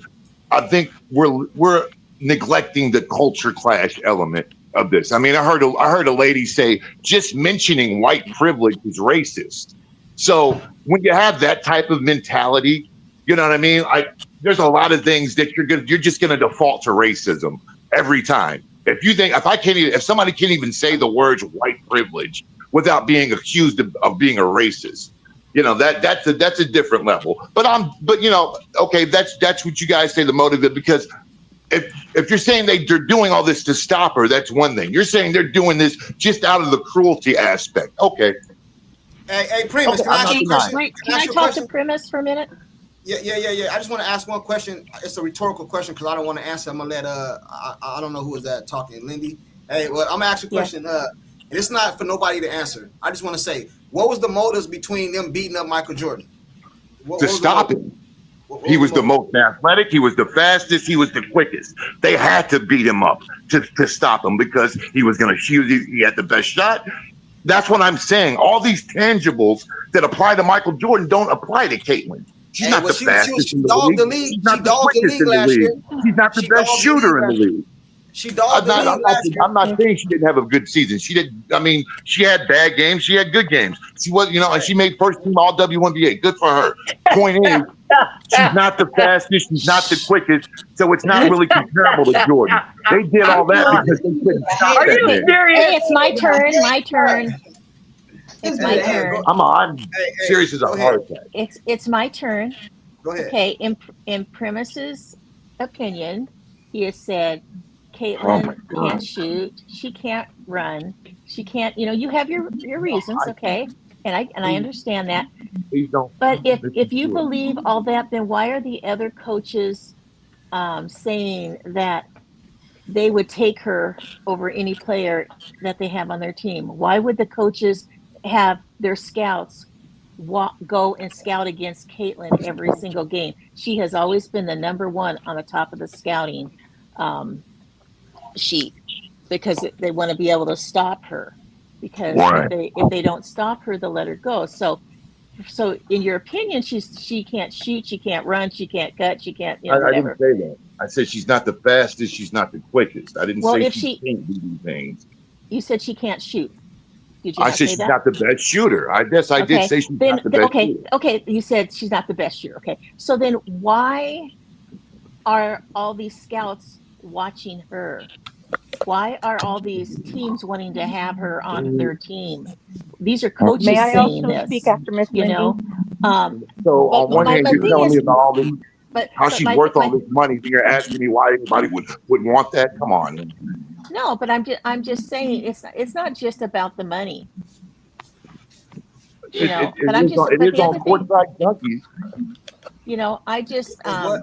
[SPEAKER 12] I think we're neglecting the culture clash element of this. I mean, I heard a lady say just mentioning white privilege is racist. So when you have that type of mentality, you know what I mean? There's a lot of things that you're just gonna default to racism every time. If somebody can't even say the words white privilege without being accused of being a racist, you know, that's a different level. But you know, okay, that's what you guys say the motive is, because if you're saying they're doing all this to stop her, that's one thing. You're saying they're doing this just out of the cruelty aspect. Okay.
[SPEAKER 1] Hey, Primus,
[SPEAKER 12] Okay,
[SPEAKER 1] can I
[SPEAKER 12] I'm
[SPEAKER 1] ask
[SPEAKER 12] not
[SPEAKER 1] you a
[SPEAKER 12] denying.
[SPEAKER 1] question?
[SPEAKER 9] Wait,
[SPEAKER 1] Can
[SPEAKER 9] can
[SPEAKER 1] I
[SPEAKER 9] I
[SPEAKER 1] ask you a
[SPEAKER 9] talk to
[SPEAKER 1] question?
[SPEAKER 9] Premise for a minute?
[SPEAKER 1] Yeah. I just want to ask one question. It's a rhetorical question because I don't want to answer. I'm gonna let I don't know who is that talking, Lindy. Hey, well, I'm gonna ask you a
[SPEAKER 9] Yes.
[SPEAKER 1] question. And it's not for nobody to answer. I just want to say, what was the motives between them beating up Michael Jordan? What
[SPEAKER 12] To
[SPEAKER 1] was the
[SPEAKER 12] stop
[SPEAKER 1] motive?
[SPEAKER 12] him.
[SPEAKER 1] What
[SPEAKER 12] He
[SPEAKER 1] was the
[SPEAKER 12] was the
[SPEAKER 1] motive?
[SPEAKER 12] most athletic. He was the fastest. He was the quickest. They had to beat him up to stop him because he was going to shoot. He had the best shot. That's what I'm saying. All these tangibles that apply to Michael Jordan don't apply to Caitlin. She's
[SPEAKER 1] Hey,
[SPEAKER 12] not
[SPEAKER 1] well,
[SPEAKER 12] the fastest
[SPEAKER 1] she
[SPEAKER 12] in the
[SPEAKER 1] dogged
[SPEAKER 12] league.
[SPEAKER 1] the league.
[SPEAKER 12] She's
[SPEAKER 1] She
[SPEAKER 12] not the
[SPEAKER 1] dogged the
[SPEAKER 12] quickest
[SPEAKER 1] league
[SPEAKER 12] in the
[SPEAKER 1] last year.
[SPEAKER 12] league. She's not the
[SPEAKER 1] She
[SPEAKER 12] best
[SPEAKER 1] dogged the league
[SPEAKER 12] shooter in the
[SPEAKER 1] last year.
[SPEAKER 12] league.
[SPEAKER 1] She dogged the league last year.
[SPEAKER 12] I'm not saying she didn't have a good season. She didn't. I mean, she had bad games. She had good games. She was, you know, and she made first team All WNBA. Good for her. Point is, she's not the fastest. She's not the quickest. So it's not really comparable to Jordan. They did
[SPEAKER 10] I'm
[SPEAKER 12] all that
[SPEAKER 10] feeling
[SPEAKER 12] because they couldn't stop
[SPEAKER 11] Are
[SPEAKER 12] that
[SPEAKER 11] you
[SPEAKER 9] Okay.
[SPEAKER 12] man.
[SPEAKER 11] serious?
[SPEAKER 9] Hey, it's my turn. My turn. It's
[SPEAKER 10] Let's
[SPEAKER 9] my
[SPEAKER 10] do that.
[SPEAKER 9] turn.
[SPEAKER 12] I'm
[SPEAKER 1] Hey,
[SPEAKER 12] serious as a
[SPEAKER 1] go ahead.
[SPEAKER 12] heart attack.
[SPEAKER 9] It's my turn.
[SPEAKER 1] Go ahead.
[SPEAKER 9] Okay. In Premise's opinion, he has said
[SPEAKER 12] Oh my
[SPEAKER 9] Caitlin can't
[SPEAKER 12] God.
[SPEAKER 9] shoot. She can't run. She can't. You know, you have your reasons. Okay, and I
[SPEAKER 12] Please,
[SPEAKER 9] understand that.
[SPEAKER 12] please don't
[SPEAKER 9] But if
[SPEAKER 12] listen
[SPEAKER 9] you
[SPEAKER 12] to it.
[SPEAKER 9] believe all that, then why are the other coaches saying that they would take her over any player that they have on their team? Why would the coaches have their scouts go and scout against Caitlin every single game? She has always been the number one on the top of the scouting um, sheet because they want to be able to stop her. Because
[SPEAKER 12] Right.
[SPEAKER 9] if they don't stop her, they'll let her go. So in your opinion, she can't shoot, she can't run, she can't cut, she can't,
[SPEAKER 12] I didn't
[SPEAKER 9] whatever.
[SPEAKER 12] say that. I said she's not the fastest. She's not the quickest. I didn't
[SPEAKER 9] Well,
[SPEAKER 12] say
[SPEAKER 9] if
[SPEAKER 12] she
[SPEAKER 9] she,
[SPEAKER 12] can't do these things.
[SPEAKER 9] you said she can't shoot. Did you
[SPEAKER 12] I
[SPEAKER 9] not
[SPEAKER 12] said
[SPEAKER 9] say
[SPEAKER 12] she's
[SPEAKER 9] that?
[SPEAKER 12] not the best shooter. I guess I did
[SPEAKER 9] Okay.
[SPEAKER 12] say she's
[SPEAKER 9] Then
[SPEAKER 12] not the best
[SPEAKER 9] okay,
[SPEAKER 12] shooter.
[SPEAKER 9] okay. You said she's not the best shooter. Okay. So then why are all these scouts watching her? Why are all these teams wanting to have her on their team? These are
[SPEAKER 7] May
[SPEAKER 9] coaches
[SPEAKER 7] I
[SPEAKER 9] saying
[SPEAKER 7] also speak
[SPEAKER 9] this,
[SPEAKER 7] after Miss
[SPEAKER 9] you
[SPEAKER 7] Lindy?
[SPEAKER 9] know. Um,
[SPEAKER 12] So
[SPEAKER 9] but
[SPEAKER 12] on one
[SPEAKER 9] my
[SPEAKER 12] hand,
[SPEAKER 9] but
[SPEAKER 12] you're
[SPEAKER 9] thing
[SPEAKER 12] telling me
[SPEAKER 9] is,
[SPEAKER 12] about all this, how
[SPEAKER 9] but
[SPEAKER 12] she's
[SPEAKER 9] my
[SPEAKER 12] worth all this money. Then you're asking me why anybody would want that. Come on.
[SPEAKER 9] no, but I'm just saying it's not just about the money, you know. But
[SPEAKER 12] It
[SPEAKER 9] but
[SPEAKER 12] is
[SPEAKER 9] the
[SPEAKER 12] on
[SPEAKER 9] other thing,
[SPEAKER 12] courtside junkies.
[SPEAKER 9] I just
[SPEAKER 1] Is what?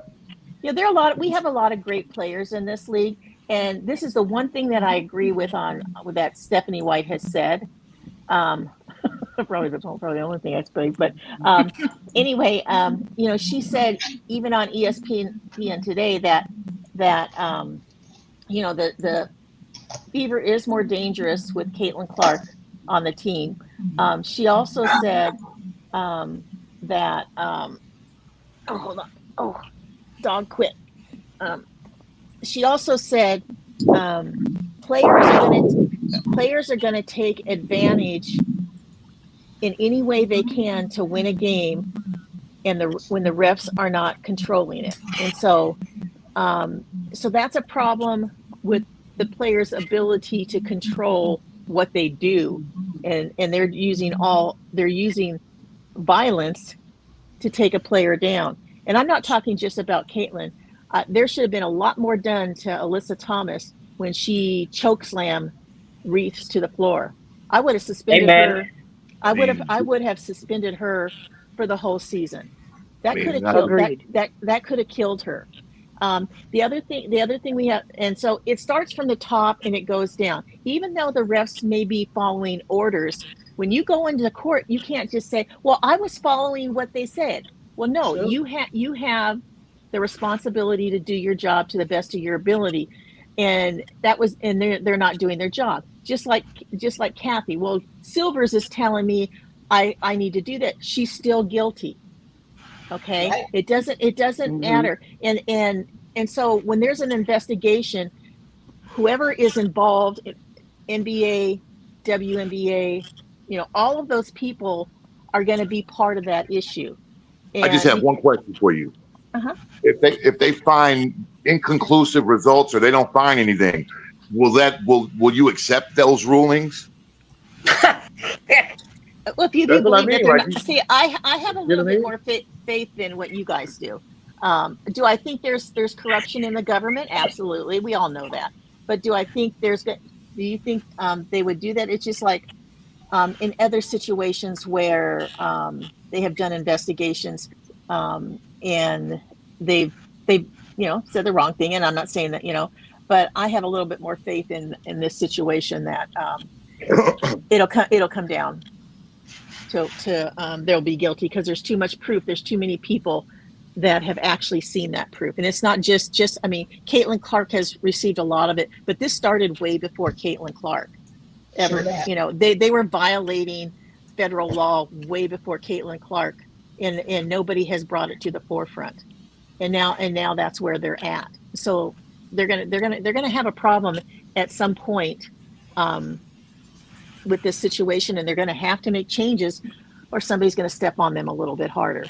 [SPEAKER 9] there are we have a lot of great players in this league, and this is the one thing that I agree with that Stephanie White has said. Um, probably the only thing I suppose. But anyway, she said even on ESPN today that the Fever is more dangerous with Caitlin Clark on the team. She also said that oh, hold on, oh, dog quit. Um, she also said um, players are going to take advantage in any way they can to win a game, and when the refs are not controlling it, and so that's a problem with the players' ability to control what they do, and they're using violence to take a player down. And I'm not talking just about Caitlin. There should have been a lot more done to Alyssa Thomas when she chokeslammed Reeves to the floor. I would have suspended
[SPEAKER 11] Amen.
[SPEAKER 9] her. I would have suspended her for the whole season.
[SPEAKER 12] I
[SPEAKER 9] That could
[SPEAKER 12] mean,
[SPEAKER 9] have killed that
[SPEAKER 7] Agreed.
[SPEAKER 9] that that could have killed her. The other thing we have, and so it starts from the top and it goes down. Even though the refs may be following orders, when you go into court, you can't just say, well, I was following what they said. Well, no,
[SPEAKER 11] Sure.
[SPEAKER 9] you have the responsibility to do your job to the best of your ability. And they're not doing their job. Just like Kathy. Well, Silvers is telling me I need to do that. She's still guilty. Okay.
[SPEAKER 10] Right.
[SPEAKER 9] It doesn't matter. And so when there's an investigation, whoever is involved, NBA, WNBA, all of those people are going to be part of that issue.
[SPEAKER 12] I just
[SPEAKER 9] And
[SPEAKER 12] have one question for you.
[SPEAKER 9] uh-huh.
[SPEAKER 12] If they find inconclusive results or they don't find anything, will you accept those rulings?
[SPEAKER 9] Well, if you
[SPEAKER 12] That's what I
[SPEAKER 9] believe that
[SPEAKER 12] mean,
[SPEAKER 9] they're
[SPEAKER 12] right?
[SPEAKER 9] not, see, I have a
[SPEAKER 12] You know
[SPEAKER 9] little
[SPEAKER 12] what I
[SPEAKER 9] bit
[SPEAKER 12] mean?
[SPEAKER 9] more faith than what you guys do. Do I think there's corruption in the government? Absolutely, we all know that. But do I think do you think they would do that? It's just like in other situations where they have done investigations and they've said the wrong thing. And I'm not saying that, but I have a little bit more faith in this situation that it'll come down to they'll be guilty because there's too much proof. There's too many people that have actually seen that proof. And it's not just I mean, Caitlin Clark has received a lot of it, but this started way before Caitlin Clark ever.
[SPEAKER 10] Sure.
[SPEAKER 9] They were violating federal law way before Caitlin Clark, and nobody has brought it to the forefront. And now that's where they're at. So they're gonna have a problem at some point with this situation, and they're going to have to make changes, or somebody's going to step on them a little bit harder.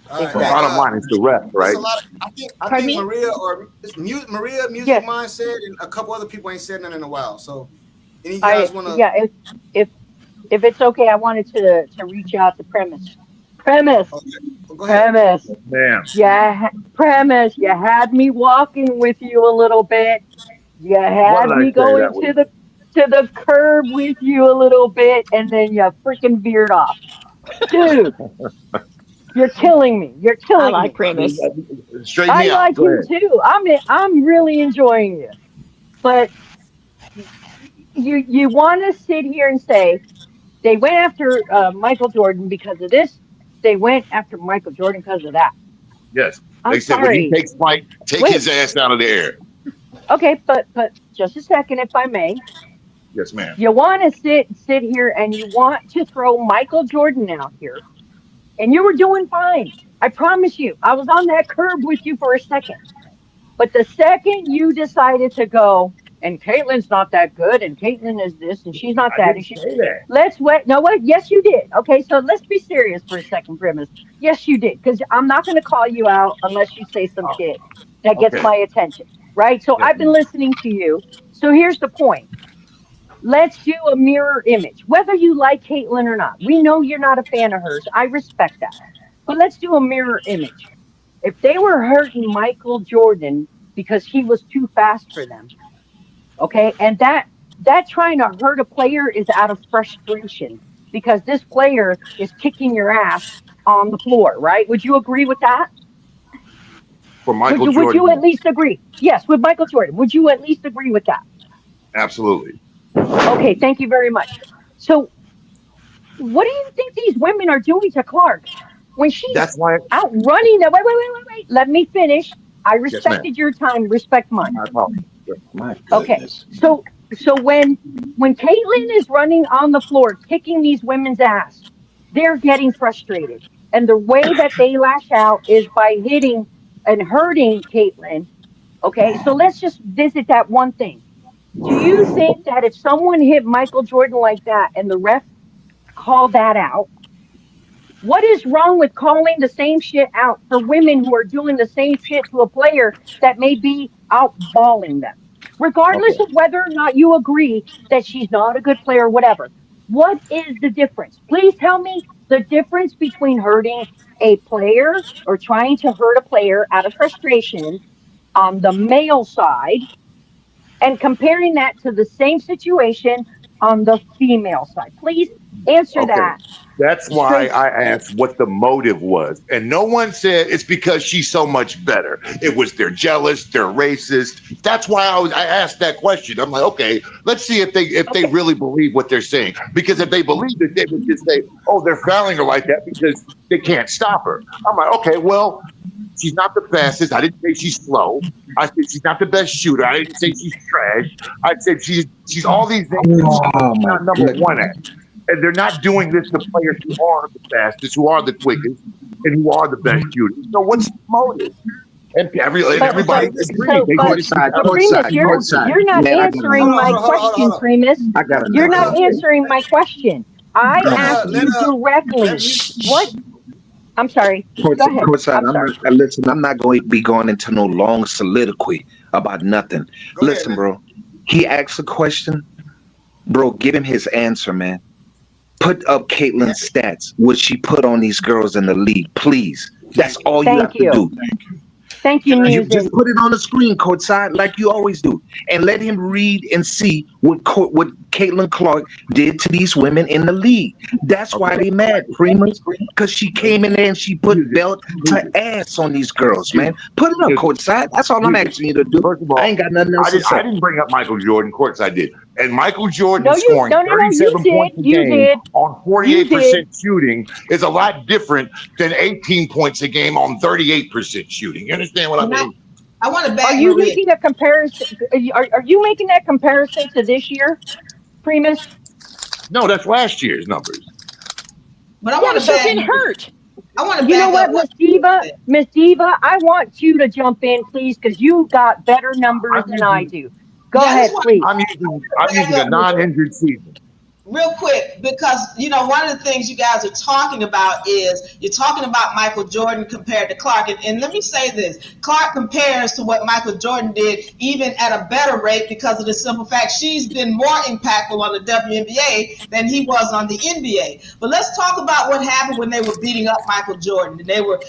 [SPEAKER 1] All right,
[SPEAKER 12] Well,
[SPEAKER 1] hey,
[SPEAKER 12] bottom line is the rest,
[SPEAKER 1] it's
[SPEAKER 12] right?
[SPEAKER 1] a lot. I
[SPEAKER 9] Pardon
[SPEAKER 1] think
[SPEAKER 9] me?
[SPEAKER 1] Maria, Music
[SPEAKER 7] Yes.
[SPEAKER 1] Mind said, and a couple other people ain't said nothing in a while. So, any of you guys want to?
[SPEAKER 7] Yeah, if it's okay, I wanted to reach out to Premise. Premise,
[SPEAKER 1] Okay, well, go ahead.
[SPEAKER 7] Premise.
[SPEAKER 12] Man,
[SPEAKER 7] Yeah, Premise. You had me walking with you a little bit. You
[SPEAKER 12] what
[SPEAKER 7] had
[SPEAKER 12] did I
[SPEAKER 7] me
[SPEAKER 12] say that
[SPEAKER 7] going
[SPEAKER 12] was?
[SPEAKER 7] to the curb with you a little bit, and then you freaking veered off, dude. You're killing me. You're
[SPEAKER 9] I
[SPEAKER 7] killing
[SPEAKER 9] like
[SPEAKER 7] me.
[SPEAKER 9] Premise.
[SPEAKER 12] Straighten
[SPEAKER 7] I
[SPEAKER 12] me out.
[SPEAKER 7] like
[SPEAKER 12] Go
[SPEAKER 7] him
[SPEAKER 12] ahead.
[SPEAKER 7] too. I'm really enjoying you, but you want to sit here and say they went after Michael Jordan because of this. They went after Michael Jordan because of that.
[SPEAKER 12] Yes.
[SPEAKER 7] I'm
[SPEAKER 12] They said when he
[SPEAKER 7] sorry.
[SPEAKER 12] takes flight, take
[SPEAKER 7] Wait.
[SPEAKER 12] his ass out of the air.
[SPEAKER 7] Okay, but just a second, if I may.
[SPEAKER 12] Yes, ma'am.
[SPEAKER 7] You want to sit here and you want to throw Michael Jordan out here, and you were doing fine. I promise you. I was on that curb with you for a second. But the second you decided to go, and Caitlin's not that good, and Caitlin is this, and she's not
[SPEAKER 12] I
[SPEAKER 7] that,
[SPEAKER 12] didn't
[SPEAKER 7] and she,
[SPEAKER 12] say that.
[SPEAKER 7] let's wait. No, what? Yes, you did. Okay, so let's be serious for a second, Premise. Yes, you did, because I'm not going to call you out unless you say some
[SPEAKER 12] Oh,
[SPEAKER 7] shit that gets
[SPEAKER 12] okay.
[SPEAKER 7] my attention, right? So
[SPEAKER 12] Yes,
[SPEAKER 7] I've been
[SPEAKER 12] ma'am.
[SPEAKER 7] listening to you. So here's the point. Let's do a mirror image, whether you like Caitlin or not. We know you're not a fan of hers. I respect that. But let's do a mirror image. If they were hurting Michael Jordan because he was too fast for them, okay, and that trying to hurt a player is out of frustration because this player is kicking your ass on the floor, right? Would you agree with that?
[SPEAKER 12] For
[SPEAKER 7] Would
[SPEAKER 12] Michael
[SPEAKER 7] you would
[SPEAKER 12] Jordan,
[SPEAKER 7] you at
[SPEAKER 12] yes.
[SPEAKER 7] least agree? Yes, with Michael Jordan. Would you at least agree with that?
[SPEAKER 12] Absolutely.
[SPEAKER 7] Okay, thank you very much. So what do you think these women are doing to Clark when she's
[SPEAKER 12] That's why.
[SPEAKER 7] out running the wait. Let me finish. I
[SPEAKER 12] Yes, ma'am.
[SPEAKER 7] respected your time, respect mine.
[SPEAKER 12] My apologies.
[SPEAKER 3] My
[SPEAKER 7] Okay.
[SPEAKER 3] goodness.
[SPEAKER 7] So when Caitlin is running on the floor kicking these women's ass, they're getting frustrated. And the way that they lash out is by hitting and hurting Caitlin. Okay. So let's just visit that one thing. Do you think that if someone hit Michael Jordan like that and the ref called that out, what is wrong with calling the same shit out for women who are doing the same shit to a player that may be outballing them?
[SPEAKER 12] Okay.
[SPEAKER 7] Regardless of whether or not you agree that she's not a good player, whatever. What is the difference? Please tell me the difference between hurting a player or trying to hurt a player out of frustration on the male side and comparing that to the same situation on the female side. Please Answer
[SPEAKER 12] Okay.
[SPEAKER 7] that.
[SPEAKER 12] That's why
[SPEAKER 7] Straight.
[SPEAKER 12] I asked what the motive was. And no one said it's because she's so much better. It was they're jealous, they're racist. That's why I asked that question. I'm like, okay, let's see if they really believe what they're saying. Because if they believe it, they would just say, oh, they're fouling her like that because they can't stop her. I'm like, okay, well, she's not the fastest. I didn't say she's slow. I said she's not the best shooter. I didn't say she's trash. I said she's all these things that she's
[SPEAKER 3] Oh my
[SPEAKER 12] not number
[SPEAKER 3] goodness.
[SPEAKER 12] one at. And they're not doing this to players who are the fastest, who are the quickest, and who are the best shooters. So what's the motive? And everybody agreed. They said
[SPEAKER 3] Courtside,
[SPEAKER 7] But Primus,
[SPEAKER 3] courtside, courtside.
[SPEAKER 7] you're not
[SPEAKER 3] Man, I got
[SPEAKER 7] answering my question, Primus.
[SPEAKER 3] I got
[SPEAKER 7] You're
[SPEAKER 3] another
[SPEAKER 7] not
[SPEAKER 3] one.
[SPEAKER 7] answering my question. I asked you directly. What? I'm sorry. Go ahead.
[SPEAKER 3] Courtside,
[SPEAKER 7] I'm sorry.
[SPEAKER 3] listen, I'm not going to be going into no long soliloquy about nothing. Listen, bro. He asked a question. Bro, give him his answer, man. Put up Caitlin's stats, what she put on these girls in the league, please. That's all you have to do.
[SPEAKER 7] Thank you,
[SPEAKER 3] You
[SPEAKER 7] Music.
[SPEAKER 3] just put it on the screen, courtside, like you always do, and let him read and see what Caitlin Clark did to these women in the league. That's why they mad, Primus, because she came in there and she put belt to ass on these girls, man. Put it up, courtside. That's all I'm asking you to do.
[SPEAKER 12] First of all,
[SPEAKER 3] I ain't got nothing else to say.
[SPEAKER 12] I didn't bring up Michael Jordan. Courts I did. And Michael Jordan
[SPEAKER 7] No,
[SPEAKER 12] scoring 37 points a game on 48% shooting is a lot different than 18 points a game on 38% shooting. You understand what I mean?
[SPEAKER 10] I want to back
[SPEAKER 7] Are you
[SPEAKER 10] Maria.
[SPEAKER 7] making a comparison? Are you making that comparison to this year, Primus?
[SPEAKER 12] No, that's last year's numbers.
[SPEAKER 10] But I want to
[SPEAKER 7] she's
[SPEAKER 10] back.
[SPEAKER 7] getting hurt.
[SPEAKER 10] I want to
[SPEAKER 7] You know
[SPEAKER 10] back
[SPEAKER 7] what,
[SPEAKER 10] up
[SPEAKER 7] Miss Diva, I want you to jump in, please, because you got better numbers than I do. Go ahead, please.
[SPEAKER 12] I'm using a non-injured season.
[SPEAKER 10] real quick, because one of the things you guys are talking about is you're talking about Michael Jordan compared to Clark, and let me say this: Clark compares to what Michael Jordan did even at a better rate because of the simple fact she's been more impactful on the WNBA than he was on the NBA. But let's talk about what happened when they were beating up Michael Jordan and they were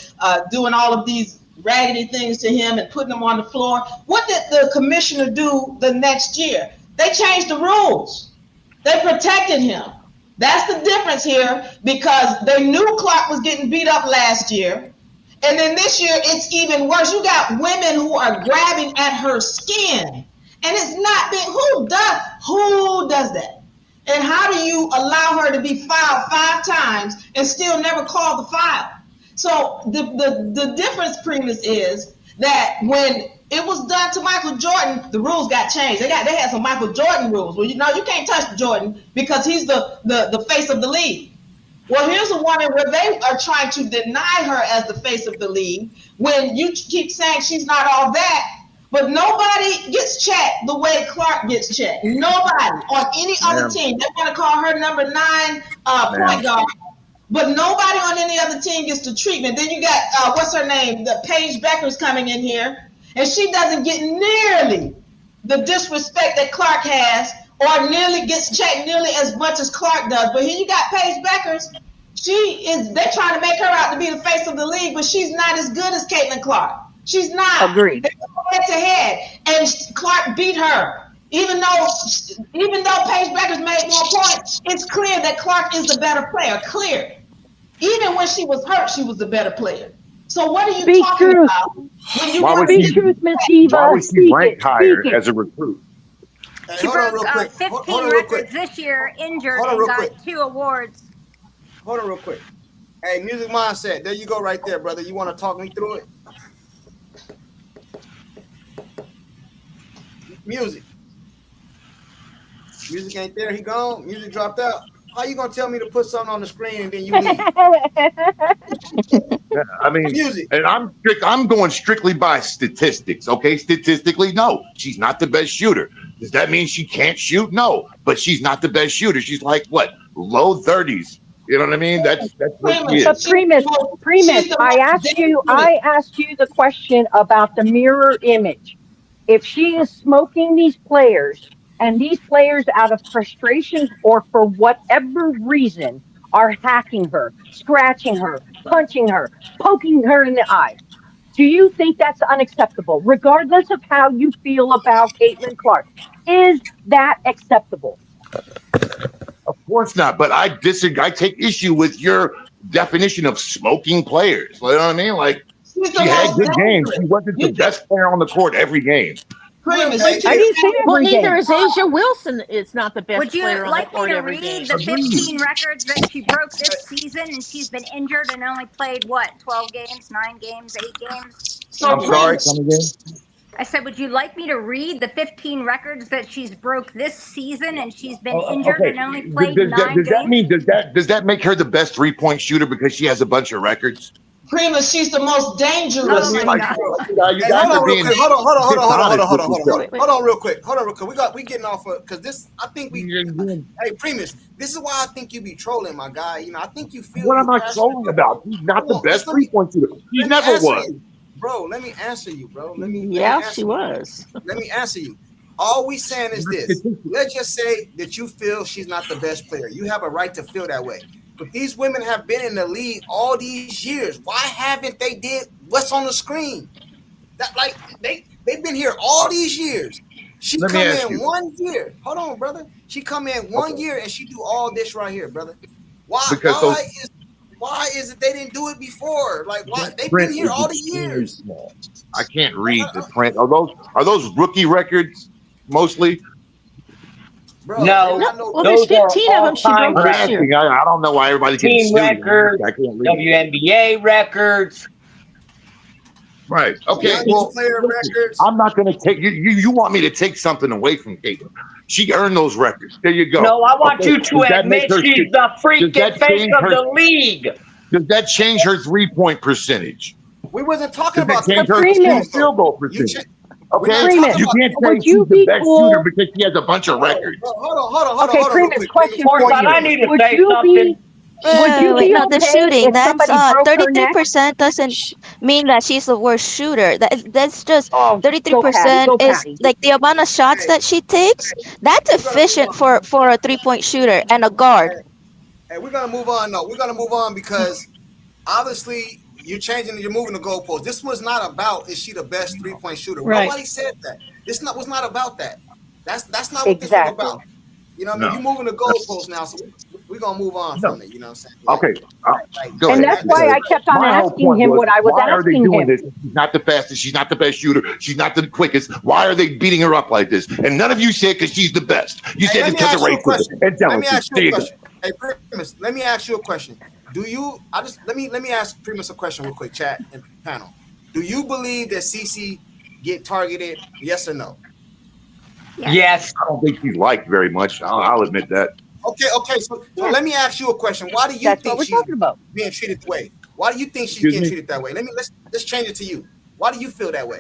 [SPEAKER 10] doing all of these raggedy things to him and putting him on the floor. What did the commissioner do the next year? They changed the rules. They protected him. That's the difference here, because they knew Clark was getting beat up last year. And then this year, it's even worse. You got women who are grabbing at her skin. And it's not been, who does that? And how do you allow her to be filed 5 times and still never call the file? So the difference, Primus, is that when it was done to Michael Jordan, the rules got changed. They had some Michael Jordan rules. Well, you can't touch Jordan because he's the face of the league. Well, here's a woman where they are trying to deny her as the face of the league when you keep saying she's not all that, but nobody gets checked the way Clark gets checked. Nobody on any other team. They want to call her number 9 point guard. But nobody on any other team gets the treatment. Then you got, what's her name? The Paige Becker's coming in here. And she doesn't get nearly the disrespect that Clark has, or nearly gets checked nearly as much as Clark does. But here you got Paige Becker's. They're trying to make her out to be the face of the league, but she's not as good as Caitlin Clark. She's not.
[SPEAKER 7] Agreed.
[SPEAKER 10] They go head to head. And Clark beat her. Even though Paige Becker's made more points, it's clear that Clark is the better player. Clear. Even when she was hurt, she was the better player. So what are you talking about? When you
[SPEAKER 7] Speak truth, Miss Diva.
[SPEAKER 12] Why was she ranked higher as a recruit?
[SPEAKER 4] She broke 15 records this year, injured, and got 2 awards.
[SPEAKER 1] Hold on real quick. Hey, Music Mindset. There you go right there, brother. You want to talk me through it? Music ain't there. He gone. Music dropped out. How you gonna tell me to put something on the screen and then you leave?
[SPEAKER 12] Yeah, I mean, music. And I'm going strictly by statistics. Okay, statistically, no, she's not the best shooter. Does that mean she can't shoot? No, but she's not the best shooter. She's like what, low 30s. You know what I mean? That's what she is.
[SPEAKER 7] Primus, I asked you the question about the mirror image. If she is smoking these players, and these players, out of frustration or for whatever reason, are hacking her, scratching her, punching her, poking her in the eye, do you think that's unacceptable, regardless of how you feel about Caitlin Clark? Is that acceptable?
[SPEAKER 12] Of course not. But I disagree. I take issue with your definition of smoking players. You know what I mean? Like,
[SPEAKER 10] She's the
[SPEAKER 12] she had
[SPEAKER 10] most
[SPEAKER 12] good games. She
[SPEAKER 10] dangerous.
[SPEAKER 12] wasn't the best player on the court every game.
[SPEAKER 10] Primus,
[SPEAKER 1] Hey,
[SPEAKER 10] you
[SPEAKER 7] I
[SPEAKER 10] keep
[SPEAKER 7] didn't say
[SPEAKER 10] saying
[SPEAKER 9] Well,
[SPEAKER 7] every
[SPEAKER 9] neither
[SPEAKER 7] game.
[SPEAKER 9] is Asia Wilson. Is not the best
[SPEAKER 4] Would you
[SPEAKER 9] player on the
[SPEAKER 4] like me
[SPEAKER 9] court
[SPEAKER 4] to
[SPEAKER 9] every
[SPEAKER 4] read
[SPEAKER 9] game.
[SPEAKER 4] the
[SPEAKER 12] Agreed.
[SPEAKER 4] 15 records that she broke this season, and she's been injured and only played what, 12 games, 9 games, 8 games?
[SPEAKER 10] so.
[SPEAKER 12] I'm sorry,
[SPEAKER 10] Primus,
[SPEAKER 12] come again.
[SPEAKER 4] I said, would you like me to read the 15 records that she's broke this season, and she's been injured
[SPEAKER 12] Okay.
[SPEAKER 4] and only played
[SPEAKER 12] Does
[SPEAKER 4] 9
[SPEAKER 12] that mean
[SPEAKER 4] games?
[SPEAKER 12] does that make her the best 3-point shooter because she has a bunch of records?
[SPEAKER 10] Primus, she's the most dangerous.
[SPEAKER 4] Oh my
[SPEAKER 12] Like,
[SPEAKER 4] God.
[SPEAKER 12] you
[SPEAKER 1] Hey,
[SPEAKER 12] guys
[SPEAKER 1] hold
[SPEAKER 12] are
[SPEAKER 1] on real
[SPEAKER 12] being
[SPEAKER 1] quick. Hold
[SPEAKER 12] dishonest with yourself.
[SPEAKER 1] on real quick. We getting off of because this. I think we. Hey, Primus, this is why I think you be trolling, my guy. You know, I think you feel.
[SPEAKER 12] What
[SPEAKER 1] you
[SPEAKER 12] am I
[SPEAKER 1] passionate
[SPEAKER 12] trolling about? She's not the
[SPEAKER 1] Hold on,
[SPEAKER 12] best
[SPEAKER 1] let me
[SPEAKER 12] 3-point shooter. She
[SPEAKER 1] let me
[SPEAKER 12] never
[SPEAKER 1] answer
[SPEAKER 12] was.
[SPEAKER 1] you, bro. Let me answer you, bro. Let me
[SPEAKER 9] Yeah,
[SPEAKER 1] answer
[SPEAKER 9] she
[SPEAKER 1] you.
[SPEAKER 9] was.
[SPEAKER 1] Let me answer you. All we saying is this. Let's just say that you feel she's not the best player. You have a right to feel that way. But these women have been in the league all these years. Why haven't they did what's on the screen? That like they've been here all these years. She
[SPEAKER 12] Let me
[SPEAKER 1] come
[SPEAKER 12] ask
[SPEAKER 1] in
[SPEAKER 12] you.
[SPEAKER 1] 1 year. Hold on, brother. She come in one
[SPEAKER 12] Okay.
[SPEAKER 1] year and she do all this right here, brother.
[SPEAKER 12] Because those
[SPEAKER 1] Why is it they didn't do it before? Like why
[SPEAKER 12] that
[SPEAKER 1] they've been
[SPEAKER 12] print
[SPEAKER 1] here
[SPEAKER 12] is
[SPEAKER 1] all the
[SPEAKER 12] extremely
[SPEAKER 1] years.
[SPEAKER 12] small. I can't read the print. Are those rookie records mostly?
[SPEAKER 1] Bro,
[SPEAKER 11] No,
[SPEAKER 9] No,
[SPEAKER 1] not no
[SPEAKER 9] well, there's
[SPEAKER 11] those are
[SPEAKER 9] 15 of them she
[SPEAKER 11] all-time
[SPEAKER 9] broke
[SPEAKER 12] I'm
[SPEAKER 9] this year.
[SPEAKER 12] asking. I don't know why everybody's getting
[SPEAKER 11] team
[SPEAKER 12] silly.
[SPEAKER 11] records,
[SPEAKER 12] I can't read.
[SPEAKER 11] WNBA records.
[SPEAKER 12] Right. Okay.
[SPEAKER 1] youngest
[SPEAKER 12] Well,
[SPEAKER 1] player
[SPEAKER 12] listen,
[SPEAKER 1] records.
[SPEAKER 12] I'm not going to take you. You want me to take something away from Caitlin? She earned those records. There you go.
[SPEAKER 11] No, I want
[SPEAKER 12] Okay.
[SPEAKER 11] you to
[SPEAKER 12] Does that make
[SPEAKER 11] admit
[SPEAKER 12] her?
[SPEAKER 11] she's the
[SPEAKER 12] Does
[SPEAKER 11] freaking
[SPEAKER 12] that
[SPEAKER 11] face
[SPEAKER 12] change
[SPEAKER 11] of
[SPEAKER 12] her?
[SPEAKER 11] the league.
[SPEAKER 12] Does that change her 3-point percentage?
[SPEAKER 1] We wasn't talking
[SPEAKER 12] Does that
[SPEAKER 1] about
[SPEAKER 12] change her
[SPEAKER 7] Primus.
[SPEAKER 12] field goal
[SPEAKER 1] You
[SPEAKER 12] percentage?
[SPEAKER 1] we're not
[SPEAKER 12] Okay.
[SPEAKER 1] talking
[SPEAKER 7] Primus,
[SPEAKER 12] You
[SPEAKER 1] about
[SPEAKER 12] can't say
[SPEAKER 7] would
[SPEAKER 12] she's
[SPEAKER 7] you
[SPEAKER 12] the
[SPEAKER 7] be
[SPEAKER 12] best shooter
[SPEAKER 7] cool?
[SPEAKER 12] because she has a bunch of records.
[SPEAKER 7] Okay,
[SPEAKER 1] hold on real
[SPEAKER 7] Primus,
[SPEAKER 1] quick.
[SPEAKER 7] question
[SPEAKER 1] Primus,
[SPEAKER 7] for
[SPEAKER 11] Forsyth, I
[SPEAKER 7] you.
[SPEAKER 11] need to
[SPEAKER 7] Would
[SPEAKER 11] say
[SPEAKER 7] you be
[SPEAKER 11] something.
[SPEAKER 7] would you
[SPEAKER 13] Wait,
[SPEAKER 7] be
[SPEAKER 13] no, the
[SPEAKER 7] okay
[SPEAKER 13] shooting.
[SPEAKER 7] if
[SPEAKER 13] That's
[SPEAKER 7] somebody broke her neck?
[SPEAKER 13] 33% doesn't mean that she's the worst shooter. That's just
[SPEAKER 7] Oh, go Patty,
[SPEAKER 13] 33%
[SPEAKER 7] go
[SPEAKER 13] is
[SPEAKER 7] Patty.
[SPEAKER 13] like the amount of shots
[SPEAKER 1] Hey,
[SPEAKER 13] that she takes. That's
[SPEAKER 1] we're gonna move
[SPEAKER 13] efficient
[SPEAKER 1] on.
[SPEAKER 13] for a 3-point shooter and a guard.
[SPEAKER 1] Hey, we're gonna move on. No, we're gonna move on because obviously you're moving the goalpost. This was not about is she the best 3-point shooter.
[SPEAKER 9] Right.
[SPEAKER 1] Nobody said that. Was not about that. That's not what this was
[SPEAKER 7] Exactly.
[SPEAKER 1] about. You know what I mean?
[SPEAKER 12] No.
[SPEAKER 1] You're moving the goalpost now, so we're gonna move on
[SPEAKER 12] No.
[SPEAKER 1] from it. You know what I'm saying? Like,
[SPEAKER 12] Okay. Go
[SPEAKER 7] And
[SPEAKER 12] ahead.
[SPEAKER 7] that's why I kept on
[SPEAKER 12] My whole
[SPEAKER 7] asking
[SPEAKER 12] point
[SPEAKER 7] him
[SPEAKER 12] was,
[SPEAKER 7] what I was
[SPEAKER 12] why are they
[SPEAKER 7] asking
[SPEAKER 12] doing
[SPEAKER 7] him.
[SPEAKER 12] this? She's not the fastest. She's not the best shooter. She's not the quickest. Why are they beating her up like this? And none of you said because she's the best. You
[SPEAKER 1] Hey,
[SPEAKER 12] said
[SPEAKER 1] let
[SPEAKER 12] it's
[SPEAKER 1] me
[SPEAKER 12] because of
[SPEAKER 1] ask you a
[SPEAKER 12] racism
[SPEAKER 1] question.
[SPEAKER 12] and
[SPEAKER 1] Let me
[SPEAKER 12] jealousy.
[SPEAKER 1] ask you
[SPEAKER 12] There
[SPEAKER 1] a
[SPEAKER 12] you go.
[SPEAKER 1] question. Hey, Primus, let me ask you a question. Do you? Let me ask Primus a question real quick, chat and panel. Do you believe that CC get targeted? Yes or no?
[SPEAKER 11] Yes.
[SPEAKER 12] I don't think she's liked very much. I'll admit that.
[SPEAKER 1] Okay. So let me ask you a question. Why do you
[SPEAKER 7] That's what
[SPEAKER 1] think
[SPEAKER 7] we're
[SPEAKER 1] she's
[SPEAKER 7] talking about.
[SPEAKER 1] being treated the way? Why do you think she's
[SPEAKER 12] Excuse
[SPEAKER 1] getting
[SPEAKER 12] me?
[SPEAKER 1] treated that way? Let's change it to you. Why do you feel that way?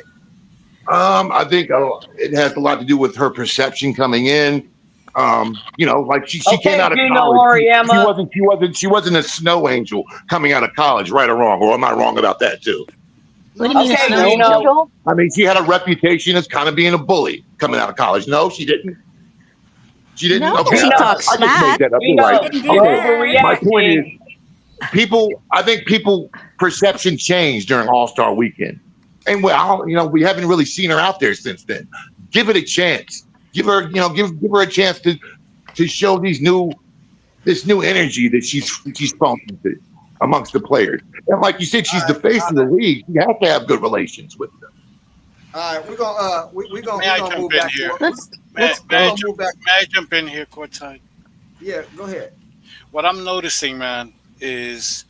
[SPEAKER 12] I think it has a lot to do with her perception coming in. Like she came
[SPEAKER 11] Okay,
[SPEAKER 12] out of
[SPEAKER 11] Gino
[SPEAKER 12] college.
[SPEAKER 11] Auriemma.
[SPEAKER 12] She wasn't a snow angel coming out of college, right or wrong, or am I wrong about that too?
[SPEAKER 9] What do you mean a
[SPEAKER 11] Okay,
[SPEAKER 9] snow
[SPEAKER 11] Gino.
[SPEAKER 9] angel?
[SPEAKER 7] Angel?
[SPEAKER 12] I mean, she had a reputation as kind of being a bully coming out of college. No, she didn't. She didn't.
[SPEAKER 9] No.
[SPEAKER 12] Okay,
[SPEAKER 13] She
[SPEAKER 12] I
[SPEAKER 13] talks
[SPEAKER 12] just made
[SPEAKER 13] smack.
[SPEAKER 12] that up. You're
[SPEAKER 11] Gino,
[SPEAKER 12] right.
[SPEAKER 4] Didn't do
[SPEAKER 11] you're
[SPEAKER 12] Okay,
[SPEAKER 4] that.
[SPEAKER 12] my point is,
[SPEAKER 11] overreacting.
[SPEAKER 12] I think people perception changed during All-Star Weekend, and we haven't really seen her out there since then. Give it a chance. Give her a chance to show this new energy that she's pumping to amongst the players. And like you said, she's the face of the league. You have to have good relations with them.
[SPEAKER 1] All right, we're gonna
[SPEAKER 2] May I
[SPEAKER 1] move
[SPEAKER 2] jump in
[SPEAKER 1] back
[SPEAKER 2] here?
[SPEAKER 1] to
[SPEAKER 2] May I
[SPEAKER 1] move back.
[SPEAKER 2] jump in here, courtside?
[SPEAKER 1] Yeah, go ahead.
[SPEAKER 2] What I'm noticing, man, is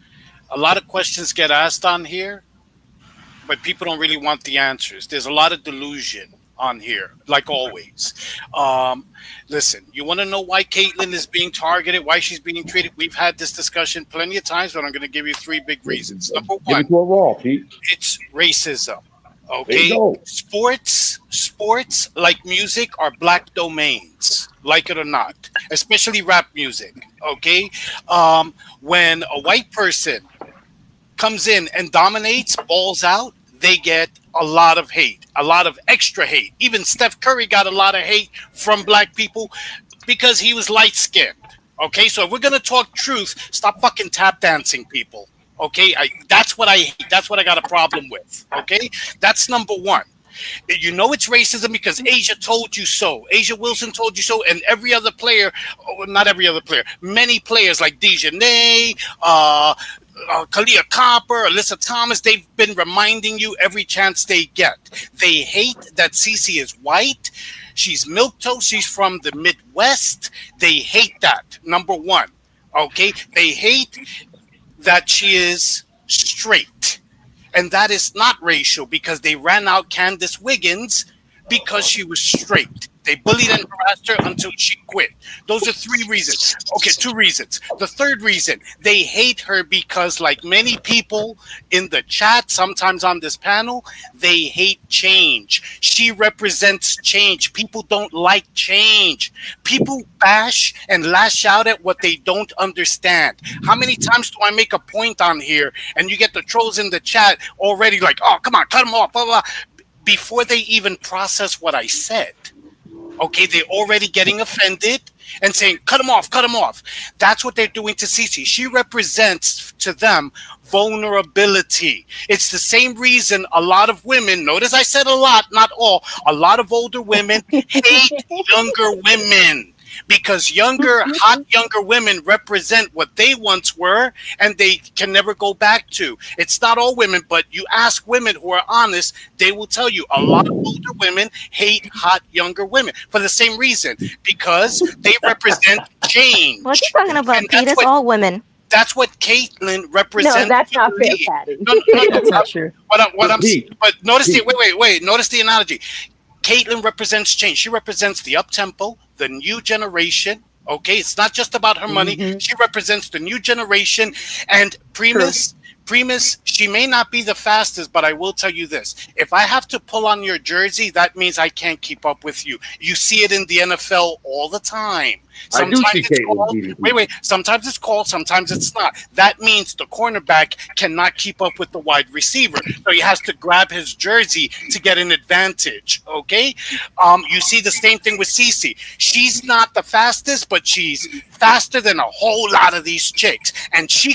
[SPEAKER 2] a lot of questions get asked on here, but people don't really want the answers. There's a lot of delusion on here, like always. Listen, you want to know why Caitlyn is being targeted, why she's being treated? We've had this discussion plenty of times, but I'm going to give you 3 big reasons. Number
[SPEAKER 12] Give
[SPEAKER 2] one,
[SPEAKER 12] it to her raw, Pete.
[SPEAKER 2] it's racism.
[SPEAKER 12] There you
[SPEAKER 2] Okay,
[SPEAKER 12] go.
[SPEAKER 2] sports like music are black domains, like it or not, especially rap music. Okay, when a white person comes in and dominates, balls out, they get a lot of hate, a lot of extra hate. Even Steph Curry got a lot of hate from black people because he was light skinned. Okay, so if we're gonna talk truth, stop fucking tap dancing, people. Okay, that's what I hate. That's what I got a problem with. Okay, that's number one. You know it's racism because Asia told you so. Asia Wilson told you so, and every other player, not every other player, many players like Dejanay, Kalia Copper, Alyssa Thomas, they've been reminding you every chance they get. They hate that Cece is white. She's milquetoast. She's from the Midwest. They hate that, number one. Okay? They hate that she is straight. And that is not racial because they ran out Candace Wiggins because she was straight. They bullied and harassed her until she quit. Those are three reasons. Okay, two reasons. The third reason, they hate her because, like many people in the chat, sometimes on this panel, they hate change. She represents change. People don't like change. People bash and lash out at what they don't understand. How many times do I make a point on here and you get the trolls in the chat already like, oh, come on, cut them off, blah, blah, before they even process what I said? Okay, they're already getting offended and saying, cut them off, cut them off. That's what they're doing to Cece. She represents to them vulnerability. It's the same reason a lot of women, notice I said a lot, not all, a lot of older women hate younger women. Because hot younger women represent what they once were and they can never go back to. It's not all women, but you ask women who are honest, they will tell you a lot of older women hate hot younger women for the same reason, because they represent change.
[SPEAKER 13] What are you talking about, Pete? It's all women.
[SPEAKER 2] That's what Caitlyn represents.
[SPEAKER 7] No, that's not fair, Patty.
[SPEAKER 9] That's not true.
[SPEAKER 2] But notice wait. Notice the analogy. Caitlyn represents change. She represents the up-tempo, the new generation. Okay, it's not just about her money. She represents the new generation. And Primus, she may not be the fastest, but I will tell you this. If I have to pull on your jersey, that means I can't keep up with you. You see it in the NFL all the time. Sometimes it's called, sometimes it's called, sometimes it's not. That means the cornerback cannot keep up with the wide receiver. So he has to grab his jersey to get an advantage. Okay? You see the same thing with Cece. She's not the fastest, but she's faster than a whole lot of these chicks. And she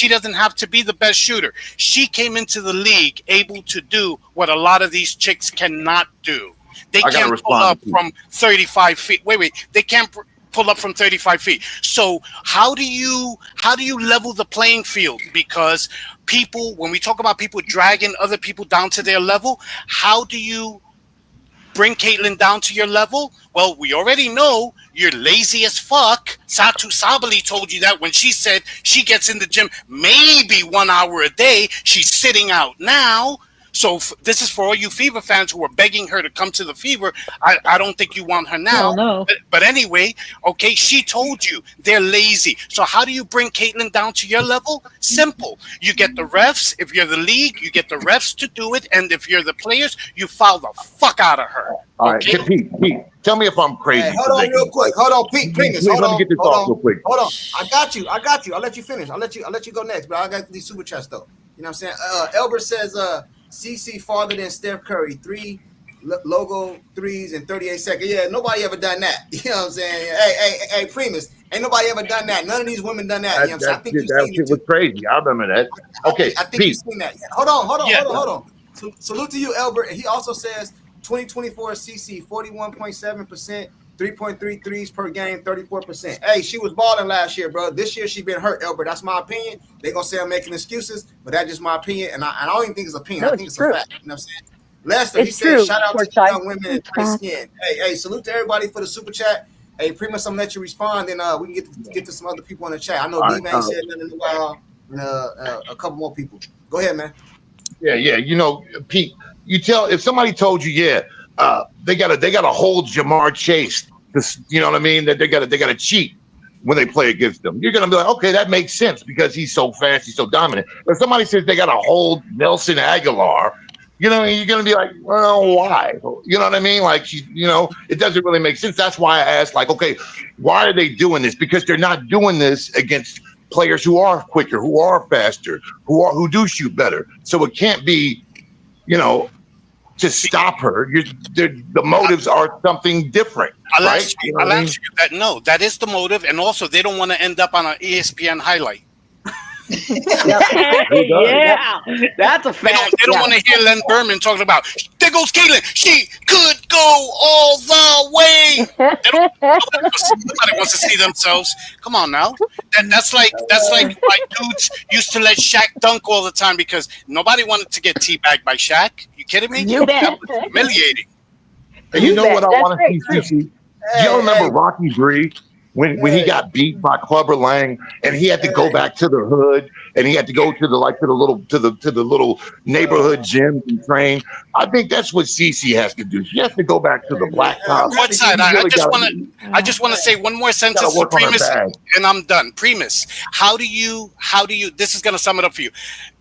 [SPEAKER 2] doesn't have to be the best shooter. She came into the league able to do what a lot of these chicks cannot do. They can't pull up from 35 feet. They can't pull up from 35 feet. So how do you level the playing field? Because people, when we talk about people dragging other people down to their level, how do you bring Caitlyn down to your level? Well, we already know you're lazy as fuck. Satu Sabali told you that when she said she gets in the gym maybe 1 hour a day. She's sitting out now. So this is for all you Fever fans who are begging her to come to the Fever. I don't think you want her now.
[SPEAKER 9] No.
[SPEAKER 2] But anyway, okay, she told you they're lazy. So how do you bring Caitlyn down to your level? Simple. You get the refs. If you're the league, you get the refs to do it. And if you're the players, you foul the fuck out of her.
[SPEAKER 12] All right, Pete, tell me if I'm crazy.
[SPEAKER 1] Hey, hold on real quick. Hold on, Pete. Primus,
[SPEAKER 12] let me get this off real quick.
[SPEAKER 1] Hold on. I got you. I'll let you finish. I'll let you go next. But I got these super chats though. You know what I'm saying? Elbert says CC farther than Steph Curry, 3 logo threes in 38 seconds. Yeah, nobody ever done that. You know what I'm saying? Hey, Primus, ain't nobody ever done that. None of these women done that. You know what I'm saying? I think
[SPEAKER 12] that shit was crazy. I remember that. Okay,
[SPEAKER 1] I think you've seen that. Hold on. Salute to you, Albert. And he also says 2024 CC 41.7%, 3.3 threes per game, 34%. Hey, she was balling last year, bro. This year she been hurt, Albert. That's my opinion. They gonna say I'm making excuses, but that's just my opinion. And I don't even think it's an opinion. I think it's a fact. You know what I'm saying? Lester, he said, shout out to young women in gray skin. Hey, salute to everybody for the super chat. Hey, Primus, I'm gonna let you respond, and we can get to some other people in the chat. I know D-Man ain't said nothing in a while, and a couple more people. Go ahead, man.
[SPEAKER 12] Yeah. You know, Pete, if somebody told you, they gotta hold Jamar Chase. You know what I mean? That they gotta cheat when they play against them. You're gonna be like, okay, that makes sense because he's so fast, he's so dominant. But if somebody says they gotta hold Nelson Aguilar, you know, you're gonna be like, well, why? You know what I mean? Like, it doesn't really make sense. That's why I asked, like, okay, why are they doing this? Because they're not doing this against players who are quicker, who are faster, who do shoot better. So it can't be, to stop her. The motives are something different.
[SPEAKER 2] I'll ask you that. No, that is the motive, and also they don't want to end up on an ESPN highlight.
[SPEAKER 11] Yeah, that's a fact.
[SPEAKER 2] They don't want to hear Len Berman talking about they there goes Caitlyn. She could go all the way. Nobody wants to see themselves. Come on now. That's like my dudes used to let Shaq dunk all the time because nobody wanted to get teabagged by Shaq. You kidding me?
[SPEAKER 9] You bet.
[SPEAKER 2] That was humiliating.
[SPEAKER 12] And you know
[SPEAKER 7] bet.
[SPEAKER 12] what I
[SPEAKER 7] That's
[SPEAKER 12] want
[SPEAKER 7] right.
[SPEAKER 12] to see, CC? Do you remember Rocky Bree when he got beat by Clubber Lang and he had to go back to the hood and he had to go to the little neighborhood gym and train? I think that's what CC has to do. She has to go back to the blacktop.
[SPEAKER 2] Courtside, I just want to say one more sentence to
[SPEAKER 12] work on her
[SPEAKER 2] Primus,
[SPEAKER 12] bag.
[SPEAKER 2] and I'm done. Primus, how do you? This is gonna sum it up for you.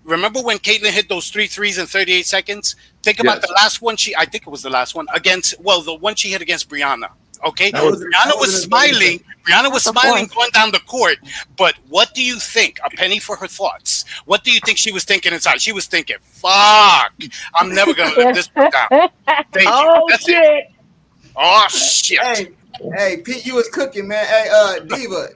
[SPEAKER 2] Remember when Caitlyn hit those 3 threes in 38 seconds? Think about the last one I think it was the last one the one she hit against Brianna. Okay, Brianna was smiling. Brianna was smiling going down the court. But what do you think? A penny for her thoughts. What do you think she was thinking inside? She was thinking, "Fuck, I'm never gonna let this one down." Thank you. That's
[SPEAKER 11] shit.
[SPEAKER 2] it. Oh shit.
[SPEAKER 1] Hey, Pete, you was cooking, man. Hey, Diva.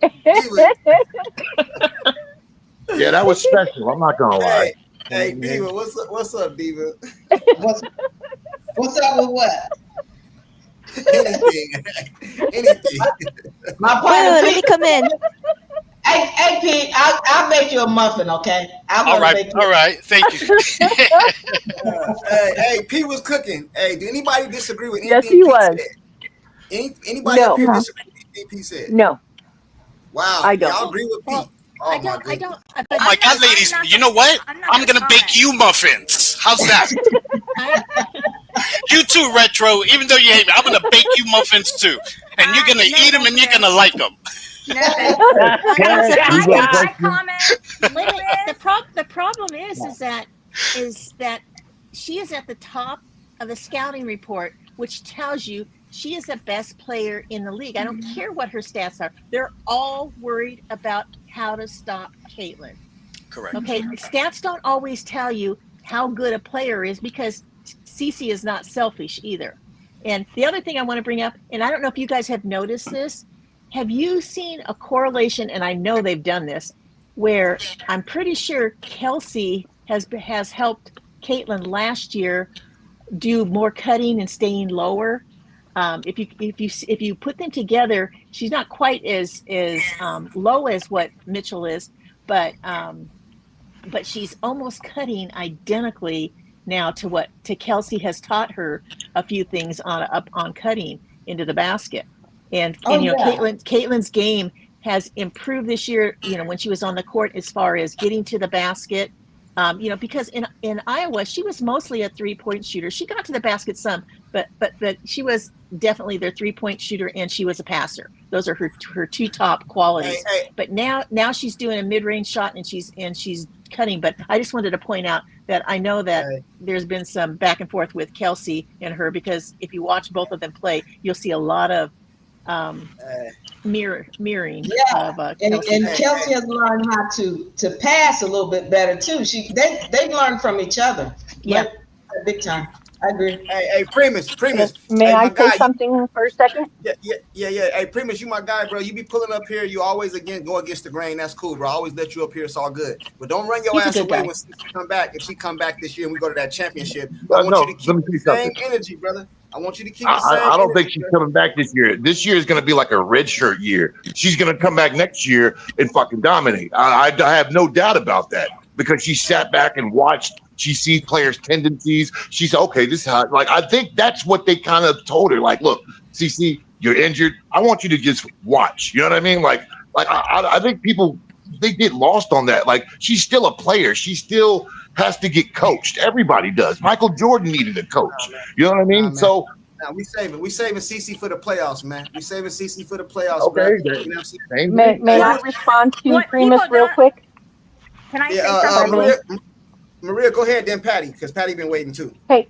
[SPEAKER 12] Yeah, that was special. I'm not gonna lie.
[SPEAKER 1] Hey, Diva, what's up, Diva?
[SPEAKER 10] What's up with what?
[SPEAKER 1] Anything.
[SPEAKER 10] My
[SPEAKER 13] Wait,
[SPEAKER 10] partner,
[SPEAKER 13] let me come in.
[SPEAKER 10] Hey, Pete, I'll make you a muffin, okay?
[SPEAKER 2] All right. Thank you.
[SPEAKER 1] Hey, Pete was cooking. Hey, do anybody disagree with anything
[SPEAKER 7] Yes, he
[SPEAKER 1] Pete
[SPEAKER 7] was.
[SPEAKER 1] said? Anybody up here disagree with anything Pete said?
[SPEAKER 7] No.
[SPEAKER 1] Wow,
[SPEAKER 7] I don't.
[SPEAKER 1] y'all agree with Pete?
[SPEAKER 9] I don't.
[SPEAKER 2] Oh my God, ladies! You know what? I'm gonna bake you muffins. How's that? You too, Retro. Even though you hate me, I'm gonna bake you muffins too, and you're gonna eat them and you're gonna like them.
[SPEAKER 9] The problem is that she is at the top of the scouting report, which tells you she is the best player in the league. I don't care what her stats are. They're all worried about how to stop Caitlyn.
[SPEAKER 2] Correct.
[SPEAKER 9] Okay, stats don't always tell you how good a player is because Cece is not selfish either. And the other thing I want to bring up, and I don't know if you guys have noticed this, have you seen a correlation, and I know they've done this, where I'm pretty sure Kelsey has helped Caitlyn last year do more cutting and staying lower. If you put them together, she's not quite as low as what Mitchell is, but she's almost cutting identically now to Kelsey has taught her a few things on cutting into the basket. And Caitlyn's game has improved this year, when she was on the court as far as getting to the basket. Because in Iowa, she was mostly a 3-point shooter. She got to the basket some, but she was definitely their 3-point shooter, and she was a passer. Those are her two top qualities. But now she's doing a mid-range shot, and she's cutting. But I just wanted to point out that I know that there's been some back and forth with Kelsey and her, because if you watch both of them play, you'll see a lot of mirroring of Kelsey.
[SPEAKER 10] And Kelsey has learned how to pass a little bit better too. They learn from each other.
[SPEAKER 9] Yeah,
[SPEAKER 10] big time. I agree.
[SPEAKER 1] Hey, Primus.
[SPEAKER 7] May
[SPEAKER 1] hey,
[SPEAKER 7] I say something for a second?
[SPEAKER 1] Yeah. Hey, Primus, you my guy, bro. You be pulling up here. You always go against the grain. That's cool, bro. I always let you up here. It's all good. But don't run your ass away when she come back. If she come back this year and we go to that championship, I want you to keep the same energy, brother. I want you to keep the same
[SPEAKER 12] I don't
[SPEAKER 1] energy,
[SPEAKER 12] think she's coming back this year. This year is going to be like a red shirt year. She's going to come back next year and fucking dominate. I have no doubt about that, because she sat back and watched. She sees players' tendencies. She said, okay, this is how, I think that's what they kind of told her. Like, look, CC, you're injured. I want you to just watch. You know what I mean? I think people, they get lost on that. Like, she's still a player. She still has to get coached. Everybody does. Michael Jordan needed a coach. You know what I mean? So
[SPEAKER 1] we saving CC for the playoffs, man. We saving CC for the playoffs,
[SPEAKER 12] okay,
[SPEAKER 1] bro. You know what I'm
[SPEAKER 12] saying?
[SPEAKER 7] May I respond to Primus real quick?
[SPEAKER 4] Can I say something?
[SPEAKER 1] Maria, go ahead, then Patty, because Patty been waiting too.
[SPEAKER 7] Hey,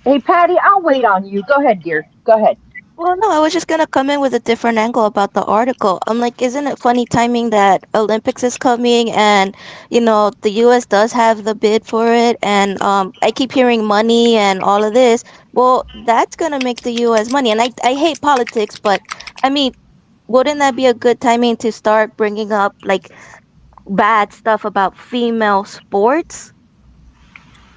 [SPEAKER 7] Patty, I'll wait on you. Go ahead, dear. Go ahead.
[SPEAKER 13] Well, no, I was just gonna come in with a different angle about the article. I'm like, isn't it funny timing that Olympics is coming, and the U.S. does have the bid for it, and I keep hearing money and all of this. Well, that's gonna make the U.S. money, and I hate politics, but I mean, wouldn't that be a good timing to start bringing up like bad stuff about female sports?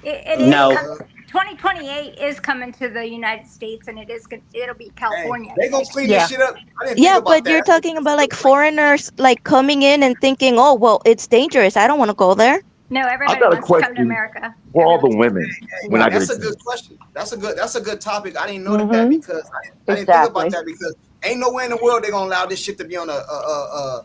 [SPEAKER 4] It
[SPEAKER 11] No.
[SPEAKER 4] is 2028 is coming to the United States, and it'll be
[SPEAKER 1] Hey,
[SPEAKER 4] California.
[SPEAKER 1] they gonna clean this
[SPEAKER 9] Yeah.
[SPEAKER 1] shit up. I didn't think
[SPEAKER 13] Yeah,
[SPEAKER 1] about
[SPEAKER 13] but you're
[SPEAKER 1] that.
[SPEAKER 13] talking
[SPEAKER 1] That's a
[SPEAKER 13] about
[SPEAKER 1] good
[SPEAKER 13] like
[SPEAKER 1] point.
[SPEAKER 13] foreigners like coming in and thinking, "Oh, well, it's dangerous. I don't want to go there."
[SPEAKER 4] No,
[SPEAKER 12] I
[SPEAKER 4] everybody
[SPEAKER 12] got a
[SPEAKER 4] wants to come to
[SPEAKER 12] question
[SPEAKER 4] America.
[SPEAKER 12] for all the
[SPEAKER 4] Everybody.
[SPEAKER 12] women when
[SPEAKER 1] Hey,
[SPEAKER 12] I
[SPEAKER 7] Yeah.
[SPEAKER 12] get a
[SPEAKER 1] that's a good
[SPEAKER 12] chance.
[SPEAKER 1] question. That's a good topic. I didn't know that
[SPEAKER 7] Mm-hmm.
[SPEAKER 1] because I didn't think about
[SPEAKER 7] Exactly.
[SPEAKER 1] that because ain't nowhere in the world they're gonna allow this shit to be on a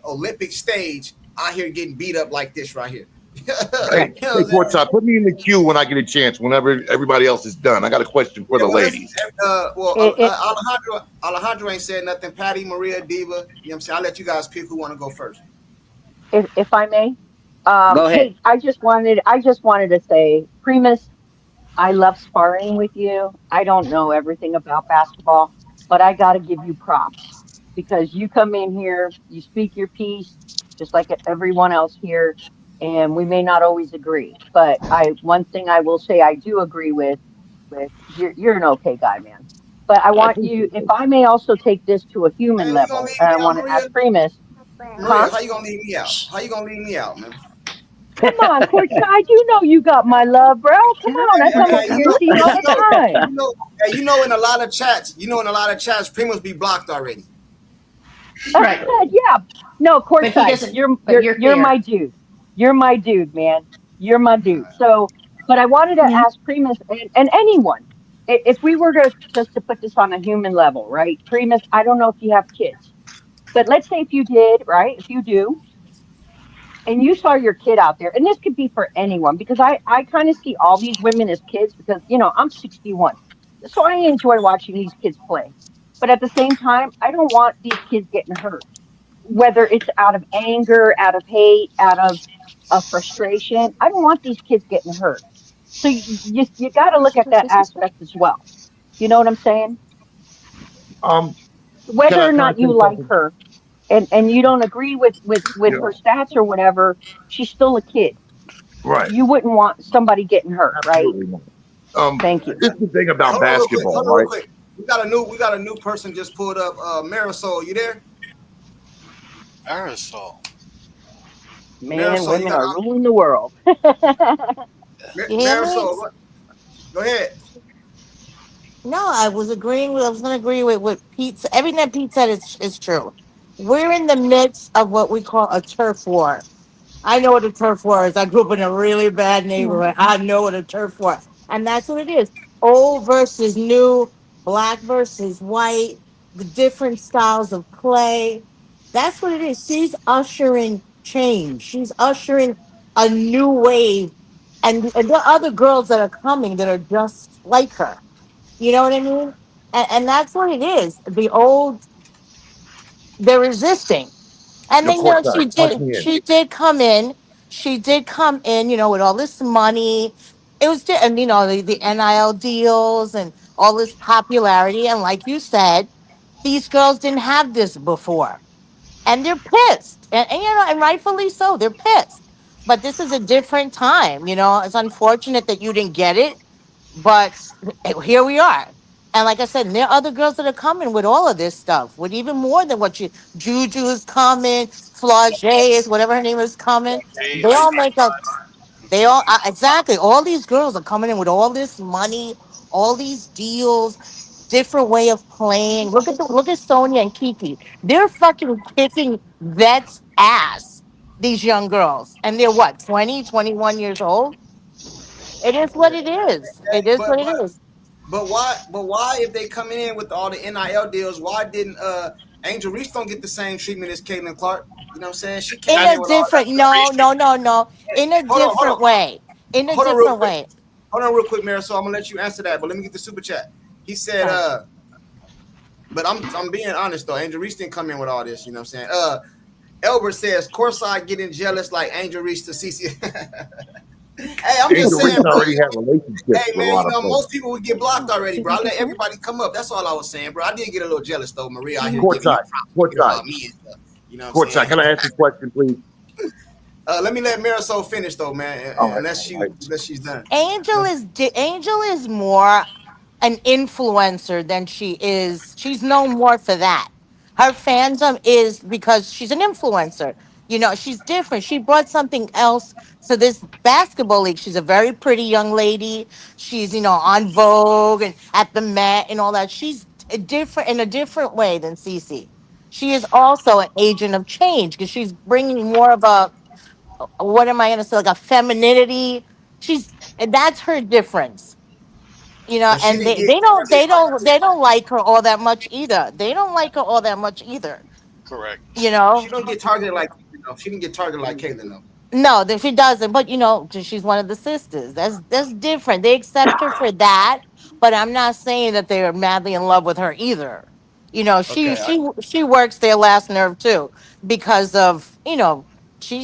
[SPEAKER 1] Olympic stage out here getting beat up like this right here. you know
[SPEAKER 12] Hey,
[SPEAKER 7] Right.
[SPEAKER 1] what
[SPEAKER 12] hey,
[SPEAKER 1] I'm saying?
[SPEAKER 12] Portside, put me in the queue when I get a chance. Whenever everybody else is done, I got a question for
[SPEAKER 1] Yeah,
[SPEAKER 12] the
[SPEAKER 1] well, let's.
[SPEAKER 12] ladies.
[SPEAKER 7] It
[SPEAKER 1] Alejandro ain't said nothing. Patty, Maria, Diva. You know what I'm saying? I'll let you guys pick who want to go first.
[SPEAKER 7] if I may,
[SPEAKER 11] Go ahead.
[SPEAKER 7] hey, I just wanted to say, Primus, I love sparring with you. I don't know everything about basketball, but I got to give you props because you come in here, you speak your piece, just like everyone else here, and we may not always agree. But one thing I will say, I do agree with you're an okay guy, man. But I
[SPEAKER 12] I
[SPEAKER 7] want you,
[SPEAKER 12] appreciate
[SPEAKER 7] if
[SPEAKER 12] that.
[SPEAKER 7] I may, also take this to a human
[SPEAKER 1] Man, you gonna
[SPEAKER 7] level,
[SPEAKER 1] leave
[SPEAKER 7] and
[SPEAKER 1] me
[SPEAKER 7] I
[SPEAKER 1] out,
[SPEAKER 7] want to
[SPEAKER 1] Maria?
[SPEAKER 7] ask Primus,
[SPEAKER 1] Maria,
[SPEAKER 7] huh?
[SPEAKER 1] how you gonna leave me out? How you gonna leave me out, man?
[SPEAKER 7] Come on, courtside. You know you got my love, bro. Come on. I come
[SPEAKER 1] Hey,
[SPEAKER 7] over here and see you all the time.
[SPEAKER 1] hey, you know, in a lot of chats, Primos be blocked already.
[SPEAKER 9] Right.
[SPEAKER 7] Yeah. No,
[SPEAKER 9] But he
[SPEAKER 7] courtside.
[SPEAKER 9] doesn't. But
[SPEAKER 7] You're
[SPEAKER 9] you're
[SPEAKER 7] you're my
[SPEAKER 9] fair.
[SPEAKER 7] dude. You're my dude, man. You're my dude. So, but I wanted to
[SPEAKER 13] Yeah.
[SPEAKER 7] ask Primus and anyone, if we were to just to put this on a human level, right? Primus, I don't know if you have kids, but let's say if you did, right? If you do, and you saw your kid out there, and this could be for anyone, because I kind of see all these women as kids because I'm 61, so I enjoy watching these kids play, but at the same time, I don't want these kids getting hurt, whether it's out of anger, out of hate, out of frustration. I don't want these kids getting hurt. So you got to look at that aspect as well. You know what I'm saying?
[SPEAKER 12] Um,
[SPEAKER 7] Whether or
[SPEAKER 12] can I
[SPEAKER 7] not
[SPEAKER 12] say
[SPEAKER 7] you like
[SPEAKER 12] something?
[SPEAKER 7] her, and you don't agree with
[SPEAKER 12] Yeah,
[SPEAKER 7] her stats or whatever, she's still a kid.
[SPEAKER 12] right.
[SPEAKER 7] You wouldn't want somebody getting hurt, right?
[SPEAKER 12] Absolutely not.
[SPEAKER 7] Thank you.
[SPEAKER 12] This is the thing
[SPEAKER 1] Hey,
[SPEAKER 12] about
[SPEAKER 1] hold on real quick.
[SPEAKER 12] basketball,
[SPEAKER 1] Hold on real
[SPEAKER 12] right?
[SPEAKER 1] quick. We got a new person just pulled up. Marisol, you there?
[SPEAKER 2] Aerosol.
[SPEAKER 7] Man,
[SPEAKER 1] Marisol, you
[SPEAKER 7] women
[SPEAKER 1] got
[SPEAKER 7] are ruling the world.
[SPEAKER 14] You hear me?
[SPEAKER 1] Marisol. Go ahead.
[SPEAKER 14] No, I was going to agree with what Pete said. Everything that Pete said is true. We're in the midst of what we call a turf war. I know what a turf war is. I grew up in a really bad
[SPEAKER 13] Yeah.
[SPEAKER 14] neighborhood. I know what a turf war, and that's what it is. Old versus new, black versus white, the different styles of play. That's what it is. She's ushering change. She's ushering a new wave, and there are other girls that are coming that are just like her. You know what I mean? And that's what it is. The old, they're resisting. And
[SPEAKER 12] Yo,
[SPEAKER 14] then
[SPEAKER 12] courtside, punch me in.
[SPEAKER 14] she did come in. She did come in, with all this money. It was, and the NIL deals and all this popularity. And like you said, these girls didn't have this before, and they're pissed, and rightfully so. They're pissed. But this is a different time. It's unfortunate that you didn't get it, but here we are. And like I said, there are other girls that are coming with all of this stuff, with even more than what you Juju's coming, Flauge is whatever her name is coming. They all make up. They all exactly. All these girls are coming in with all this money, all these deals, different way of playing. Look at Sonia and Kiki. They're fucking kicking vets' ass. These young girls, and they're what 20, 21 years old. It is what it is.
[SPEAKER 1] Hey,
[SPEAKER 14] It is what it is.
[SPEAKER 1] but why if they coming in with all the NIL deals, why didn't Angel Reese don't get the same treatment as Caitlin Clark? You know what I'm saying? She
[SPEAKER 14] In
[SPEAKER 1] came
[SPEAKER 2] That's
[SPEAKER 14] a
[SPEAKER 1] in with all that
[SPEAKER 14] different,
[SPEAKER 1] stuff.
[SPEAKER 14] no, no, no, no.
[SPEAKER 1] Hey,
[SPEAKER 14] In a
[SPEAKER 1] hold on, hold on,
[SPEAKER 14] different way. In a
[SPEAKER 1] hold on real
[SPEAKER 14] different
[SPEAKER 1] quick.
[SPEAKER 14] way.
[SPEAKER 1] Hold on real quick, Marisol. I'm gonna let you answer that, but let me get the super chat. He said,
[SPEAKER 14] Fine.
[SPEAKER 1] but I'm being honest though. Angel Reese didn't come in with all this, you know what I'm saying? Elbert says, course I getting jealous like Angel Reese to CC. Hey, I'm just
[SPEAKER 12] Angel Reese
[SPEAKER 1] saying, bro.
[SPEAKER 12] already had relationships
[SPEAKER 1] Hey
[SPEAKER 12] with a
[SPEAKER 1] man,
[SPEAKER 12] lot of folks.
[SPEAKER 1] most people would get blocked already, bro. I let everybody come up. That's all I was saying, bro. I did get a little jealous though, Maria out here giving you
[SPEAKER 12] Courtside,
[SPEAKER 1] props here
[SPEAKER 12] courtside,
[SPEAKER 1] about me and stuff. You know what I'm
[SPEAKER 12] courtside.
[SPEAKER 1] saying?
[SPEAKER 12] Can I ask a question, please?
[SPEAKER 1] Let me let Marisol finish though, man,
[SPEAKER 12] All right,
[SPEAKER 1] unless
[SPEAKER 12] all right.
[SPEAKER 1] she's done.
[SPEAKER 14] Angel is more an influencer than she is. She's known more for that. Her fandom is because she's an influencer. You know, she's different. She brought something else to this basketball league. She's a very pretty young lady. She's, you know, on Vogue and at the Met and all that. She's a different in a different way than Cece. She is also an agent of change because she's bringing more of a, what am I going to say, like a femininity. She's, and that's her difference. You know,
[SPEAKER 1] But she
[SPEAKER 14] and
[SPEAKER 1] didn't
[SPEAKER 14] they,
[SPEAKER 1] get
[SPEAKER 14] they don't
[SPEAKER 1] targeted
[SPEAKER 14] they
[SPEAKER 1] like
[SPEAKER 14] don't they don't like her all that much either. They don't like her all that much either. You
[SPEAKER 2] Correct.
[SPEAKER 1] she
[SPEAKER 14] know,
[SPEAKER 1] don't get targeted like she didn't get targeted like Caitlyn though.
[SPEAKER 14] no, that she doesn't. But you know, she's one of the sisters. That's different. They accept her for that. But I'm not saying that they are madly in love with her either. You know, she
[SPEAKER 1] Okay,
[SPEAKER 14] she she works their last nerve too because of, you know,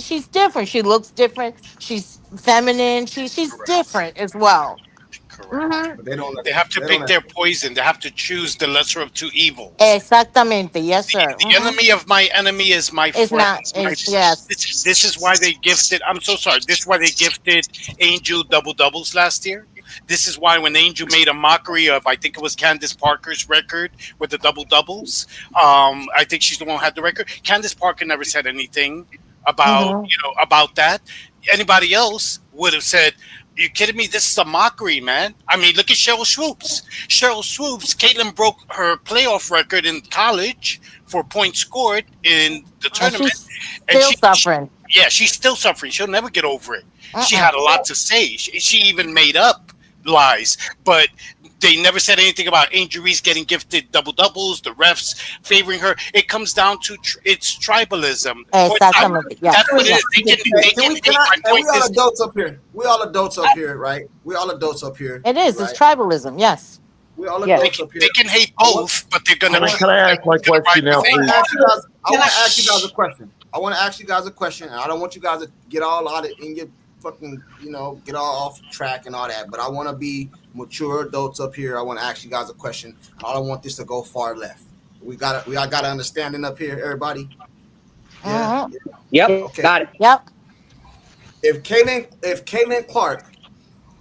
[SPEAKER 14] she's different. She looks different. She's feminine. She's different as well.
[SPEAKER 2] Correct.
[SPEAKER 14] Hmm.
[SPEAKER 1] but they don't
[SPEAKER 2] They have to
[SPEAKER 1] they don't
[SPEAKER 2] pick their poison. They have to choose the lesser of two evils.
[SPEAKER 14] Exactamente. Yes, sir.
[SPEAKER 2] The
[SPEAKER 14] Hmm.
[SPEAKER 2] enemy of my enemy is my
[SPEAKER 14] It's
[SPEAKER 2] friend.
[SPEAKER 14] not. It's yes.
[SPEAKER 2] This is why they gifted. I'm so sorry. This is why they gifted Angel double doubles last year. This is why when Angel made a mockery of, I think it was Candace Parker's record with the double doubles. I think she's the one who had the record. Candace Parker never said anything about,
[SPEAKER 14] Hmm.
[SPEAKER 2] about that. Anybody else would have said, "You kidding me? This is a mockery, man." I mean, look at Cheryl Swoops. Cheryl Swoops, Caitlyn broke her playoff record in college for points scored in the
[SPEAKER 14] And
[SPEAKER 2] tournament,
[SPEAKER 14] she's
[SPEAKER 2] and
[SPEAKER 14] still suffering.
[SPEAKER 2] yeah, she's still suffering. She'll never get over it. She
[SPEAKER 14] Uh-uh.
[SPEAKER 2] had a lot to say. She even made up lies, but they never said anything about Angel Reese getting gifted double doubles, the refs favoring her. It comes down to it's tribalism.
[SPEAKER 14] Exactamente. Yeah.
[SPEAKER 2] That's what it
[SPEAKER 14] Yeah.
[SPEAKER 2] is. They can hate. My
[SPEAKER 1] and we
[SPEAKER 2] point
[SPEAKER 1] all
[SPEAKER 2] is,
[SPEAKER 1] adults up here. We all adults up here, right? We all adults up here,
[SPEAKER 14] It is. It's
[SPEAKER 1] right?
[SPEAKER 14] tribalism. Yes.
[SPEAKER 1] We all
[SPEAKER 7] Yes.
[SPEAKER 1] adults up here.
[SPEAKER 2] they can hate both, but they're gonna
[SPEAKER 12] Can I ask my question now,
[SPEAKER 1] I want
[SPEAKER 12] please?
[SPEAKER 1] to ask you guys. I want to ask you guys a question. I want to ask you guys a question, and I don't want you guys to get all out of and get fucking, get all off track and all that. But I want to be mature adults up here. I want to ask you guys a question. I don't want this to go far left. We got to understanding up here, everybody. Yeah.
[SPEAKER 14] Mhm.
[SPEAKER 11] Yep,
[SPEAKER 1] Okay.
[SPEAKER 11] got it.
[SPEAKER 14] Yep.
[SPEAKER 1] If Caitlyn Clark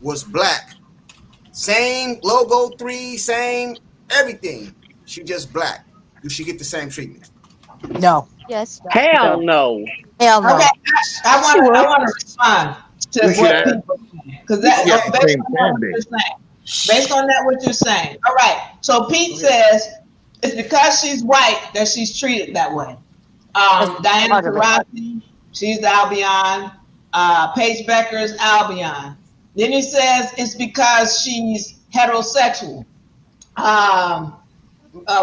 [SPEAKER 1] was black, same logo 3, same everything, she just black, do she get the same treatment?
[SPEAKER 14] No.
[SPEAKER 13] Yes.
[SPEAKER 11] Hell no.
[SPEAKER 14] Hell no.
[SPEAKER 10] Okay, I
[SPEAKER 13] She
[SPEAKER 10] want
[SPEAKER 13] would.
[SPEAKER 10] to respond to
[SPEAKER 12] We should
[SPEAKER 10] what
[SPEAKER 12] ask.
[SPEAKER 10] people because
[SPEAKER 12] We should
[SPEAKER 10] that
[SPEAKER 12] ask the
[SPEAKER 10] based
[SPEAKER 12] same
[SPEAKER 10] on that
[SPEAKER 12] fan
[SPEAKER 10] what
[SPEAKER 12] base.
[SPEAKER 10] you're saying. Based on that, what you're saying. All right. So Pete says it's because she's white that she's treated that way.
[SPEAKER 14] That's
[SPEAKER 10] Diana
[SPEAKER 14] part of it.
[SPEAKER 10] Taurasi, she's Albion. Paige Becker's Albion. Then he says it's because she's heterosexual.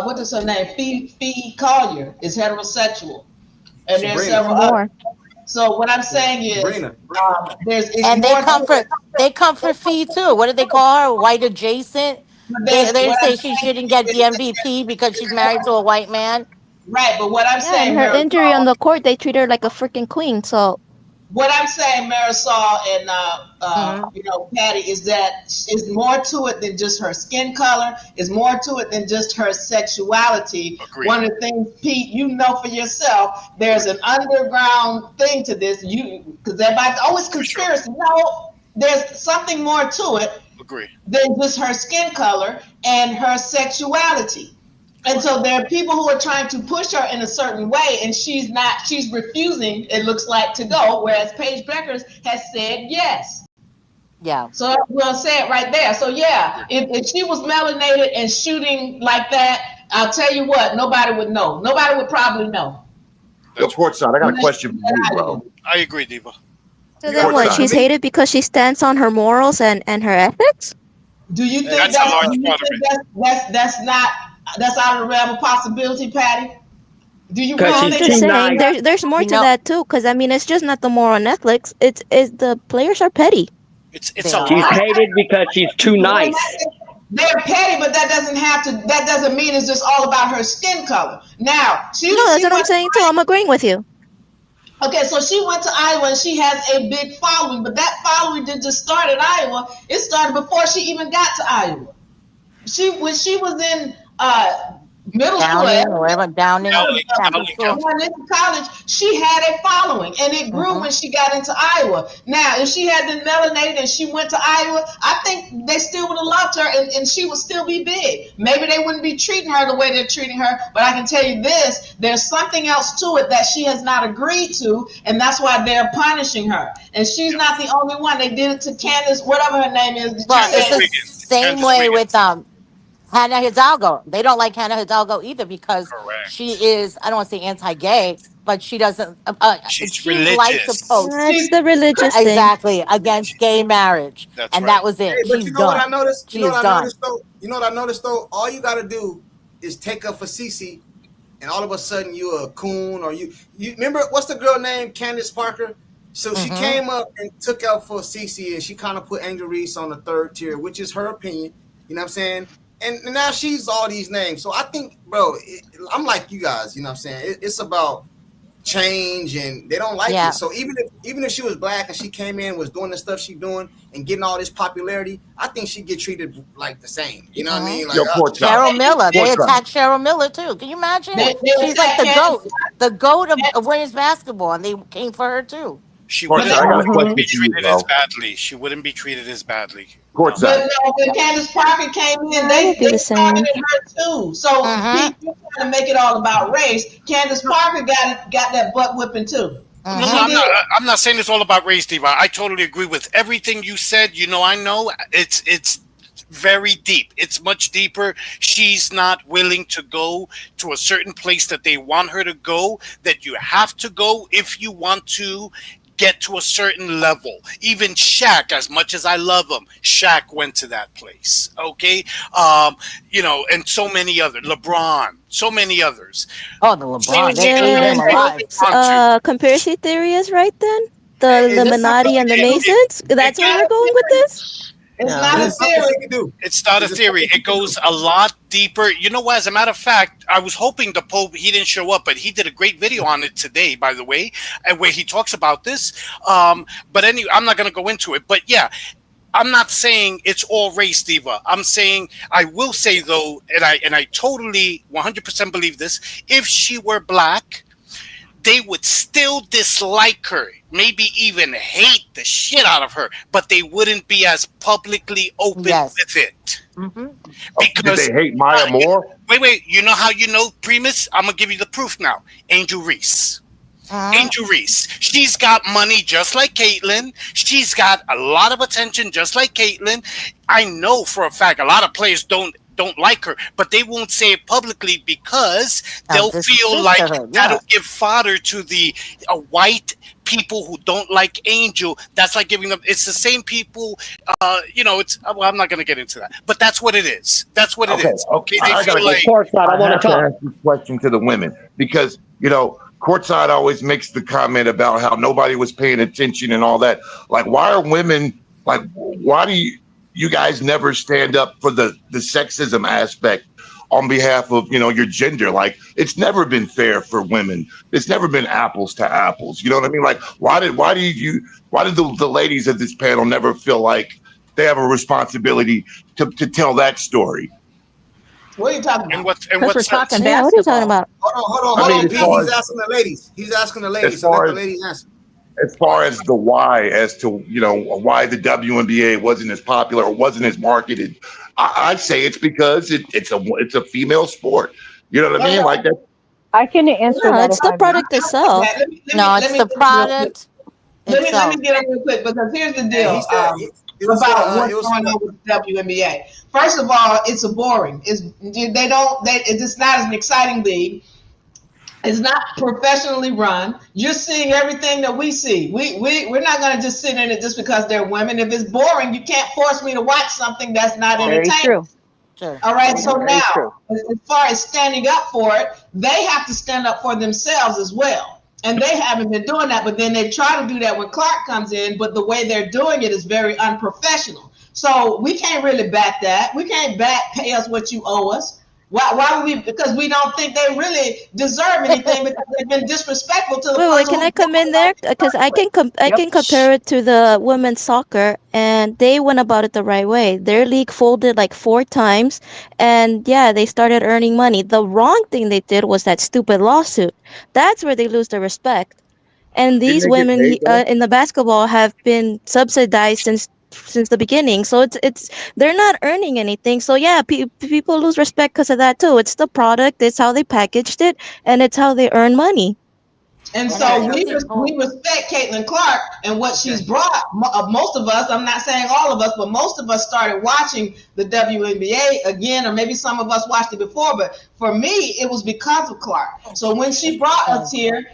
[SPEAKER 10] What is her name? Fee Collier is heterosexual, and there's
[SPEAKER 1] Sabrina.
[SPEAKER 10] several others.
[SPEAKER 13] More.
[SPEAKER 10] So what I'm saying is,
[SPEAKER 1] Sabrina.
[SPEAKER 10] it's
[SPEAKER 14] And
[SPEAKER 10] more to it.
[SPEAKER 14] they comfort Fee too. What do they call her? White adjacent. They
[SPEAKER 10] What
[SPEAKER 14] say
[SPEAKER 10] I'm
[SPEAKER 14] she
[SPEAKER 10] saying
[SPEAKER 14] shouldn't get
[SPEAKER 10] is,
[SPEAKER 14] the MVP because she's married to a white man.
[SPEAKER 10] right, but what I'm
[SPEAKER 13] Yeah, and
[SPEAKER 10] saying,
[SPEAKER 13] her injury on
[SPEAKER 10] Marisol,
[SPEAKER 13] the court, they treat her like a freaking queen. So
[SPEAKER 10] what I'm saying, Marisol and
[SPEAKER 14] Hmm.
[SPEAKER 10] Patty, is that is more to it than just her skin color. Is more to it than just her sexuality.
[SPEAKER 2] Agreed.
[SPEAKER 10] One of the things, Pete, you know for yourself, there's an underground thing to this. Because everybody's always conspiracy. No, there's something more to it
[SPEAKER 2] agree.
[SPEAKER 10] than just her skin color and her sexuality. And so there are people who are trying to push her in a certain way, and she's refusing, it looks like, to go, whereas Paige Beckers has said yes.
[SPEAKER 14] Yeah.
[SPEAKER 10] So we'll say it right there. So yeah, if she was melanated and shooting like that, I'll tell you what, nobody would know. Nobody would probably know.
[SPEAKER 12] Yo, Courtside, I got a question for you, bro.
[SPEAKER 2] I agree, Diva.
[SPEAKER 13] so
[SPEAKER 1] You
[SPEAKER 13] then
[SPEAKER 1] got a
[SPEAKER 13] what?
[SPEAKER 1] question
[SPEAKER 13] She's
[SPEAKER 1] for me?
[SPEAKER 13] hated because she stands on her morals and her ethics.
[SPEAKER 10] Do you think
[SPEAKER 2] That's a large
[SPEAKER 10] do you
[SPEAKER 2] part of
[SPEAKER 10] think
[SPEAKER 2] it.
[SPEAKER 10] that's out of the realm of possibility, Patty? Do you
[SPEAKER 11] Because
[SPEAKER 13] No,
[SPEAKER 10] really
[SPEAKER 13] I'm
[SPEAKER 11] she's
[SPEAKER 10] think
[SPEAKER 13] just
[SPEAKER 11] too
[SPEAKER 13] saying
[SPEAKER 11] nice.
[SPEAKER 13] there's more
[SPEAKER 14] You
[SPEAKER 13] to
[SPEAKER 14] know,
[SPEAKER 13] that too. Because I mean, it's just not the moral ethics. It's the players are petty.
[SPEAKER 2] It's
[SPEAKER 14] they
[SPEAKER 2] a
[SPEAKER 14] are.
[SPEAKER 11] She's
[SPEAKER 2] lot.
[SPEAKER 11] hated because she's too nice.
[SPEAKER 10] they're petty, but that doesn't mean it's just all about her skin color. Now,
[SPEAKER 13] No, that's what I'm saying too. I'm agreeing with you.
[SPEAKER 10] okay, so she went to Iowa and she has a big following, but that following didn't just start at Iowa. It started before she even got to Iowa. When she was in middle school,
[SPEAKER 14] Downing, wherever, Downing Catholic School.
[SPEAKER 10] going into college, she had a following, and it grew when she got into Iowa. Now, if she had been melanated and she went to Iowa, I think they still would have loved her, and she would still be big. Maybe they wouldn't be treating her the way they're treating her, but I can tell you this: there's something else to it that she has not agreed to, and that's why they're punishing her. And she's not the only one. They did it to Candace, whatever her name is.
[SPEAKER 14] Well, it's the same way with Hannah Hidalgo. They don't like Hannah Hidalgo either because she is, I don't want to say anti-gay, but she doesn't, she likes to post.
[SPEAKER 13] That's the religious thing.
[SPEAKER 14] Exactly, against gay marriage. And that was it.
[SPEAKER 1] Hey, but
[SPEAKER 14] She's
[SPEAKER 1] you know what I
[SPEAKER 14] done.
[SPEAKER 1] noticed?
[SPEAKER 14] She
[SPEAKER 1] You know
[SPEAKER 14] is
[SPEAKER 1] what I
[SPEAKER 14] done.
[SPEAKER 1] noticed though? You know what I noticed though? All you gotta do is take up for Cece, and all of a sudden you a coon, or you remember what's the girl named Candace Parker? So she came up and took out for Cece, and she kind of put Angel Reese on the third tier, which is her opinion. You know what I'm saying? And now she's all these names. So I think, bro, I'm like you guys. You know what I'm saying? It's about change, and they don't like it. So even if she was black and she came in, was doing the stuff she's doing and getting all this popularity, I think she'd get treated like the same. You know what I mean? Like
[SPEAKER 14] Cheryl Miller. They attacked Cheryl Miller too. Can you imagine? She's like the goat of women's basketball, and they came for her too.
[SPEAKER 2] She
[SPEAKER 12] Courtside, I got a question
[SPEAKER 2] wouldn't be
[SPEAKER 12] for you,
[SPEAKER 2] treated
[SPEAKER 12] bro.
[SPEAKER 2] as badly. She wouldn't be treated as badly.
[SPEAKER 12] Courtside.
[SPEAKER 10] But no, when Candace Parker came in, they targeted her too. So people trying to make it all about race. Candace Parker got that butt whipping too.
[SPEAKER 2] No, I'm not saying it's all about race, Diva. I totally agree with everything you said. You know, I know it's very deep. It's much deeper. She's not willing to go to a certain place that they want her to go, that you have to go if you want to get to a certain level. Even Shaq, as much as I love him, Shaq went to that place. Okay? You know, and so many others. LeBron, so many others.
[SPEAKER 14] Oh, the LeBron, they ate him alive.
[SPEAKER 13] Conspiracy theory is right then? The Illuminati and the Masons? That's where we're going with this?
[SPEAKER 10] It's not a theory.
[SPEAKER 2] It's not a theory. It goes a lot deeper. You know what? As a matter of fact, I was hoping the Pope, he didn't show up, but he did a great video on it today, by the way, and where he talks about this. But anyway, I'm not going to go into it. But yeah, I'm not saying it's all race, Diva. I'm saying, I will say though, and I totally 100% believe this, if she were black, they would still dislike her, maybe even hate the shit out of her, but they wouldn't be as publicly open with it.
[SPEAKER 12] Because did they hate Maya more?
[SPEAKER 2] Wait. You know how you know, Primus? I'm going to give you the proof now. Angel Reese. Angel Reese. She's got money just like Caitlyn. She's got a lot of attention just like Caitlyn. I know for a fact a lot of players don't like her, but they won't say it publicly because they'll feel like that'll give fodder to the white people who don't like Angel. That's like giving them. It's the same people. You know. It's. Well, I'm not going to get into that, but that's what it is. That's what it is.
[SPEAKER 12] Okay.
[SPEAKER 2] They
[SPEAKER 12] I
[SPEAKER 2] feel like.
[SPEAKER 12] I want to ask this question to the women because Courtside always makes the comment about how nobody was paying attention and all that. Like, why are women like? Why do you guys never stand up for the sexism aspect on behalf of, your gender? Like, it's never been fair for women. It's never been apples to apples. You know what I mean? Like, why did the ladies of this panel never feel like they have a responsibility to tell that story?
[SPEAKER 10] What are you talking about?
[SPEAKER 2] What
[SPEAKER 13] are you talking about?
[SPEAKER 1] Hold on. He's asking the ladies. He's asking the ladies. So let the ladies answer.
[SPEAKER 12] As far as the why, as to why the WNBA wasn't as popular or wasn't as marketed, I'd say it's because it's a female sport. You know what I mean? Like that.
[SPEAKER 7] I can answer that.
[SPEAKER 13] No, it's the product itself.
[SPEAKER 14] No, it's the product.
[SPEAKER 10] Let me get in real quick because here's the deal about what's going on with the WNBA. First of all, it's boring. It's not an exciting league. It's not professionally run. You're seeing everything that we see. We're not going to just sit in it just because they're women. If it's boring, you can't force me to watch something that's not entertaining.
[SPEAKER 7] True.
[SPEAKER 14] Sure.
[SPEAKER 10] All right. So now, as far as standing up for it, they have to stand up for themselves as well. And they haven't been doing that. But then they try to do that when Clark comes in. But the way they're doing it is very unprofessional. So we can't really back that. We can't pay us what you owe us. Why would we? Because we don't think they really deserve anything because they've been disrespectful to the
[SPEAKER 13] Wait,
[SPEAKER 10] person
[SPEAKER 13] can I
[SPEAKER 10] who
[SPEAKER 13] come
[SPEAKER 10] brought
[SPEAKER 13] in
[SPEAKER 10] them
[SPEAKER 13] there?
[SPEAKER 10] in the
[SPEAKER 13] Because
[SPEAKER 10] first place.
[SPEAKER 13] I can compare it to the women's soccer, and they went about it the right way. Their league folded like 4 times, and yeah, they started earning money. The wrong thing they did was that stupid lawsuit. That's where they lose the respect. And
[SPEAKER 12] Didn't
[SPEAKER 13] these
[SPEAKER 12] they get
[SPEAKER 13] women
[SPEAKER 12] paid though?
[SPEAKER 13] in the basketball have been subsidized since the beginning. So it's they're not earning anything. So yeah, people lose respect because of that too. It's the product, it's how they packaged it, and it's how they earn money.
[SPEAKER 10] And
[SPEAKER 14] And I
[SPEAKER 10] so
[SPEAKER 1] Okay,
[SPEAKER 14] think
[SPEAKER 1] okay,
[SPEAKER 14] it.
[SPEAKER 10] we respect Caitlin Clark and what
[SPEAKER 1] okay.
[SPEAKER 10] she's brought. Most of us, I'm not saying all of us, but most of us started watching the WNBA again, or maybe some of us watched it before. But for me, it was because of Clark. So when she brought us here,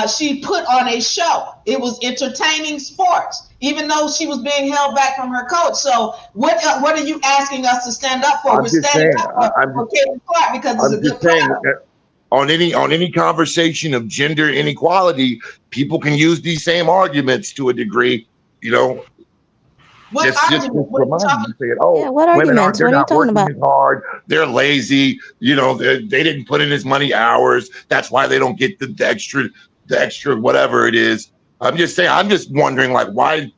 [SPEAKER 10] she put on a show. It was entertaining sports, even though she was being held back from her coach. So what are you asking us to stand up for? We're
[SPEAKER 12] I'm just
[SPEAKER 10] standing
[SPEAKER 12] saying.
[SPEAKER 10] up for Caitlin Clark because it's
[SPEAKER 12] I'm
[SPEAKER 10] a
[SPEAKER 12] just
[SPEAKER 10] good
[SPEAKER 12] saying
[SPEAKER 10] product.
[SPEAKER 12] that on any conversation of gender inequality, people can use these same arguments to a degree. You know,
[SPEAKER 10] What
[SPEAKER 12] just
[SPEAKER 10] argument? What are you
[SPEAKER 12] remind
[SPEAKER 10] talking
[SPEAKER 12] you, saying,
[SPEAKER 13] Yeah,
[SPEAKER 12] "Oh,
[SPEAKER 13] what
[SPEAKER 12] women aren't.
[SPEAKER 13] arguments?
[SPEAKER 12] They're
[SPEAKER 13] What are you
[SPEAKER 12] not
[SPEAKER 13] talking
[SPEAKER 12] working
[SPEAKER 13] about?
[SPEAKER 12] as hard. They're lazy. You know, they didn't put in as many hours. That's why they don't get the extra whatever it is." I'm just saying. I'm just wondering, like, why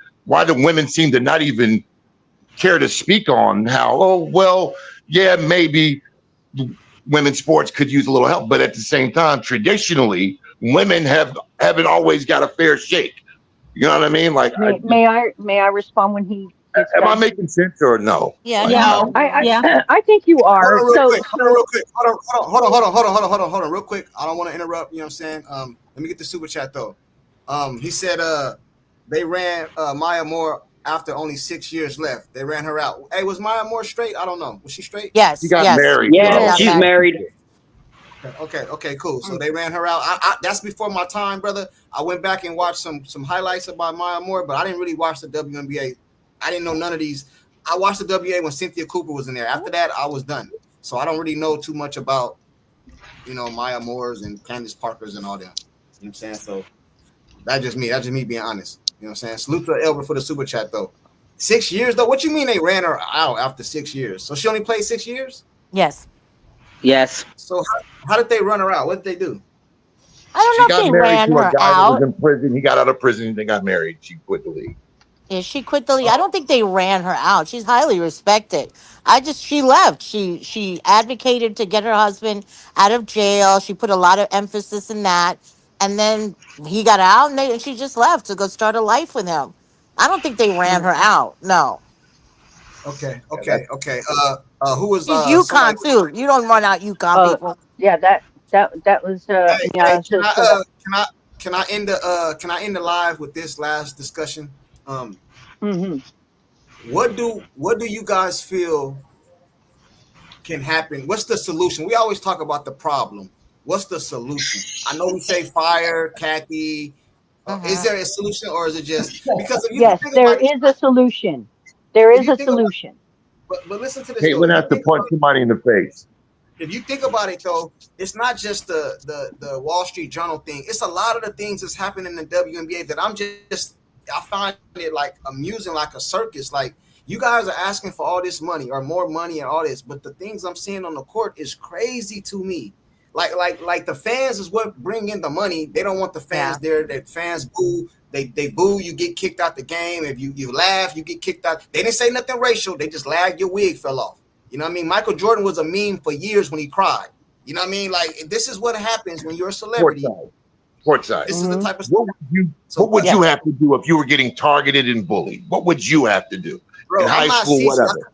[SPEAKER 12] the women seem to not even care to speak on how. Oh, well, yeah, maybe women's sports could use a little help, but at the same time, traditionally, women haven't always got a fair shake. You know what I mean? Like,
[SPEAKER 7] May I respond when he gets
[SPEAKER 12] am I
[SPEAKER 7] done?
[SPEAKER 12] making sense or no?
[SPEAKER 14] Yeah,
[SPEAKER 12] Like,
[SPEAKER 14] no.
[SPEAKER 10] No.
[SPEAKER 7] I
[SPEAKER 14] Yeah.
[SPEAKER 7] I think you
[SPEAKER 1] Hold
[SPEAKER 7] are.
[SPEAKER 1] on real
[SPEAKER 7] So
[SPEAKER 1] quick. Hold on
[SPEAKER 7] so
[SPEAKER 1] real quick. Hold on, real quick. I don't want to interrupt. You know what I'm saying? Let me get the super chat though. He said they ran Maya Moore after only 6 years left. They ran her out. Hey, was Maya Moore straight? I don't know. Was she straight?
[SPEAKER 12] she
[SPEAKER 14] Yes.
[SPEAKER 12] got
[SPEAKER 14] Yes.
[SPEAKER 12] married
[SPEAKER 11] Yeah,
[SPEAKER 12] though.
[SPEAKER 13] Yes.
[SPEAKER 11] she's
[SPEAKER 14] Got
[SPEAKER 11] married.
[SPEAKER 1] Okay, cool. So they ran her out. That's before my time, brother. I went back and watched some highlights about Maya Moore, but I didn't really watch the WNBA. I didn't know none of these. I watched the WNBA when Cynthia Cooper was in there. After that, I was done. So I don't really know too much about Maya Moore's and Candace Parker's and all them. You know what I'm saying? So that's just me. That's just me being honest. You know what I'm saying? Salute to Elbert for the super chat though. 6 years though? What you mean they ran her out after 6 years? So she only played 6 years?
[SPEAKER 14] Yes.
[SPEAKER 11] Yes.
[SPEAKER 1] So how did they run her out? What did they do?
[SPEAKER 14] I don't
[SPEAKER 12] She
[SPEAKER 14] know if
[SPEAKER 12] got
[SPEAKER 14] they
[SPEAKER 12] married
[SPEAKER 14] ran
[SPEAKER 12] to a
[SPEAKER 14] her
[SPEAKER 12] guy that was
[SPEAKER 14] out.
[SPEAKER 12] in prison. He got out of prison and they got married. She quit the league.
[SPEAKER 14] Yeah, she quit the league. I don't think they ran her out. She's highly respected. She left. She advocated to get her husband out of jail. She put a lot of emphasis in that. And then he got out and she just left to go start a life with him. I don't think they ran her out. No.
[SPEAKER 1] Okay,
[SPEAKER 12] Yeah, that's
[SPEAKER 1] okay. Who was
[SPEAKER 14] She's
[SPEAKER 1] somebody?
[SPEAKER 14] UConn too. You don't run out UConn people.
[SPEAKER 7] yeah, that was
[SPEAKER 1] Hey,
[SPEAKER 7] yeah.
[SPEAKER 1] can I end the live with this last discussion? Um,
[SPEAKER 7] Hmm.
[SPEAKER 1] what do you guys feel can happen? What's the solution? We always talk about the problem. What's the solution? I know we say fire, Kathy. Is
[SPEAKER 14] Hmm.
[SPEAKER 1] there a solution, or is it just because if you
[SPEAKER 7] Yes,
[SPEAKER 1] think
[SPEAKER 7] there
[SPEAKER 1] about it,
[SPEAKER 7] is a solution. There
[SPEAKER 1] if
[SPEAKER 7] is
[SPEAKER 1] you
[SPEAKER 7] a
[SPEAKER 1] think about,
[SPEAKER 7] solution.
[SPEAKER 1] but listen to this though.
[SPEAKER 12] Caitlin has to punch somebody in the face.
[SPEAKER 1] If you think about it though, it's not just the Wall Street Journal thing. It's a lot of the things that's happening in the WNBA that I find it like amusing, like a circus. Like you guys are asking for all this money or more money and all this, but the things I'm seeing on the court is crazy to me. Like the fans is what bring in the money. They don't want the fans
[SPEAKER 14] Yeah.
[SPEAKER 1] there. That fans boo. They boo. You get kicked out the game. If you laugh, you get kicked out. They didn't say nothing racial. They just laughed. Your wig fell off. You know what I mean? Michael Jordan was a meme for years when he cried. You know what I mean? Like this is what happens when you're a celebrity.
[SPEAKER 12] Sports side.
[SPEAKER 1] This is the
[SPEAKER 7] Hmm.
[SPEAKER 1] type of stuff. So
[SPEAKER 12] What would
[SPEAKER 7] Yeah.
[SPEAKER 12] you have to do if you were getting targeted and bullied? What would you have to do in
[SPEAKER 1] bro, I'm
[SPEAKER 12] high
[SPEAKER 1] not
[SPEAKER 12] school,
[SPEAKER 1] CC.
[SPEAKER 12] whatever?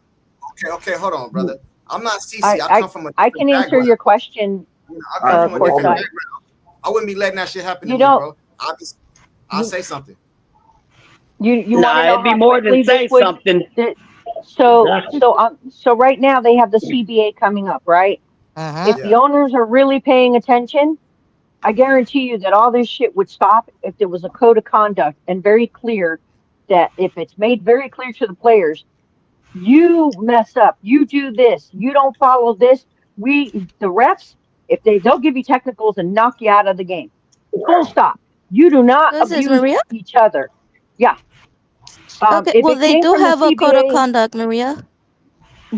[SPEAKER 1] Okay, hold on, brother. I'm not CC.
[SPEAKER 7] I
[SPEAKER 1] I
[SPEAKER 7] I
[SPEAKER 1] come from a
[SPEAKER 7] I
[SPEAKER 1] different
[SPEAKER 7] can answer
[SPEAKER 1] background.
[SPEAKER 7] your question,
[SPEAKER 1] I come from a different
[SPEAKER 7] courtside.
[SPEAKER 1] background. I wouldn't be letting that shit happen to
[SPEAKER 7] You
[SPEAKER 1] me,
[SPEAKER 7] don't
[SPEAKER 1] bro. I'll
[SPEAKER 7] you
[SPEAKER 1] say something.
[SPEAKER 7] you want to
[SPEAKER 11] Nah,
[SPEAKER 7] know
[SPEAKER 11] it'd be
[SPEAKER 7] how
[SPEAKER 11] more than
[SPEAKER 7] quickly this
[SPEAKER 11] say
[SPEAKER 7] would
[SPEAKER 11] something.
[SPEAKER 7] that,
[SPEAKER 12] Exactly.
[SPEAKER 7] so right now they have the CBA coming up, right?
[SPEAKER 14] Hmm.
[SPEAKER 7] If the
[SPEAKER 1] Yeah.
[SPEAKER 7] owners are really paying attention, I guarantee you that all this shit would stop if there was a code of conduct and very clear that if it's made very clear to the players, you mess up, you do this, you don't follow this, the refs, if they'll give you technicals and knock you out of the game. Full stop. You do not
[SPEAKER 13] Who is this,
[SPEAKER 7] abuse
[SPEAKER 13] Maria?
[SPEAKER 7] each other. Yeah.
[SPEAKER 13] Okay,
[SPEAKER 7] If
[SPEAKER 13] well
[SPEAKER 7] it
[SPEAKER 13] they
[SPEAKER 7] came
[SPEAKER 13] do
[SPEAKER 7] from the
[SPEAKER 13] have a code of
[SPEAKER 7] CBA,
[SPEAKER 13] conduct, Maria.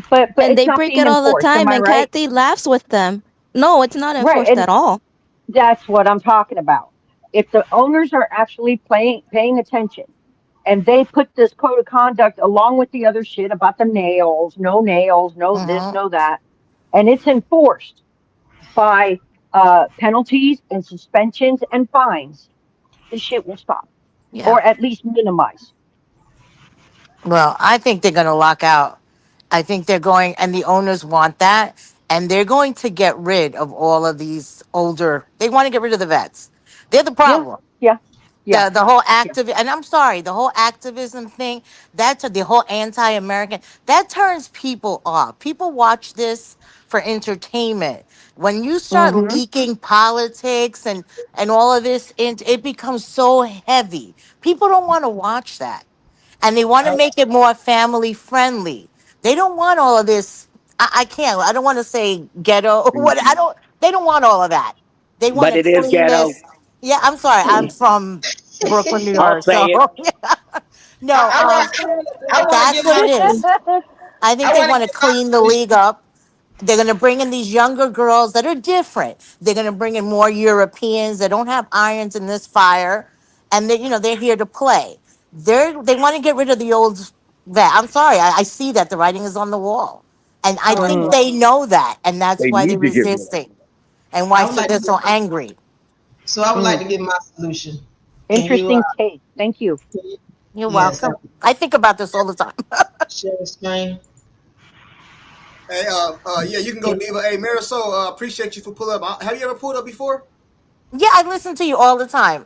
[SPEAKER 7] but
[SPEAKER 13] And
[SPEAKER 7] it's
[SPEAKER 13] they
[SPEAKER 7] not
[SPEAKER 13] break
[SPEAKER 7] being
[SPEAKER 13] it all the
[SPEAKER 7] enforced. Am
[SPEAKER 13] time,
[SPEAKER 7] I
[SPEAKER 13] and
[SPEAKER 7] right?
[SPEAKER 13] Kathy laughs with them. No, it's not
[SPEAKER 7] Right,
[SPEAKER 13] enforced
[SPEAKER 7] and
[SPEAKER 13] at all.
[SPEAKER 7] that's what I'm talking about. If the owners are actually paying attention, and they put this code of conduct along with the other shit about the nails, no this,
[SPEAKER 14] Mm-hmm.
[SPEAKER 7] no that, and it's enforced by penalties and suspensions and fines, the shit will stop
[SPEAKER 14] Yeah.
[SPEAKER 7] or at least minimize.
[SPEAKER 14] Well, I think they're going to lock out. I think they're going, and the owners want that, and they're going to get rid of all of these older. They want to get rid of the vets. They're the
[SPEAKER 7] Yeah,
[SPEAKER 14] problem.
[SPEAKER 7] yeah, yeah,
[SPEAKER 14] The whole
[SPEAKER 7] yeah.
[SPEAKER 14] active, and I'm sorry, the whole activism thing, that's the whole anti-American, that turns people off. People watch this for entertainment. When you start
[SPEAKER 7] Mm-hmm.
[SPEAKER 14] leaking politics and all of this, it becomes so heavy. People don't want to watch that, and they want to make it more family friendly. They don't want all of this. I can't. I don't want to say ghetto. What I don't. They don't want all of that. They want
[SPEAKER 11] But
[SPEAKER 14] to
[SPEAKER 11] it is
[SPEAKER 14] clean
[SPEAKER 11] ghetto.
[SPEAKER 14] this. Yeah, I'm sorry. I'm from Brooklyn, New
[SPEAKER 11] I'll
[SPEAKER 14] York.
[SPEAKER 11] say
[SPEAKER 14] So
[SPEAKER 11] it.
[SPEAKER 14] no,
[SPEAKER 10] I want to
[SPEAKER 14] that's
[SPEAKER 10] give
[SPEAKER 14] what
[SPEAKER 10] my
[SPEAKER 14] it is. I think
[SPEAKER 10] I
[SPEAKER 14] they
[SPEAKER 10] want to
[SPEAKER 14] want to
[SPEAKER 10] give my
[SPEAKER 14] clean the
[SPEAKER 10] solution.
[SPEAKER 14] league up. They're going to bring in these younger girls that are different. They're going to bring in more Europeans that don't have irons in this fire, and they're here to play. They want to get rid of the old vet. I'm sorry, I see that the writing is on the wall, and I think
[SPEAKER 7] Mm-hmm.
[SPEAKER 14] they know that, and that's
[SPEAKER 12] They
[SPEAKER 14] why they're
[SPEAKER 12] need to get rid of it.
[SPEAKER 14] resisting, and why
[SPEAKER 10] I would like to
[SPEAKER 14] they're
[SPEAKER 10] give
[SPEAKER 14] so angry.
[SPEAKER 10] I would like
[SPEAKER 7] Mm.
[SPEAKER 10] to give my solution. Can you
[SPEAKER 7] Interesting take. Thank you.
[SPEAKER 14] You're
[SPEAKER 10] yes,
[SPEAKER 14] welcome. I think about this all the time.
[SPEAKER 10] share the screen.
[SPEAKER 1] Hey, yeah, you can go, Diva. Hey, Marisol, appreciate you for pulling up. Have you ever pulled up before?
[SPEAKER 14] Yeah, I listen to you all the time.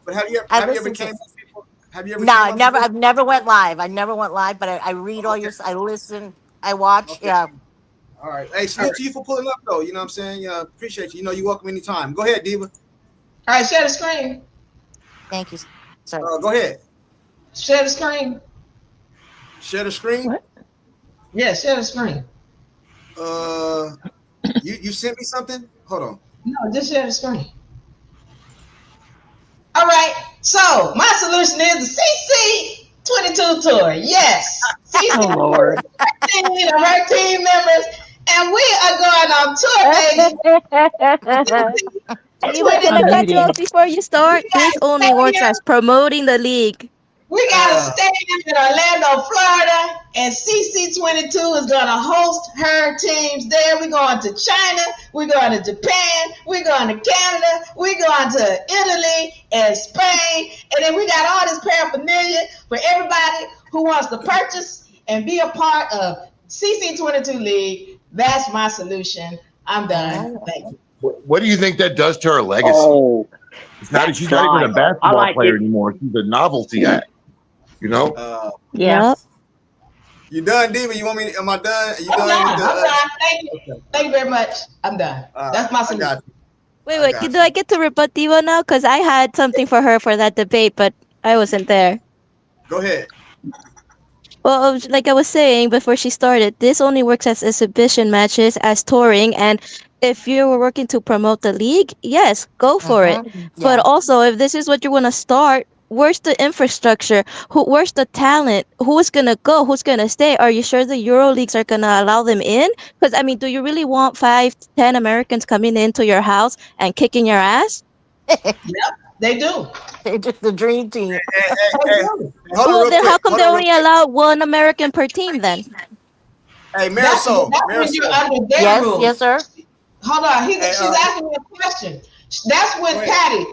[SPEAKER 1] But
[SPEAKER 14] I
[SPEAKER 1] have you ever
[SPEAKER 14] listen
[SPEAKER 1] came
[SPEAKER 14] to.
[SPEAKER 1] up before? Have you ever
[SPEAKER 14] No,
[SPEAKER 1] came
[SPEAKER 14] I
[SPEAKER 1] up
[SPEAKER 14] never.
[SPEAKER 1] before?
[SPEAKER 14] I've never went live. I never went live, but I read all
[SPEAKER 1] Okay,
[SPEAKER 14] your. I listen. I watch.
[SPEAKER 1] okay,
[SPEAKER 14] Yeah.
[SPEAKER 1] all right. Hey,
[SPEAKER 10] All
[SPEAKER 1] salute
[SPEAKER 10] right.
[SPEAKER 1] to you for pulling up, though. You know what I'm saying? Appreciate you. You know, you're welcome anytime. Go ahead, Diva.
[SPEAKER 10] All right, share the screen.
[SPEAKER 14] Thank you, sir.
[SPEAKER 1] Go ahead.
[SPEAKER 10] Share the screen.
[SPEAKER 1] Share the screen.
[SPEAKER 7] What?
[SPEAKER 10] Yeah, share the screen.
[SPEAKER 1] Uh, you sent me something. Hold on.
[SPEAKER 10] No, just share the screen. All right. So my solution is the CC22 tour. Yes,
[SPEAKER 7] Oh
[SPEAKER 10] CC
[SPEAKER 7] Lord.
[SPEAKER 10] 13 of her team members, and we are going on tour, baby.
[SPEAKER 13] Diva, can I
[SPEAKER 7] I'm
[SPEAKER 10] 22.
[SPEAKER 13] cut you off
[SPEAKER 7] muting.
[SPEAKER 13] before you
[SPEAKER 10] We
[SPEAKER 13] start?
[SPEAKER 10] got
[SPEAKER 13] This
[SPEAKER 10] a
[SPEAKER 13] only works
[SPEAKER 10] stadium.
[SPEAKER 13] as promoting the league.
[SPEAKER 10] We got a
[SPEAKER 1] Uh,
[SPEAKER 10] stadium in Orlando, Florida, and CC22 is going to host her teams there. We're going to China, we're going to Japan, we're going to Canada, we're going to Italy and Spain, and then we got all this paraphernalia for everybody who wants to purchase and be a part of CC22 League. That's my solution. I'm done.
[SPEAKER 14] Oh.
[SPEAKER 10] Thank you.
[SPEAKER 12] What do you think that does to her legacy?
[SPEAKER 11] Oh,
[SPEAKER 12] She's
[SPEAKER 11] that's
[SPEAKER 12] not even a
[SPEAKER 11] nice. I
[SPEAKER 12] basketball
[SPEAKER 11] like
[SPEAKER 12] player
[SPEAKER 11] it.
[SPEAKER 12] anymore. She's a novelty act. You know?
[SPEAKER 7] Yeah.
[SPEAKER 13] Yep.
[SPEAKER 1] you done, Diva? You want me? Am I done? Are you
[SPEAKER 10] I'm
[SPEAKER 1] done with
[SPEAKER 10] done.
[SPEAKER 1] the?
[SPEAKER 10] I'm done. Thank you.
[SPEAKER 1] Okay.
[SPEAKER 10] Thank you very much. I'm done. That's my
[SPEAKER 1] I
[SPEAKER 10] solution.
[SPEAKER 1] got you.
[SPEAKER 13] Wait,
[SPEAKER 1] I
[SPEAKER 13] wait.
[SPEAKER 1] got
[SPEAKER 13] Do
[SPEAKER 1] you.
[SPEAKER 13] I get to rebut Diva now? Because I had something for her for that debate, but I wasn't there.
[SPEAKER 1] Go ahead.
[SPEAKER 13] Well, like I was saying before she started, this only works as exhibition matches, as touring, and if you were working to promote the league, yes, go for it. But
[SPEAKER 14] Yeah.
[SPEAKER 13] also, if this is what you want to start, where's the infrastructure? Where's the talent? Who is gonna go? Who's gonna stay? Are you sure the Euro leagues are gonna allow them in? Because I mean, do you really want 5, 10 Americans coming into your house and kicking your ass?
[SPEAKER 10] Yep, they do.
[SPEAKER 14] They're just the dream team.
[SPEAKER 1] Hey, hold on
[SPEAKER 13] Well,
[SPEAKER 1] real
[SPEAKER 13] then how
[SPEAKER 1] quick.
[SPEAKER 13] come
[SPEAKER 1] Hold
[SPEAKER 13] they
[SPEAKER 1] on real
[SPEAKER 13] only
[SPEAKER 1] quick.
[SPEAKER 13] allow one American per team then?
[SPEAKER 1] Hey,
[SPEAKER 10] That's
[SPEAKER 1] Marisol,
[SPEAKER 10] when you're
[SPEAKER 1] Marisol.
[SPEAKER 10] under their
[SPEAKER 14] Yes.
[SPEAKER 10] rules.
[SPEAKER 14] Yes, sir.
[SPEAKER 10] Hold on,
[SPEAKER 1] Hey,
[SPEAKER 10] she's asking me a question. That's
[SPEAKER 1] go
[SPEAKER 10] when
[SPEAKER 1] ahead.
[SPEAKER 10] Patty,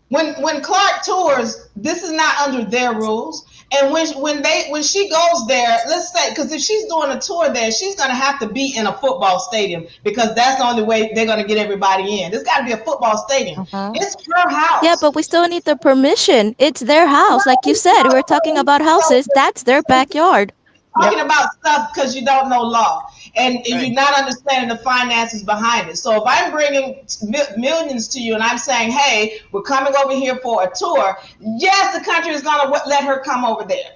[SPEAKER 10] when Clark tours, this is not under their rules. And when she goes there, let's say, because if she's doing a tour there, she's gonna have to be in a football stadium because that's the only way they're gonna get everybody in. There's got to be a football stadium. It's her
[SPEAKER 13] Yeah,
[SPEAKER 10] house.
[SPEAKER 13] but we still need the permission. It's their house. Like you said, we're talking about houses. That's their backyard.
[SPEAKER 10] Talking about stuff because you don't know law and
[SPEAKER 1] Hey,
[SPEAKER 10] you're not understanding the finances behind it. So if I'm bringing millions to you and I'm saying, hey, we're coming over here for a tour, yes, the country is going to let her come over there.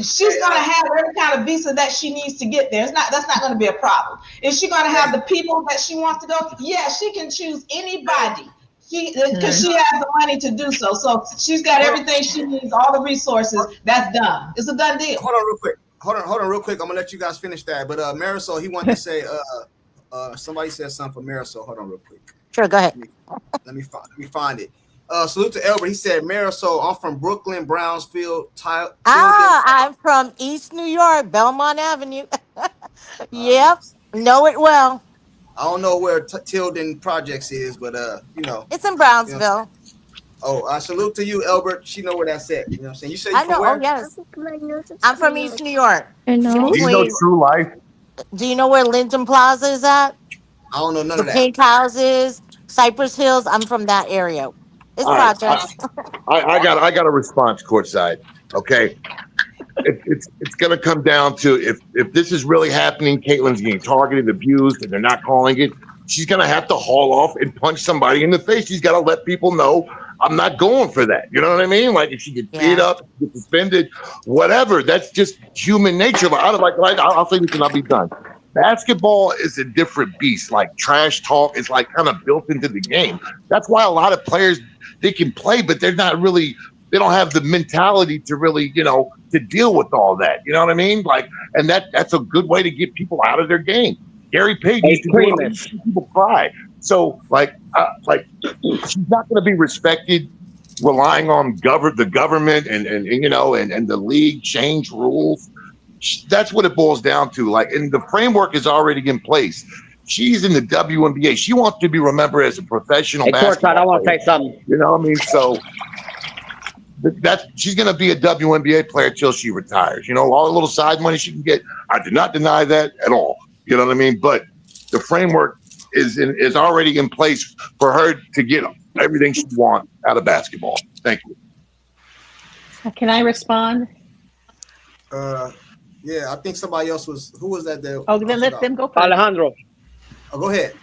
[SPEAKER 10] She's going to have every kind of visa that she needs to get there. That's not going to be a problem. Is she going to have the people that she wants to go? Yeah, she can choose anybody. Because she has the money to do so. So she's got
[SPEAKER 1] hold on,
[SPEAKER 10] everything she needs, all the resources. That's done. It's a done deal.
[SPEAKER 1] hold on real quick. hold on, real quick. I'm gonna let you guys finish that. But Marisol, he wanted to say, somebody said something for Marisol. Hold on, real quick.
[SPEAKER 14] Sure, go ahead.
[SPEAKER 1] Let me find it. Salute to Elbert. He said, Marisol, I'm from Brooklyn, Brownsfield, Tilden.
[SPEAKER 14] I'm from East New York, Belmont Avenue. Yep,
[SPEAKER 1] Nice.
[SPEAKER 14] know it well.
[SPEAKER 1] I don't know where Tilden Projects is, but
[SPEAKER 14] It's in
[SPEAKER 1] you know.
[SPEAKER 14] Brownsville.
[SPEAKER 1] Oh, I salute to you, Albert. She know where that's at. You know what I'm saying? You say you
[SPEAKER 14] I
[SPEAKER 1] from
[SPEAKER 14] know. Oh
[SPEAKER 1] where?
[SPEAKER 14] yes, I'm from East New York.
[SPEAKER 12] Do you know
[SPEAKER 14] Between,
[SPEAKER 12] True Life?
[SPEAKER 14] do you know where Linton Plaza is at?
[SPEAKER 1] I don't know none
[SPEAKER 14] The
[SPEAKER 1] of that.
[SPEAKER 14] pink houses, Cypress Hills. I'm from that area. It's
[SPEAKER 12] All right,
[SPEAKER 14] projects.
[SPEAKER 12] I got a response courtside. Okay, it's going to come down to if this is really happening, Caitlin's getting targeted, abused, and they're not calling it. She's going to have to haul off and punch somebody in the face. She's got to let people know I'm not going for that. You know what I mean? Like if she gets beat
[SPEAKER 14] Yeah.
[SPEAKER 12] up, get suspended, whatever. That's just human nature. I'll say this and I'll be done. Basketball is a different beast. Like trash talk is like kind of built into the game. That's why a lot of players they can play, but they're not really. They don't have the mentality to really, to deal with all that. You know what I mean? Like, and that's a good way to get people out of their game. Gary Payton used to do it. He used to make people cry. So, she's not going to be respected relying on the government and the league change rules. That's what it boils down to. Like, and the framework is already in place. She's in the WNBA. She wants to be remembered as a professional basketball
[SPEAKER 11] I want to
[SPEAKER 12] player.
[SPEAKER 11] say something.
[SPEAKER 12] You know what I mean? So she's going to be a WNBA player till she retires. All the little side money she can get. I do not deny that at all. You know what I mean? But the framework is already in place for her to get everything she wants out of basketball. Thank you.
[SPEAKER 9] Can I respond?
[SPEAKER 1] Yeah, I think somebody else was. Who was that?
[SPEAKER 9] Oh, then let them go first.
[SPEAKER 11] Alejandro.
[SPEAKER 1] Oh, go ahead.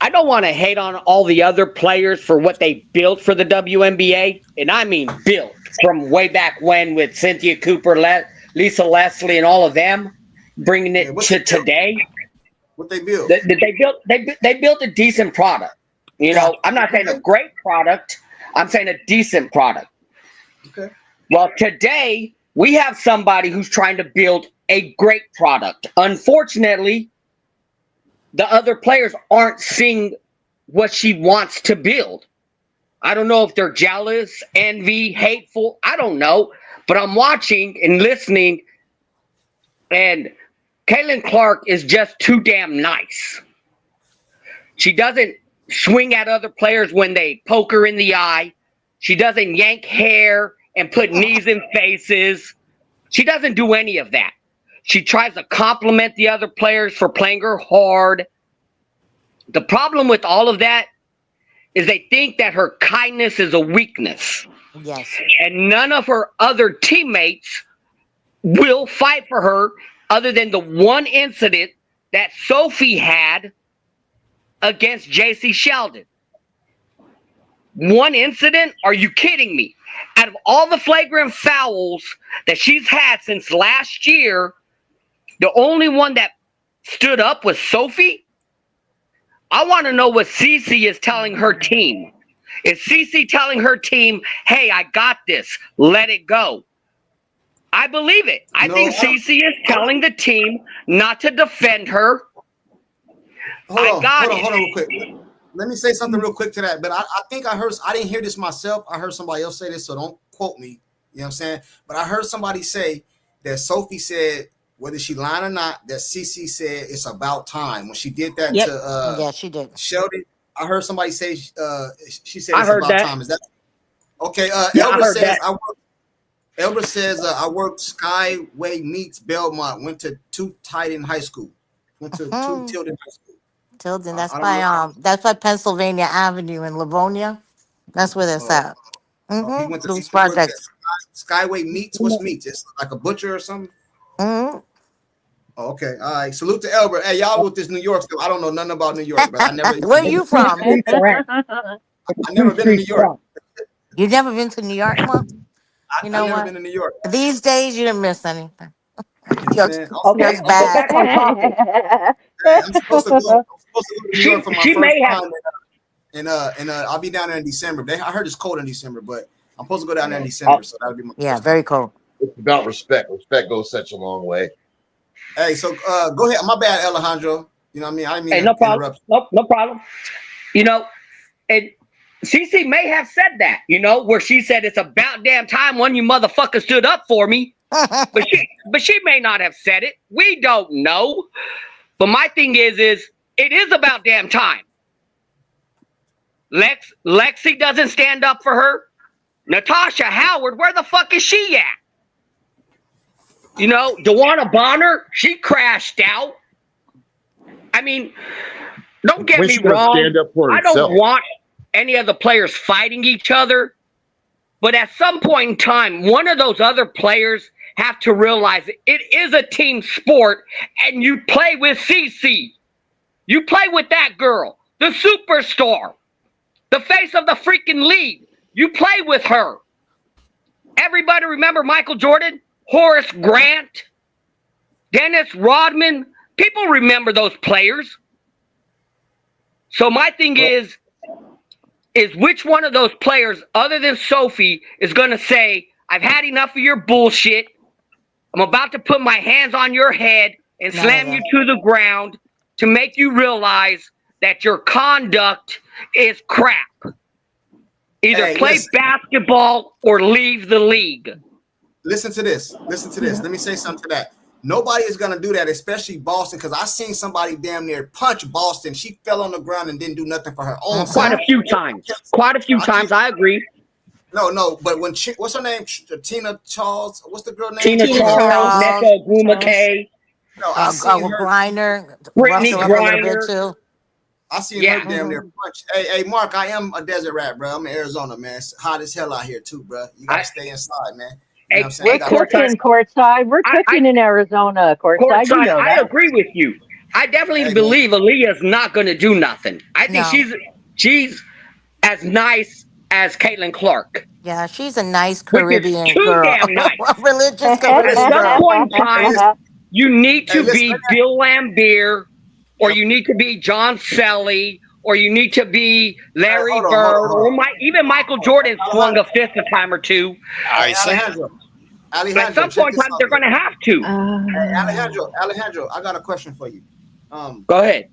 [SPEAKER 11] I don't want to hate on all the other players for what they built for the WNBA, and I mean built from way back when with Cynthia Cooper, Lisa Leslie, and all of them, bringing it to today.
[SPEAKER 1] What they built?
[SPEAKER 11] They built a decent product. I'm not saying a great product. I'm saying a decent product.
[SPEAKER 1] Okay.
[SPEAKER 11] Well, today we have somebody who's trying to build a great product. Unfortunately, the other players aren't seeing what she wants to build. I don't know if they're jealous, envy, hateful. I don't know. But I'm watching and listening, and Caitlin Clark is just too damn nice. She doesn't swing at other players when they poke her in the eye. She doesn't yank hair and put knees in faces. She doesn't do any of that. She tries to compliment the other players for playing her hard. The problem with all of that is they think that her kindness is a weakness.
[SPEAKER 14] Yes.
[SPEAKER 11] And none of her other teammates will fight for her other than the one incident that Sophie had against JC Sheldon. One incident? Are you kidding me? Out of all the flagrant fouls that she's had since last year, the only one that stood up was Sophie? I want to know what Cece is telling her team. Is Cece telling her team, hey, I got this, let it go? I believe it. I think Cece is telling the team not to defend her.
[SPEAKER 1] Hold on real quick. Let me say something real quick to that. But I think I didn't hear this myself. I heard somebody else say this, so don't quote me. You know what I'm saying? But I heard somebody say that Sophie said, whether she lying or not, that Cece said it's about time. When she did that to
[SPEAKER 14] yeah, she did.
[SPEAKER 1] Sheldon, I heard somebody say she said
[SPEAKER 11] I
[SPEAKER 1] it's
[SPEAKER 11] heard
[SPEAKER 1] about
[SPEAKER 11] that.
[SPEAKER 1] time. Is that okay?
[SPEAKER 11] Yeah, I
[SPEAKER 1] Elbert
[SPEAKER 11] heard
[SPEAKER 1] says
[SPEAKER 11] that.
[SPEAKER 1] Elbert says I worked Skyway Meets Belmont, went to two Titan High School. Went to two Tilden High School.
[SPEAKER 14] Tilden,
[SPEAKER 1] I don't
[SPEAKER 14] that's by Pennsylvania Avenue in Livonia. That's where that's at.
[SPEAKER 1] He went to
[SPEAKER 14] Those
[SPEAKER 1] he worked at
[SPEAKER 14] projects.
[SPEAKER 1] Skyway Meats. What's Meats? It's like a butcher or something.
[SPEAKER 14] Mm-hmm.
[SPEAKER 1] Oh, okay. All right. Salute to Elbert. Hey, y'all with this New York stuff. I don't know nothing about New York, but I never.
[SPEAKER 14] Where are you from?
[SPEAKER 1] I never been to New York.
[SPEAKER 14] You've never been to New York, Mom? You know
[SPEAKER 1] I've never
[SPEAKER 14] what?
[SPEAKER 1] been to New York.
[SPEAKER 14] These days, you didn't miss anything.
[SPEAKER 1] You know what I'm saying?
[SPEAKER 14] York's bad.
[SPEAKER 11] Back on topic.
[SPEAKER 1] I'm supposed to go to New York for my
[SPEAKER 11] She
[SPEAKER 1] first
[SPEAKER 11] may have.
[SPEAKER 1] time, and I'll be down there in December. I heard it's cold in December, but I'm supposed to go down there in December, so that'll be my
[SPEAKER 14] Yeah,
[SPEAKER 1] first
[SPEAKER 14] very
[SPEAKER 1] time.
[SPEAKER 14] cool.
[SPEAKER 12] It's about respect. Respect goes such a long way.
[SPEAKER 1] Hey, so go ahead. My bad, Alejandro. You know what I mean? I didn't mean
[SPEAKER 11] Hey,
[SPEAKER 1] to
[SPEAKER 11] no problem.
[SPEAKER 1] interrupt.
[SPEAKER 11] No problem. You know, and Cece may have said that, where she said it's about damn time one of you motherfuckers stood up for me. But she may not have said it. We don't know. But my thing is it is about damn time. Lexi doesn't stand up for her. Natasha Howard, where the fuck is she at? DeWanna Bonner, she crashed out. I mean, don't get me wrong.
[SPEAKER 12] Stand up for
[SPEAKER 11] I don't
[SPEAKER 12] herself.
[SPEAKER 11] want any of the players fighting each other. But at some point in time, one of those other players have to realize it is a team sport, and you play with Cece. You play with that girl, the superstar, the face of the freaking league. You play with her. Everybody remember Michael Jordan, Horace Grant, Dennis Rodman? People remember those players. So my thing is which one of those players, other than Sophie, is going to say, I've had enough of your bullshit. I'm about to put my hands on your head and slam you to the ground to make you realize that your conduct is crap. Either play basketball or leave the league.
[SPEAKER 1] Listen to this. Let me say something to that. Nobody is going to do that, especially Boston, because I seen somebody damn near punch Boston. She fell on the ground and didn't do nothing for her own self.
[SPEAKER 11] Quite a few times. I agree.
[SPEAKER 1] No, but when what's her name? Tina Charles. What's the girl name?
[SPEAKER 11] Tina Charles, Neka Ogwumike.
[SPEAKER 1] No, I seen her.
[SPEAKER 14] Griner,
[SPEAKER 11] Brittany
[SPEAKER 14] Russell up a little bit
[SPEAKER 11] Griner.
[SPEAKER 14] too.
[SPEAKER 1] I seen her damn near punch. Hey, Mark, I am a desert rat, bro. I'm in Arizona, man. It's hot as hell out here too, bro. You gotta stay inside, man. You know what I'm saying?
[SPEAKER 7] We're cooking courtside. We're cooking in Arizona courtside. You know
[SPEAKER 11] I
[SPEAKER 7] that.
[SPEAKER 11] agree with you. I definitely believe Aaliyah's not going to do nothing. I think she's as nice as Caitlin Clark.
[SPEAKER 14] Yeah, she's a nice Caribbean
[SPEAKER 11] too
[SPEAKER 14] girl.
[SPEAKER 11] damn nice.
[SPEAKER 14] Religious Caribbean
[SPEAKER 11] At some
[SPEAKER 14] girl.
[SPEAKER 11] point in time, you need to be Bill Lambier, or you need to be John Selly, or you need to be Larry Bird, or even Michael Jordan swung a fist a time or two.
[SPEAKER 1] Alejandro,
[SPEAKER 11] At some point in time, they're going to have to.
[SPEAKER 1] Alejandro, I got a question for you.
[SPEAKER 11] Go ahead.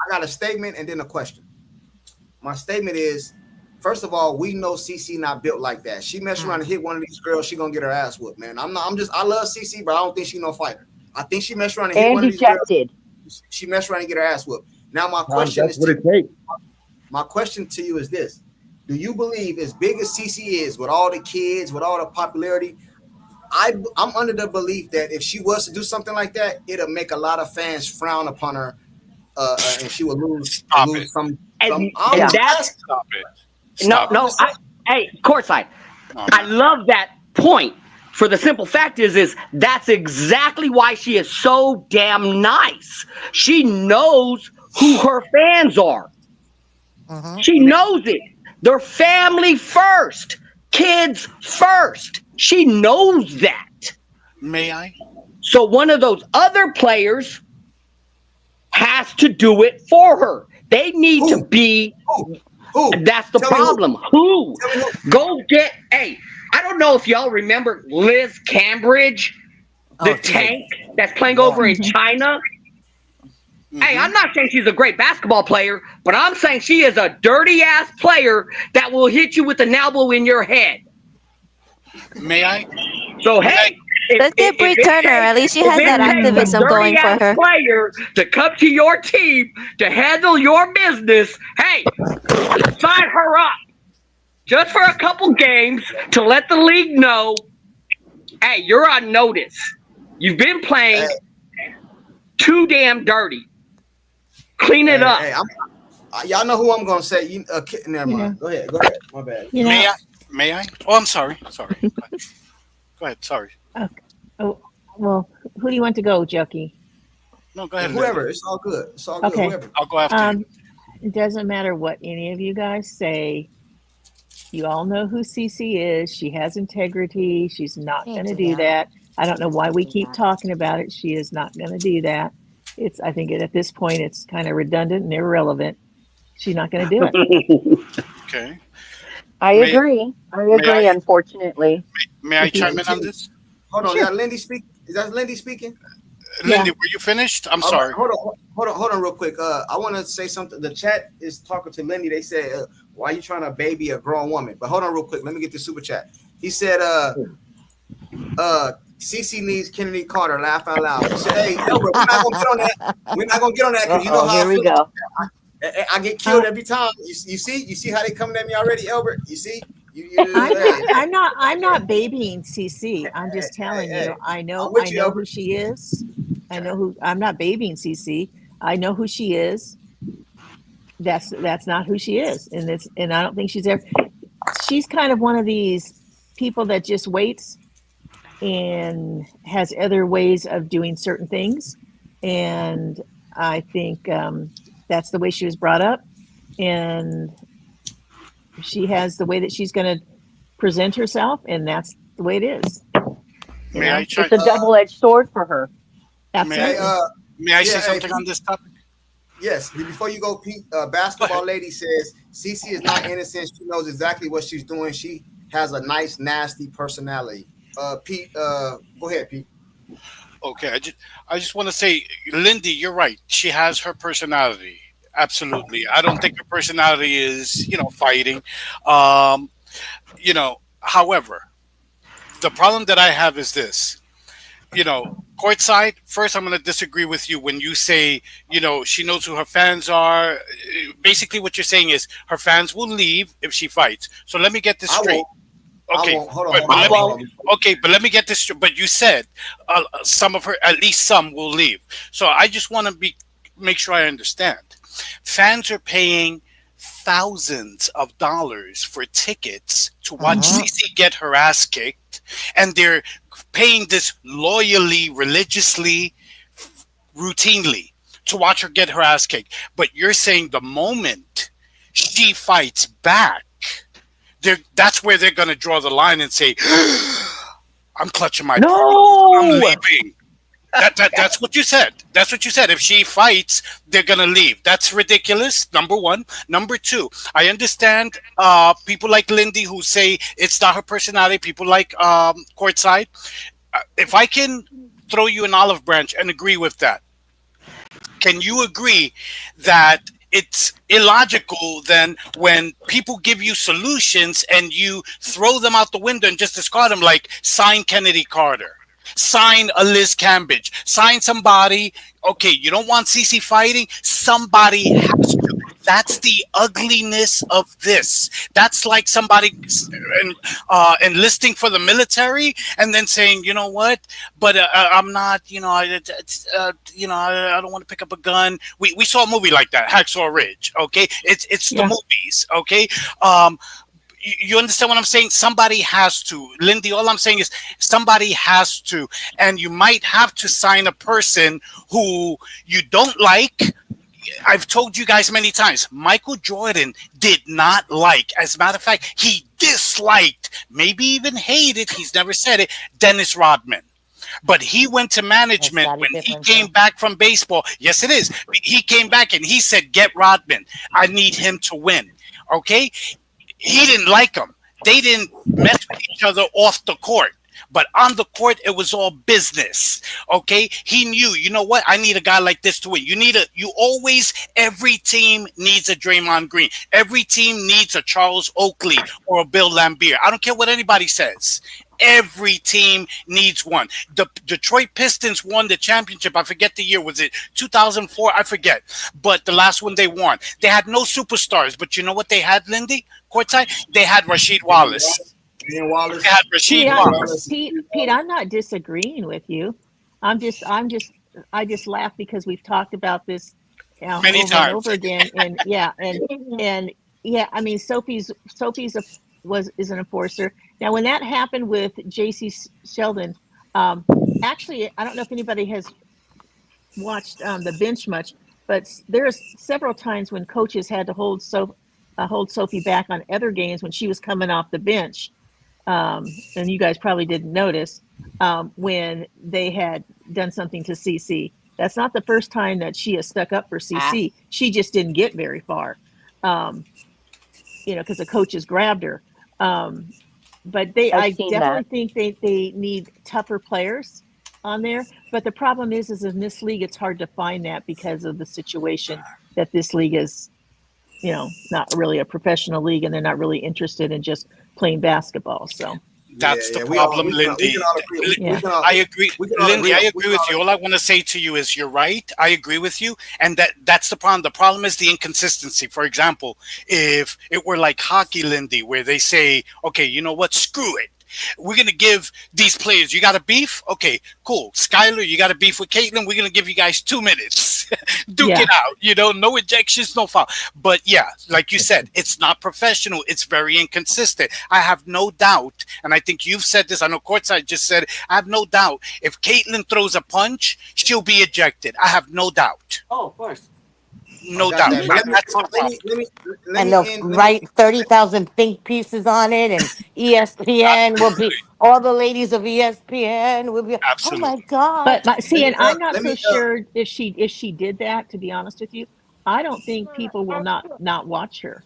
[SPEAKER 1] I got a statement and then a question. My statement is, first of all, we know CC not built like that. She mess around and hit one of these girls, she gonna get her ass whooped, man. I love CC, but I don't think she no fighter. I think she mess around and hit one of these girls. She mess around and get her ass whooped. Now my question is, my question to you is this: do you believe, as big as CC is, with all the kids, with all the popularity, I'm under the belief that if she was to do something like that, it'll make a lot of fans frown upon her, and she will lose some.
[SPEAKER 11] Stop it. Hey, courtside. I love that point. For the simple fact is that's exactly why she is so damn nice. She knows who her fans are. She knows it. They're family first, kids first. She knows that.
[SPEAKER 2] May I?
[SPEAKER 11] So one of those other players has to do it for her. They need to be. That's the problem. Who? Go get. Hey, I don't know if y'all remember Liz Cambridge, the tank that's playing over in China. Hey, I'm not saying she's a great basketball player, but I'm saying she is a dirty ass player that will hit you with an elbow in your head.
[SPEAKER 2] May I?
[SPEAKER 11] So hey,
[SPEAKER 13] let's get Bree Turner. At least she has that activism going for her.
[SPEAKER 11] Player to come to your team to handle your business. Hey, sign her up just for a couple games to let the league know. Hey, you're on notice. You've been playing too damn dirty. Clean it up.
[SPEAKER 1] Y'all know who I'm gonna say. Never mind. Go ahead. My bad.
[SPEAKER 2] May I? Oh, I'm sorry. Go ahead. Sorry.
[SPEAKER 9] Okay. Oh, well, who do you want to go, Jokey?
[SPEAKER 2] No, go ahead.
[SPEAKER 1] Whoever. It's all good.
[SPEAKER 9] Okay.
[SPEAKER 1] Whoever.
[SPEAKER 2] I'll go after you.
[SPEAKER 9] It doesn't matter what any of you guys say. You all know who Cece is. She has integrity. She's not going to do that. I don't know why we keep talking about it. She is not going to do that. I think at this point, it's kind of redundant and irrelevant. She's not going to do it.
[SPEAKER 2] Okay.
[SPEAKER 7] I
[SPEAKER 2] May
[SPEAKER 7] agree. I
[SPEAKER 2] may
[SPEAKER 7] agree,
[SPEAKER 2] I
[SPEAKER 7] unfortunately.
[SPEAKER 2] may I
[SPEAKER 7] If you
[SPEAKER 2] chime in on this?
[SPEAKER 1] Hold on, is
[SPEAKER 7] sure.
[SPEAKER 1] that Lindy speak? Is that Lindy speaking?
[SPEAKER 9] Yeah.
[SPEAKER 2] Lindy, were you finished? I'm
[SPEAKER 1] All right,
[SPEAKER 2] sorry.
[SPEAKER 1] hold on, real quick. I want to say something. The chat is talking to Lindy. They said, "Why are you trying to baby a grown woman?" But hold on, real quick. Let me get the super chat. He said, "CC needs Kennedy Carter. Laugh out loud." He said, "Hey, Elbert, we're not gonna get on that. We're not gonna get on that because you know
[SPEAKER 7] Uh-oh,
[SPEAKER 1] how I
[SPEAKER 7] here we
[SPEAKER 1] feel about
[SPEAKER 7] go.
[SPEAKER 1] that. I get killed every time. You see how they coming at me already, Elbert. You see,
[SPEAKER 9] I'm not babying CC. I'm just telling
[SPEAKER 1] hey,
[SPEAKER 9] you,
[SPEAKER 1] I'm with
[SPEAKER 9] I
[SPEAKER 1] you,
[SPEAKER 9] know who
[SPEAKER 1] Elbert.
[SPEAKER 9] she is. I'm not babying CC. I know who she is. That's not who she is. And I don't think she's kind of one of these people that just waits and has other ways of doing certain things. And I think that's the way she was brought up. And she has the way that she's going to present herself, and that's the way it is. You
[SPEAKER 2] May I
[SPEAKER 9] know,
[SPEAKER 2] chime?
[SPEAKER 7] It's a double-edged sword for her.
[SPEAKER 2] May I?
[SPEAKER 1] Hey,
[SPEAKER 9] absolutely.
[SPEAKER 2] May I say
[SPEAKER 1] yeah, hey,
[SPEAKER 2] something on
[SPEAKER 1] Pete.
[SPEAKER 2] this topic?
[SPEAKER 1] Yes, before you go, Pete,
[SPEAKER 2] Go ahead.
[SPEAKER 1] basketball lady says Cece is not innocent. She knows exactly what she's doing. She has a nice, nasty personality. Pete, go ahead, Pete.
[SPEAKER 2] Okay, I just want to say, Lindy, you're right. She has her personality. Absolutely. I don't think her personality is, fighting. Um, however, the problem that I have is this. Courtside, first, I'm going to disagree with you when you say, she knows who her fans are. Basically, what you're saying is her fans will leave if she fights. So let me get this
[SPEAKER 1] I
[SPEAKER 2] straight.
[SPEAKER 1] won't. I
[SPEAKER 2] Okay,
[SPEAKER 1] won't. Hold on,
[SPEAKER 2] but,
[SPEAKER 1] hold
[SPEAKER 2] but
[SPEAKER 1] on,
[SPEAKER 7] I
[SPEAKER 2] let
[SPEAKER 1] hold on,
[SPEAKER 2] me.
[SPEAKER 1] hold
[SPEAKER 7] won't.
[SPEAKER 1] on.
[SPEAKER 2] Okay, but let me get this. But you said some of her, at least some, will leave. So I just want to make sure I understand. Fans are paying thousands of dollars for tickets to watch
[SPEAKER 7] Uh-huh.
[SPEAKER 2] Cece get her ass kicked, and they're paying this loyally, religiously, routinely to watch her get her ass kicked. But you're saying the moment she fights back, that's where they're going to draw the line and say, I'm clutching my pearls. I'm
[SPEAKER 11] No.
[SPEAKER 2] leaving. That's what you said. That's what you said. If she fights, they're gonna leave. That's ridiculous. Number one. Number two, I understand people like Lindy who say it's not her personality. People like Courtside. If I can throw you an olive branch and agree with that, can you agree that it's illogical then when people give you solutions and you throw them out the window and just discard them, like sign Kennedy Carter, sign a Liz Cambridge, sign somebody? Okay, you don't want CC fighting? Somebody has to. That's the ugliness of this. That's like somebody enlisting for the military and then saying, you know what, but I'm not, I don't want to pick up a gun. We saw a movie like that, Hacksaw Ridge. Okay, it's the
[SPEAKER 9] Yeah.
[SPEAKER 2] movies. Okay, um, you understand what I'm saying? Somebody has to. Lindy, all I'm saying is somebody has to. And you might have to sign a person who you don't like. I've told you guys many times, Michael Jordan did not like. As a matter of fact, he disliked, maybe even hated, he's never said it, Dennis Rodman. But he went to
[SPEAKER 14] That's
[SPEAKER 2] management
[SPEAKER 14] got a
[SPEAKER 2] when he
[SPEAKER 14] difference,
[SPEAKER 2] came
[SPEAKER 14] though.
[SPEAKER 2] back from baseball. Yes, it is. He came back and he said, get Rodman. I need him to win. Okay? He didn't like him. They didn't mess with each other off the court. But on the court, it was all business. Okay. He knew, you know what? I need a guy like this to win. Every team needs a Draymond Green. Every team needs a Charles Oakley or a Bill Lambier. I don't care what anybody says. Every team needs one. The Detroit Pistons won the championship. I forget the year. Was it 2004? I forget. But the last one they won. They had no superstars. But you know what they had, Lindy? Courtside? They had Rasheed Wallace.
[SPEAKER 1] Daniel
[SPEAKER 2] They had
[SPEAKER 1] Wallace.
[SPEAKER 2] Rasheed
[SPEAKER 9] Pete,
[SPEAKER 1] Daniel
[SPEAKER 2] Wallace.
[SPEAKER 1] Wallace.
[SPEAKER 9] Pete, I'm not disagreeing with you. I just laugh because we've talked about this
[SPEAKER 2] Many
[SPEAKER 9] over and
[SPEAKER 2] times.
[SPEAKER 9] over again. And yeah, and yeah, I mean, Sophie's is an enforcer. Now, when that happened with JC Sheldon, um, actually, I don't know if anybody has watched the bench much, but there's several times when coaches had to hold Sophie back on other games when she was coming off the bench, and you guys probably didn't notice when they had done something to CC. That's not the first time that she has stuck up for
[SPEAKER 14] Ah,
[SPEAKER 9] CC. She just didn't get very far, because the coaches grabbed her. But
[SPEAKER 7] I've
[SPEAKER 9] I
[SPEAKER 7] seen
[SPEAKER 9] definitely
[SPEAKER 7] that.
[SPEAKER 9] think they need tougher players on there. But the problem is in this league, it's hard to find that because of the situation that this league is, not really a professional league, and they're not really interested in just playing basketball. So
[SPEAKER 2] That's the
[SPEAKER 1] Yeah.
[SPEAKER 2] problem,
[SPEAKER 1] We can
[SPEAKER 2] Lindy.
[SPEAKER 1] all agree.
[SPEAKER 9] yeah,
[SPEAKER 2] I agree,
[SPEAKER 1] We can all
[SPEAKER 2] Lindy.
[SPEAKER 1] agree.
[SPEAKER 2] I
[SPEAKER 1] We
[SPEAKER 2] agree
[SPEAKER 1] can
[SPEAKER 2] with
[SPEAKER 1] all
[SPEAKER 2] you. All I want to say to you is you're right. I agree with you, and that's the problem. The problem is the inconsistency. For example, if it were like hockey, Lindy, where they say, "Okay, you know what? Screw it. We're gonna give these players. You got a beef? Okay, cool. Skylar, you got a beef with Caitlin? We're gonna give you guys 2 minutes. Duke
[SPEAKER 9] yeah.
[SPEAKER 2] it out. No ejections, no foul. But yeah, like you said, it's not professional. It's very inconsistent. I have no doubt, and I think you've said this. I know Courtside just said it. I have no doubt. If Caitlin throws a punch, she'll be ejected. I have no doubt.
[SPEAKER 14] Oh, of course.
[SPEAKER 2] No
[SPEAKER 1] got
[SPEAKER 2] doubt.
[SPEAKER 1] that. But
[SPEAKER 2] That's the problem.
[SPEAKER 1] let
[SPEAKER 14] And
[SPEAKER 1] me
[SPEAKER 14] they'll
[SPEAKER 1] end. Let me
[SPEAKER 14] write 30,000 think pieces on it, and ESPN will be,
[SPEAKER 2] Absolutely.
[SPEAKER 14] all the ladies of ESPN will be, oh my
[SPEAKER 2] Absolutely.
[SPEAKER 14] God.
[SPEAKER 9] But see, and I'm not
[SPEAKER 1] let
[SPEAKER 9] so
[SPEAKER 1] me
[SPEAKER 9] sure if she did that. To be honest with you, I don't think people will not watch her.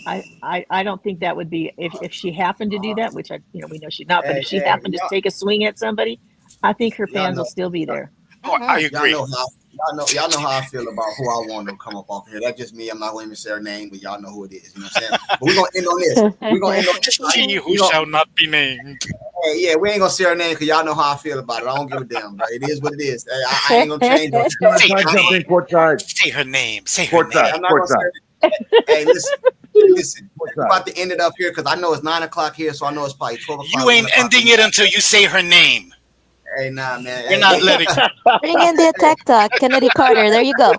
[SPEAKER 9] I don't think that would be if she happened to do that, which we know she's not. But if she
[SPEAKER 1] hey,
[SPEAKER 9] happened to take a swing at somebody, I think her
[SPEAKER 1] y'all
[SPEAKER 9] fans will
[SPEAKER 1] know.
[SPEAKER 9] still be there.
[SPEAKER 2] Oh, I
[SPEAKER 1] Y'all
[SPEAKER 2] agree.
[SPEAKER 1] know how y'all know how I feel about who I want to come up off here. That's just me. I'm not going to even say her name, but y'all know who it is. You know what I'm saying? But we're gonna end on this. We're gonna end on this. Right?
[SPEAKER 2] She who shall not be named.
[SPEAKER 1] Hey, yeah, we ain't gonna say her name because y'all know how I feel about it. I don't give a damn, bro. It is what it is. Hey, I ain't gonna change her.
[SPEAKER 2] Say her
[SPEAKER 12] Jump
[SPEAKER 2] name.
[SPEAKER 12] in courtside.
[SPEAKER 2] Say her name. Say her name.
[SPEAKER 12] Courtside.
[SPEAKER 1] I'm not gonna say
[SPEAKER 12] Courtside.
[SPEAKER 1] her name. Hey, listen. We're
[SPEAKER 12] Courtside.
[SPEAKER 1] about to end it up here because I know it's 9 o'clock here, so I know it's probably 12 o'clock.
[SPEAKER 2] You ain't
[SPEAKER 1] 1 o'clock.
[SPEAKER 2] ending it until you say her name.
[SPEAKER 1] Hey, nah, man.
[SPEAKER 2] You're not letting.
[SPEAKER 13] Bring in the attack dog, Kennedy Carter. There you go.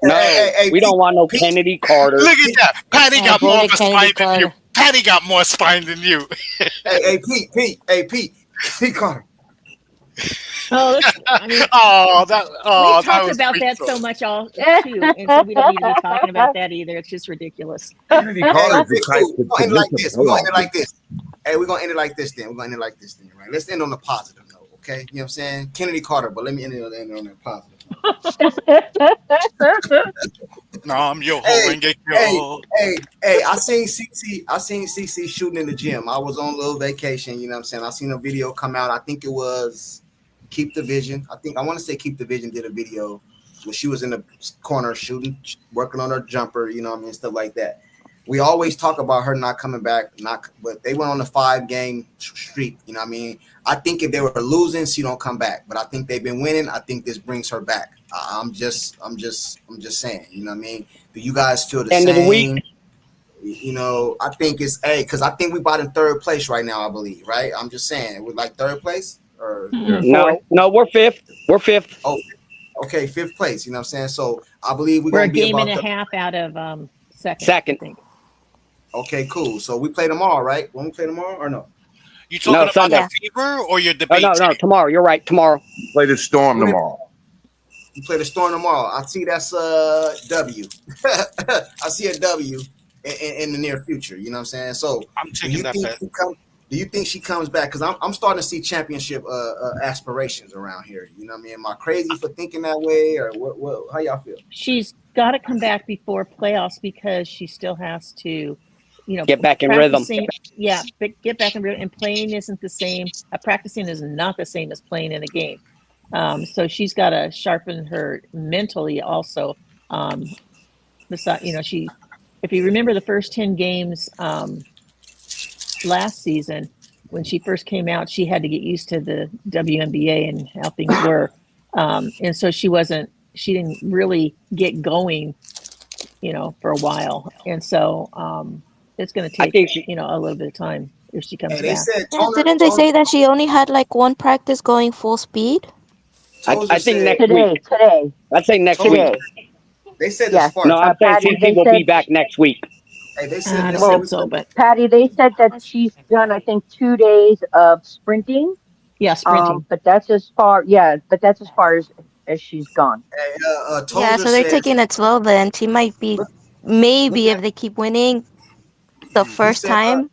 [SPEAKER 11] No, we don't want no
[SPEAKER 1] Pete,
[SPEAKER 11] Kennedy Carter.
[SPEAKER 2] Look at that. Patty got
[SPEAKER 14] Bring
[SPEAKER 2] more
[SPEAKER 14] in
[SPEAKER 2] of a
[SPEAKER 14] Kennedy
[SPEAKER 2] spine than you.
[SPEAKER 14] Carter.
[SPEAKER 2] Patty got more spine than you.
[SPEAKER 1] Pete Carter.
[SPEAKER 9] Oh, I mean,
[SPEAKER 2] Oh,
[SPEAKER 9] we
[SPEAKER 2] that
[SPEAKER 9] talked
[SPEAKER 2] was
[SPEAKER 9] about
[SPEAKER 2] sweet.
[SPEAKER 9] that so much too, and so we don't need to be talking about that either. It's just ridiculous.
[SPEAKER 12] Kennedy
[SPEAKER 1] Hey,
[SPEAKER 12] Carter is
[SPEAKER 1] okay,
[SPEAKER 12] the type
[SPEAKER 1] cool. We're gonna end it like
[SPEAKER 12] to
[SPEAKER 1] this.
[SPEAKER 12] play off.
[SPEAKER 1] Hey, we're gonna end it like this then. Right? Let's end on a positive note, okay? You know what I'm saying? Kennedy Carter, but let me end it on that positive.
[SPEAKER 2] No, I'm your
[SPEAKER 1] Hey,
[SPEAKER 2] Horengekyo.
[SPEAKER 1] I seen CC shooting in the gym. I was on a little vacation, you know what I'm saying? I seen a video come out. I think it was Keep the Vision. I want to say Keep the Vision did a video where she was in the corner shooting, working on her jumper, you know what I mean, stuff like that. We always talk about her not coming back, but they went on a 5-game streak, you know what I mean? I think if they were losing, she don't come back. But I think they've been winning. I think this brings her back. I'm just saying, you know what I mean? Do you guys feel the
[SPEAKER 11] End of the week.
[SPEAKER 1] same? You know, I think it's because I think we bought in 3rd place right now, I believe, right? I'm just saying, we're like 3rd place or
[SPEAKER 11] No, we're fifth. We're fifth.
[SPEAKER 1] oh, okay, 5th place. You know what I'm saying? So I believe we're
[SPEAKER 9] We're a
[SPEAKER 1] gonna be
[SPEAKER 9] game
[SPEAKER 1] about
[SPEAKER 9] and a half out of second.
[SPEAKER 11] Second.
[SPEAKER 9] I think.
[SPEAKER 1] Okay, cool. So we play tomorrow, right? When we play tomorrow or no?
[SPEAKER 2] You talking
[SPEAKER 11] No,
[SPEAKER 2] about
[SPEAKER 11] Sunday.
[SPEAKER 2] the fever or your
[SPEAKER 11] Oh,
[SPEAKER 2] debate?
[SPEAKER 11] no, tomorrow. You're right. Tomorrow.
[SPEAKER 12] Play the Storm
[SPEAKER 1] Who they-
[SPEAKER 12] tomorrow.
[SPEAKER 1] We play the Storm tomorrow. I see that's W. I see a W in the near future. You know what I'm saying? So
[SPEAKER 2] I'm taking that bet.
[SPEAKER 1] do you think she comes back? Because I'm starting to see championship aspirations around here. You know what I mean? Am I crazy for thinking that way, or what? How y'all feel?
[SPEAKER 9] She's got to come back before playoffs because she still has to,
[SPEAKER 11] Get back in rhythm.
[SPEAKER 9] Yeah, but get back in rhythm. And playing isn't the same. Practicing is not the same as playing in a game. So she's got to sharpen her mentally also. Besides, if you remember the first 10 games last season, when she first came out, she had to get used to the WNBA and how things were. And so she didn't really get going, for a while. And so it's going to take, a little bit of time if she comes back.
[SPEAKER 13] Didn't they say that she only had like one practice going full speed?
[SPEAKER 11] I think next
[SPEAKER 7] Today.
[SPEAKER 11] I'd say next week.
[SPEAKER 1] They said
[SPEAKER 7] Yes.
[SPEAKER 1] the Sparks.
[SPEAKER 11] No, I'm saying
[SPEAKER 7] Patty,
[SPEAKER 11] CC will be back next week.
[SPEAKER 1] Hey, they said.
[SPEAKER 9] I don't think so, but
[SPEAKER 7] Patty, they said that she's done, I think, 2 days of sprinting.
[SPEAKER 9] yeah, sprinting.
[SPEAKER 7] But that's as far as she's gone.
[SPEAKER 1] Hey,
[SPEAKER 13] Yeah, so they're taking it slow then. She might be, maybe if they keep winning the first time.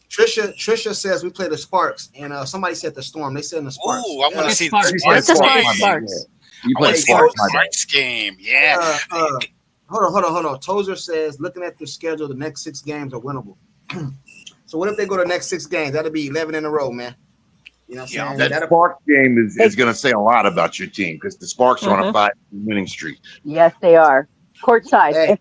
[SPEAKER 1] Trisha says we play the Sparks, and somebody said the Storm. They said the Sparks.
[SPEAKER 2] Ooh, I want to see
[SPEAKER 7] Sparks.
[SPEAKER 2] the
[SPEAKER 13] What's the
[SPEAKER 2] Sparks.
[SPEAKER 13] Sparks?
[SPEAKER 12] You
[SPEAKER 2] I
[SPEAKER 12] play
[SPEAKER 2] want to see
[SPEAKER 12] Sparks,
[SPEAKER 2] the
[SPEAKER 12] my bad.
[SPEAKER 2] Sparks game. Yeah.
[SPEAKER 1] Hold on. Tozer says looking at the schedule, the next 6 games are winnable. So what if they go to the next 6 games? That'll be 11 in a row, man. You know what I'm saying?
[SPEAKER 12] That Sparks game is going to say a lot about your team because the Sparks are on a 5-winning streak.
[SPEAKER 7] Yes, they are. Courtside.
[SPEAKER 1] Hey,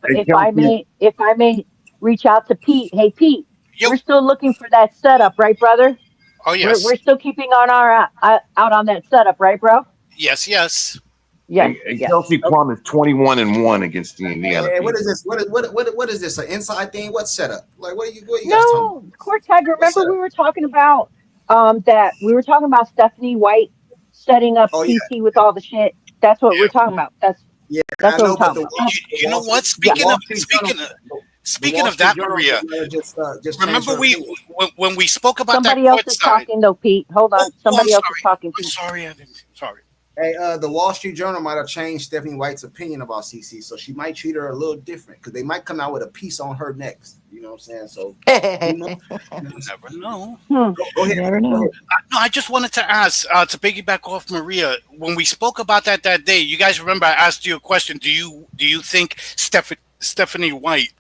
[SPEAKER 7] If I may reach out to Pete. Hey, Pete, we're still looking for that setup, right, brother?
[SPEAKER 2] Oh yes.
[SPEAKER 7] We're still keeping on our out on that setup, right, bro?
[SPEAKER 2] Yes.
[SPEAKER 7] Yes.
[SPEAKER 12] And Kelsey Plum is 21-1 against the Indiana.
[SPEAKER 1] Hey, what is this? What is this? An inside thing? What setup? Like what are you guys talking
[SPEAKER 7] No, courtside. Remember we were talking about Stephanie White setting up CC with all the shit. That's what we're talking about. That's
[SPEAKER 1] I
[SPEAKER 7] what
[SPEAKER 1] know,
[SPEAKER 7] we're
[SPEAKER 1] but
[SPEAKER 7] talking about.
[SPEAKER 2] You know what? Speaking of that, Maria.
[SPEAKER 1] Just
[SPEAKER 2] remember when we spoke about
[SPEAKER 7] Somebody
[SPEAKER 2] that
[SPEAKER 7] else is talking though, Pete. Hold on. Somebody else is talking.
[SPEAKER 2] I'm sorry, I didn't. Sorry.
[SPEAKER 1] Hey, the Wall Street Journal might have changed Stephanie White's opinion about CC, so she might treat her a little different because they might come out with a piece on her next. You know what I'm saying? So
[SPEAKER 2] you never know.
[SPEAKER 1] Go ahead.
[SPEAKER 9] Never know.
[SPEAKER 2] No, I just wanted to ask to piggyback off Maria. When we spoke about that day, you guys remember I asked you a question. Do you think Stephanie White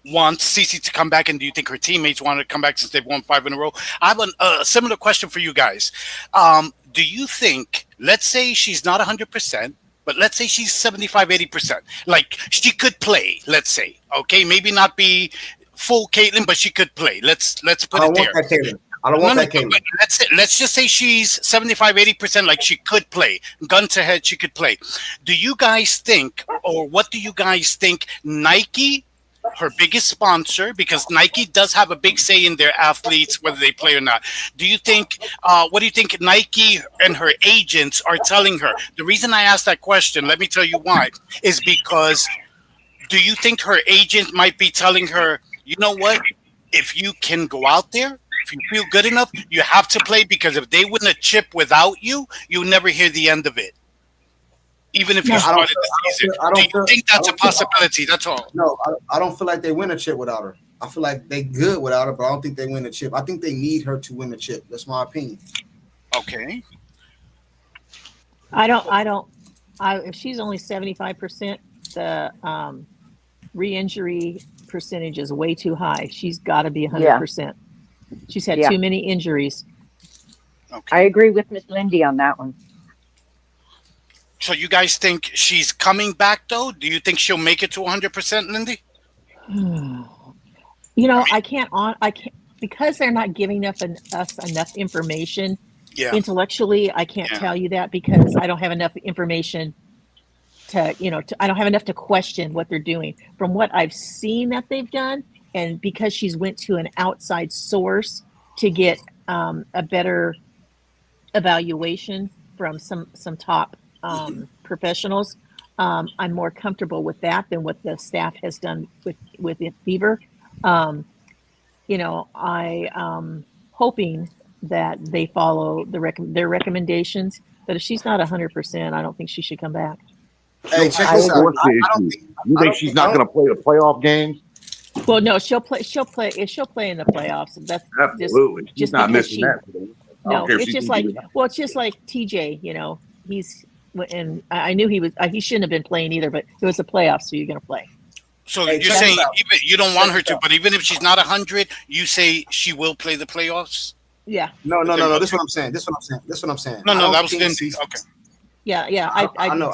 [SPEAKER 2] wants Cece to come back, and do you think her teammates want to come back since they've won 5 in a row? I have a similar question for you guys. Do you think, let's say she's not 100%, but let's say she's 75, 80%, like she could play, let's say, okay, maybe not be full Caitlyn, but she could play. Let's put it there.
[SPEAKER 1] I don't want that Caitlyn.
[SPEAKER 2] Let's just say she's 75, 80%, like she could play. Gun to head, she could play. Do you guys think, or what do you guys think Nike, her biggest sponsor, because Nike does have a big say in their athletes, whether they play or not. Do you think, what do you think Nike and her agents are telling her? The reason I asked that question, let me tell you why, is because do you think her agent might be telling her, you know what, if you can go out there, if you feel good enough, you have to play, because if they win a chip without you, you'll never hear the end of it. Even if you started the season. Do you think that's a possibility? That's all.
[SPEAKER 1] No, I don't feel like they win a chip without her. I feel like they good without her, but I don't think they win a chip. I think they need her to win the chip. That's my opinion.
[SPEAKER 2] Okay.
[SPEAKER 9] If she's only 75%, the re-injury percentage is way too high. She's got to be 100%. She's had too many injuries.
[SPEAKER 7] Okay. I agree with Miss Lindy on that one.
[SPEAKER 2] So you guys think she's coming back, though? Do you think she'll make it to 100%, Lindy?
[SPEAKER 9] You know, I can't because they're not giving us enough information.
[SPEAKER 2] Yeah.
[SPEAKER 9] Intellectually, I can't tell you that because I don't have enough information I don't have enough to question what they're doing. From what I've seen that they've done, and because she's went to an outside source to get a better evaluation from some top professionals, I'm more comfortable with that than what the staff has done with Fever. I'm hoping that they follow their recommendations. But if she's not 100%, I don't think she should come back.
[SPEAKER 1] Hey, check this out.
[SPEAKER 12] You think she's not going to play the playoff games?
[SPEAKER 9] Well, no, she'll play. She'll play in the playoffs. That's
[SPEAKER 12] absolutely. She's not missing that.
[SPEAKER 9] No, it's just like TJ. You know, and I knew he shouldn't have been playing either, but it was the playoffs, so you're going to play.
[SPEAKER 2] So you're saying even you don't want her to, but even if she's not 100, you say she will play the playoffs?
[SPEAKER 9] Yeah.
[SPEAKER 1] No. This is what I'm saying. This is what I'm saying.
[SPEAKER 2] No, that was Lindsay. Okay.
[SPEAKER 9] Yeah.
[SPEAKER 1] I know.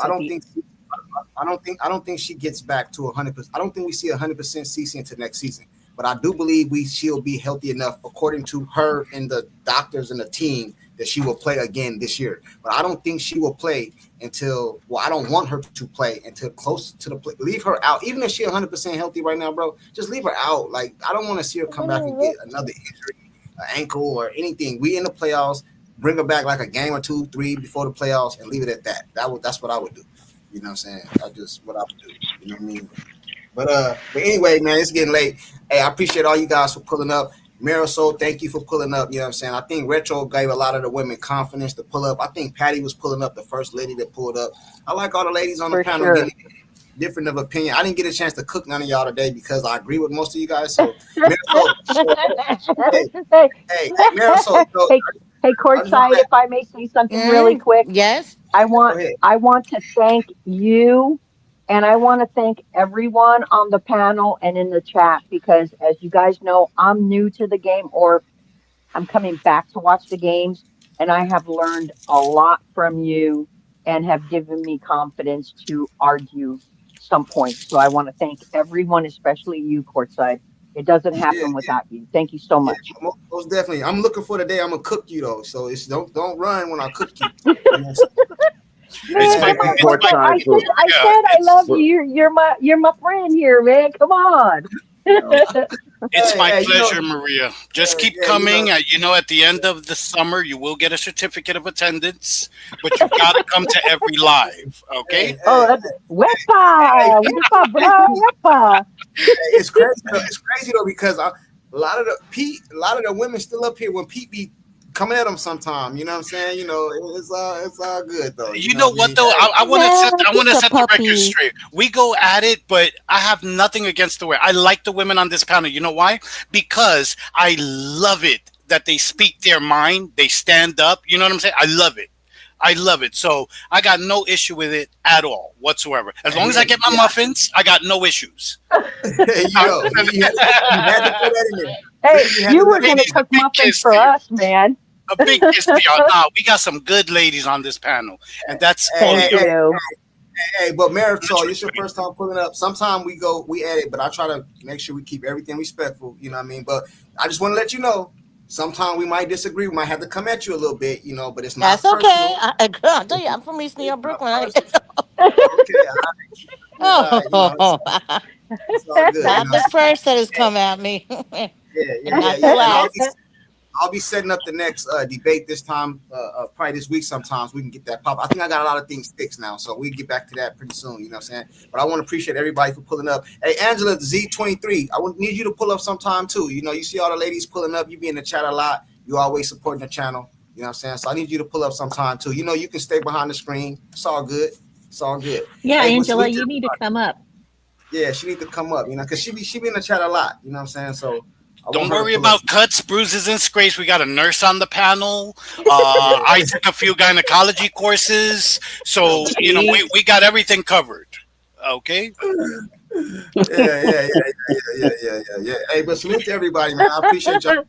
[SPEAKER 1] I don't think she gets back to 100%. I don't think we see 100% CC into next season. But I do believe she'll be healthy enough, according to her and the doctors and the team, that she will play again this year. But I don't think she will play until, I don't want her to play until close to the play. Leave her out. Even if she's 100% healthy right now, bro, just leave her out. Like, I don't want to see her come back and get another injury, an ankle or anything. We in the playoffs, bring her back like a game or 2, 3 before the playoffs and leave it at that. That's what I would do. You know what I'm saying? That's what I would do. You know what I mean? But anyway, man, it's getting late. Hey, I appreciate all you guys for pulling up. Marisol, thank you for pulling up. You know what I'm saying? I think Retro gave a lot of the women confidence to pull up. I think Patty was pulling up, the first lady that pulled up. I like all the ladies on the panel getting different of opinion. I didn't get a chance to cook none of y'all today because I agree with most of you guys. So, Marisol, hey, Marisol.
[SPEAKER 7] Hey, courtside, if I may say something really quick.
[SPEAKER 14] Yes.
[SPEAKER 7] I want to thank you And I want to thank everyone on the panel and in the chat because, as you guys know, I'm new to the game, or I'm coming back to watch the games, and I have learned a lot from you and have given me confidence to argue some points. So I want to thank everyone, especially you, Courtside. It doesn't
[SPEAKER 1] Yeah,
[SPEAKER 7] happen without you. Thank you so
[SPEAKER 1] yeah,
[SPEAKER 7] much.
[SPEAKER 1] most definitely. I'm looking for the day I'm gonna cook you though. So it's don't run when I cook you. You know what I'm saying?
[SPEAKER 2] It's
[SPEAKER 7] Man,
[SPEAKER 2] my
[SPEAKER 12] Thank you,
[SPEAKER 7] come on.
[SPEAKER 12] Courtside,
[SPEAKER 7] I said
[SPEAKER 12] for
[SPEAKER 7] I love you. You're my friend here, man. Come on.
[SPEAKER 2] It's
[SPEAKER 1] Hey,
[SPEAKER 2] my
[SPEAKER 1] hey,
[SPEAKER 2] pleasure, Maria. Just keep
[SPEAKER 1] yeah,
[SPEAKER 2] coming. At the end of the summer, you will get a certificate of attendance, but you've got to come to every live. Okay?
[SPEAKER 1] hey,
[SPEAKER 7] Oh,
[SPEAKER 1] hey,
[SPEAKER 7] wepa, wepa, bro, wepa.
[SPEAKER 1] it's crazy. It's crazy though because a lot of a lot of the women still up here when Pete be coming at them sometime. You know what I'm saying? You know, it's all good though. You
[SPEAKER 2] You
[SPEAKER 1] know
[SPEAKER 2] know
[SPEAKER 1] what I
[SPEAKER 2] what
[SPEAKER 1] mean?
[SPEAKER 2] though? I want to
[SPEAKER 13] Man,
[SPEAKER 2] I want
[SPEAKER 13] he's
[SPEAKER 2] to
[SPEAKER 13] a
[SPEAKER 2] set the record
[SPEAKER 13] puppy.
[SPEAKER 2] straight. We go at it, but I have nothing against the way. I like the women on this panel. You know why? Because I love it that they speak their mind. They stand up. You know what I'm saying? I love it. I love it. So I got no issue with it at all whatsoever. As long as I
[SPEAKER 1] Yeah,
[SPEAKER 2] get my muffins, I got no issues.
[SPEAKER 1] you know, you had to throw that in there.
[SPEAKER 7] Hey,
[SPEAKER 1] You had
[SPEAKER 7] you
[SPEAKER 1] to
[SPEAKER 7] were
[SPEAKER 1] let
[SPEAKER 7] gonna
[SPEAKER 2] Ladies, a
[SPEAKER 7] cook
[SPEAKER 2] big
[SPEAKER 7] muffins
[SPEAKER 2] kiss
[SPEAKER 7] for
[SPEAKER 2] to you.
[SPEAKER 7] us, man.
[SPEAKER 2] A big kiss to y'all. Nah, we got some good ladies on this panel, and that's all
[SPEAKER 7] Thank
[SPEAKER 2] you.
[SPEAKER 7] you.
[SPEAKER 1] Hey, but Maritol,
[SPEAKER 2] Literally.
[SPEAKER 1] it's your first time pulling up. Sometimes we edit, but I try to make sure we keep everything respectful. You know what I mean? But I just want to let you know, sometimes we might disagree. We might have to come at you a little bit, you know, but it's
[SPEAKER 14] That's
[SPEAKER 1] not
[SPEAKER 14] okay.
[SPEAKER 1] personal.
[SPEAKER 14] I'll tell you, I'm from East New York,
[SPEAKER 1] It's not
[SPEAKER 14] Brooklyn.
[SPEAKER 1] personal. Okay, you know,
[SPEAKER 14] Oh,
[SPEAKER 1] it's all good. You
[SPEAKER 14] not
[SPEAKER 1] know,
[SPEAKER 14] the first that has come at me, and not the
[SPEAKER 1] and
[SPEAKER 14] last.
[SPEAKER 1] I'll be setting up the next debate this time, probably this week. Sometimes we can get that pop. I think I got a lot of things fixed now, so we get back to that pretty soon. You know what I'm saying? But I want to appreciate everybody for pulling up. Hey, Angela Z23, I would need you to pull up sometime too. You know, you see all the ladies pulling up. You be in the chat a lot. You always supporting the channel. You know what I'm saying? So I need you to pull up sometime too. You know, you can stay behind the screen. It's all good. It's all good.
[SPEAKER 9] Yeah,
[SPEAKER 1] Hey, but
[SPEAKER 9] Angela,
[SPEAKER 1] salute to
[SPEAKER 9] you need to
[SPEAKER 1] everybody.
[SPEAKER 9] come up.
[SPEAKER 1] Yeah, she need to come up. You know, because she be in the chat a lot. You know what I'm saying? So I want
[SPEAKER 2] Don't
[SPEAKER 1] her to
[SPEAKER 2] worry
[SPEAKER 1] pull up.
[SPEAKER 2] about cuts, bruises, and scrapes. We got a nurse on the panel. I took a few gynecology courses, so we got everything covered. Okay.
[SPEAKER 1] Yeah. Hey, but salute to everybody, man. I appreciate y'all.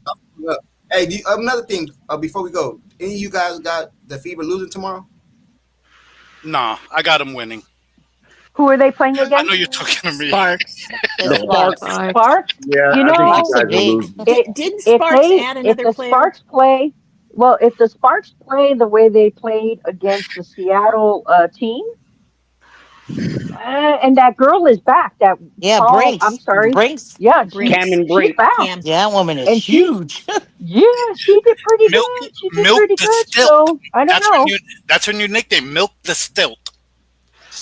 [SPEAKER 1] Hey, another thing before we go, any of you guys got the Fever losing tomorrow?
[SPEAKER 2] Nah, I got him winning.
[SPEAKER 7] Who are they playing
[SPEAKER 2] I know
[SPEAKER 7] against?
[SPEAKER 2] you're talking to me.
[SPEAKER 9] Sparks.
[SPEAKER 14] The Sparks.
[SPEAKER 7] Sparks.
[SPEAKER 12] Yeah,
[SPEAKER 7] You
[SPEAKER 12] I think you
[SPEAKER 7] know,
[SPEAKER 14] Sparks are
[SPEAKER 12] guys are
[SPEAKER 14] big.
[SPEAKER 12] losing.
[SPEAKER 9] Didn't Sparks add
[SPEAKER 7] if
[SPEAKER 9] another
[SPEAKER 7] the
[SPEAKER 9] player?
[SPEAKER 7] Sparks play, well, if the Sparks play the way they played against the Seattle team, and that girl is back, that
[SPEAKER 14] Yeah,
[SPEAKER 7] tall, I'm sorry,
[SPEAKER 14] Brinks.
[SPEAKER 7] yeah,
[SPEAKER 9] Brinks.
[SPEAKER 11] Cameron
[SPEAKER 7] she's
[SPEAKER 11] Brink.
[SPEAKER 7] back,
[SPEAKER 9] Cam.
[SPEAKER 14] Yeah, that woman is
[SPEAKER 7] and
[SPEAKER 14] huge.
[SPEAKER 7] yeah, she did pretty
[SPEAKER 2] Milk,
[SPEAKER 7] good. She did
[SPEAKER 2] milk
[SPEAKER 7] pretty
[SPEAKER 2] the
[SPEAKER 7] good.
[SPEAKER 2] stilt.
[SPEAKER 7] So I don't
[SPEAKER 2] That's her
[SPEAKER 7] know.
[SPEAKER 2] new. That's her new nickname. Milk the stilt.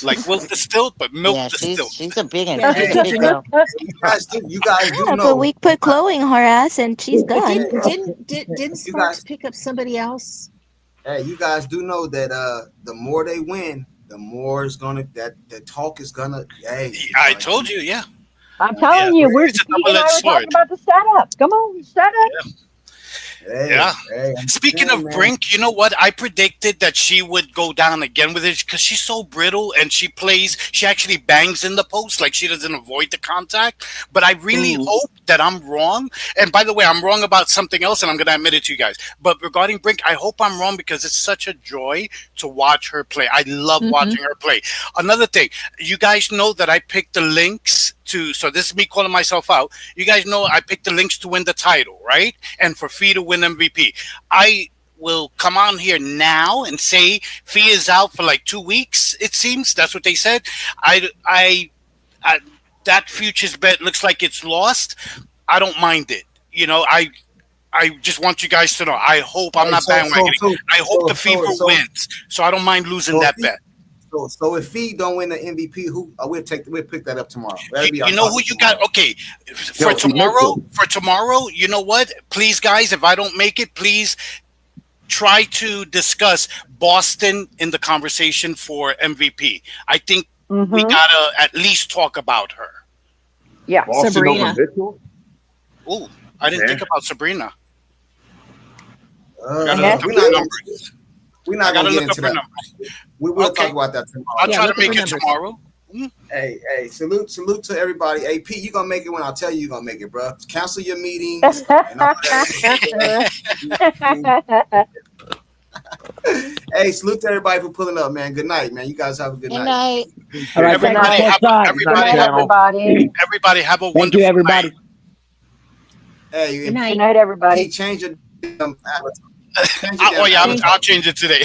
[SPEAKER 2] Like Wilk the stilt, but milk
[SPEAKER 14] Yeah,
[SPEAKER 2] the
[SPEAKER 14] she's
[SPEAKER 2] stilt.
[SPEAKER 14] she's a big one.
[SPEAKER 9] Yeah.
[SPEAKER 14] She's a big
[SPEAKER 9] Did you
[SPEAKER 14] girl.
[SPEAKER 1] You guys do
[SPEAKER 13] Yeah, but
[SPEAKER 1] know.
[SPEAKER 13] we put Chloe in her ass and she's done.
[SPEAKER 9] didn't
[SPEAKER 1] You
[SPEAKER 9] Sparks
[SPEAKER 1] guys,
[SPEAKER 9] pick up somebody else?
[SPEAKER 1] hey, you guys do know that the more they win, the more it's gonna that the talk is gonna. Hey, it's
[SPEAKER 2] I
[SPEAKER 1] gonna
[SPEAKER 2] told
[SPEAKER 1] keep.
[SPEAKER 2] you, yeah.
[SPEAKER 7] I'm
[SPEAKER 1] Yeah,
[SPEAKER 7] telling you, we're
[SPEAKER 2] It's a
[SPEAKER 7] Pete and
[SPEAKER 2] double-edged
[SPEAKER 7] I were talking
[SPEAKER 2] sword.
[SPEAKER 7] about the setup. Come on, setup.
[SPEAKER 2] Yeah.
[SPEAKER 1] Hey, I'm
[SPEAKER 2] Speaking
[SPEAKER 1] saying,
[SPEAKER 2] of
[SPEAKER 1] man.
[SPEAKER 2] Brink, you know what? I predicted that she would go down again with it because she's so brittle and she actually bangs in the post, like she doesn't avoid the contact. But I really hope that I'm wrong. And by the way, I'm wrong about something else, and I'm going to admit it to you guys. But regarding Brink, I hope I'm wrong because it's such a joy to watch her play. I love watching her play. Another thing, you guys know that I picked the links so this is me calling myself out. You guys know I picked the links to win the title, right? And for Fee to win MVP. I will come on here now and say Fee is out for like 2 weeks, it seems. That's what they said. I that futures bet looks like it's lost. I don't mind it. You know, I just want you guys to know. I hope I'm
[SPEAKER 1] Hey,
[SPEAKER 2] not bandwagoning. I hope the Fever
[SPEAKER 1] so
[SPEAKER 2] wins, so I don't mind losing that bet.
[SPEAKER 1] So if Fee don't win the MVP, who we'll pick that up tomorrow. That'll be our
[SPEAKER 2] You know who
[SPEAKER 1] topic
[SPEAKER 2] you
[SPEAKER 1] tomorrow.
[SPEAKER 2] got? Okay, for tomorrow, you know what? Please, guys, if I don't make it, please try to discuss Boston in the conversation for MVP. I think we gotta at least talk about her.
[SPEAKER 7] Yeah,
[SPEAKER 12] Boston
[SPEAKER 9] Sabrina.
[SPEAKER 12] over Mitchell.
[SPEAKER 2] Oh, I didn't think about Sabrina.
[SPEAKER 1] We're not
[SPEAKER 2] I
[SPEAKER 1] gonna
[SPEAKER 2] gotta
[SPEAKER 1] get
[SPEAKER 2] look up
[SPEAKER 1] into
[SPEAKER 2] her
[SPEAKER 1] that.
[SPEAKER 2] numbers.
[SPEAKER 1] We will
[SPEAKER 2] Okay.
[SPEAKER 1] talk about that tomorrow.
[SPEAKER 2] I'll
[SPEAKER 9] Yeah,
[SPEAKER 2] try
[SPEAKER 9] look
[SPEAKER 2] to
[SPEAKER 9] at
[SPEAKER 2] make
[SPEAKER 9] her
[SPEAKER 2] it
[SPEAKER 9] numbers.
[SPEAKER 2] tomorrow.
[SPEAKER 1] Hey, salute to everybody. Hey, Pete, you gonna make it when I tell you you're gonna make it, bro. Cancel your meetings and all that. Hey, salute to everybody for pulling up, man. Good night, man. You guys have a good
[SPEAKER 14] Good
[SPEAKER 1] night.
[SPEAKER 14] night.
[SPEAKER 11] All right, good night, both sides.
[SPEAKER 7] Good night, everybody.
[SPEAKER 2] Everybody have a
[SPEAKER 11] Thank
[SPEAKER 2] wonderful
[SPEAKER 11] you, everybody.
[SPEAKER 2] night.
[SPEAKER 1] Hey,
[SPEAKER 9] Good night.
[SPEAKER 7] Good night, everybody.
[SPEAKER 1] Pete, change your avatar. Change your
[SPEAKER 2] Oh yeah,
[SPEAKER 1] avatar.
[SPEAKER 2] I'll change it today.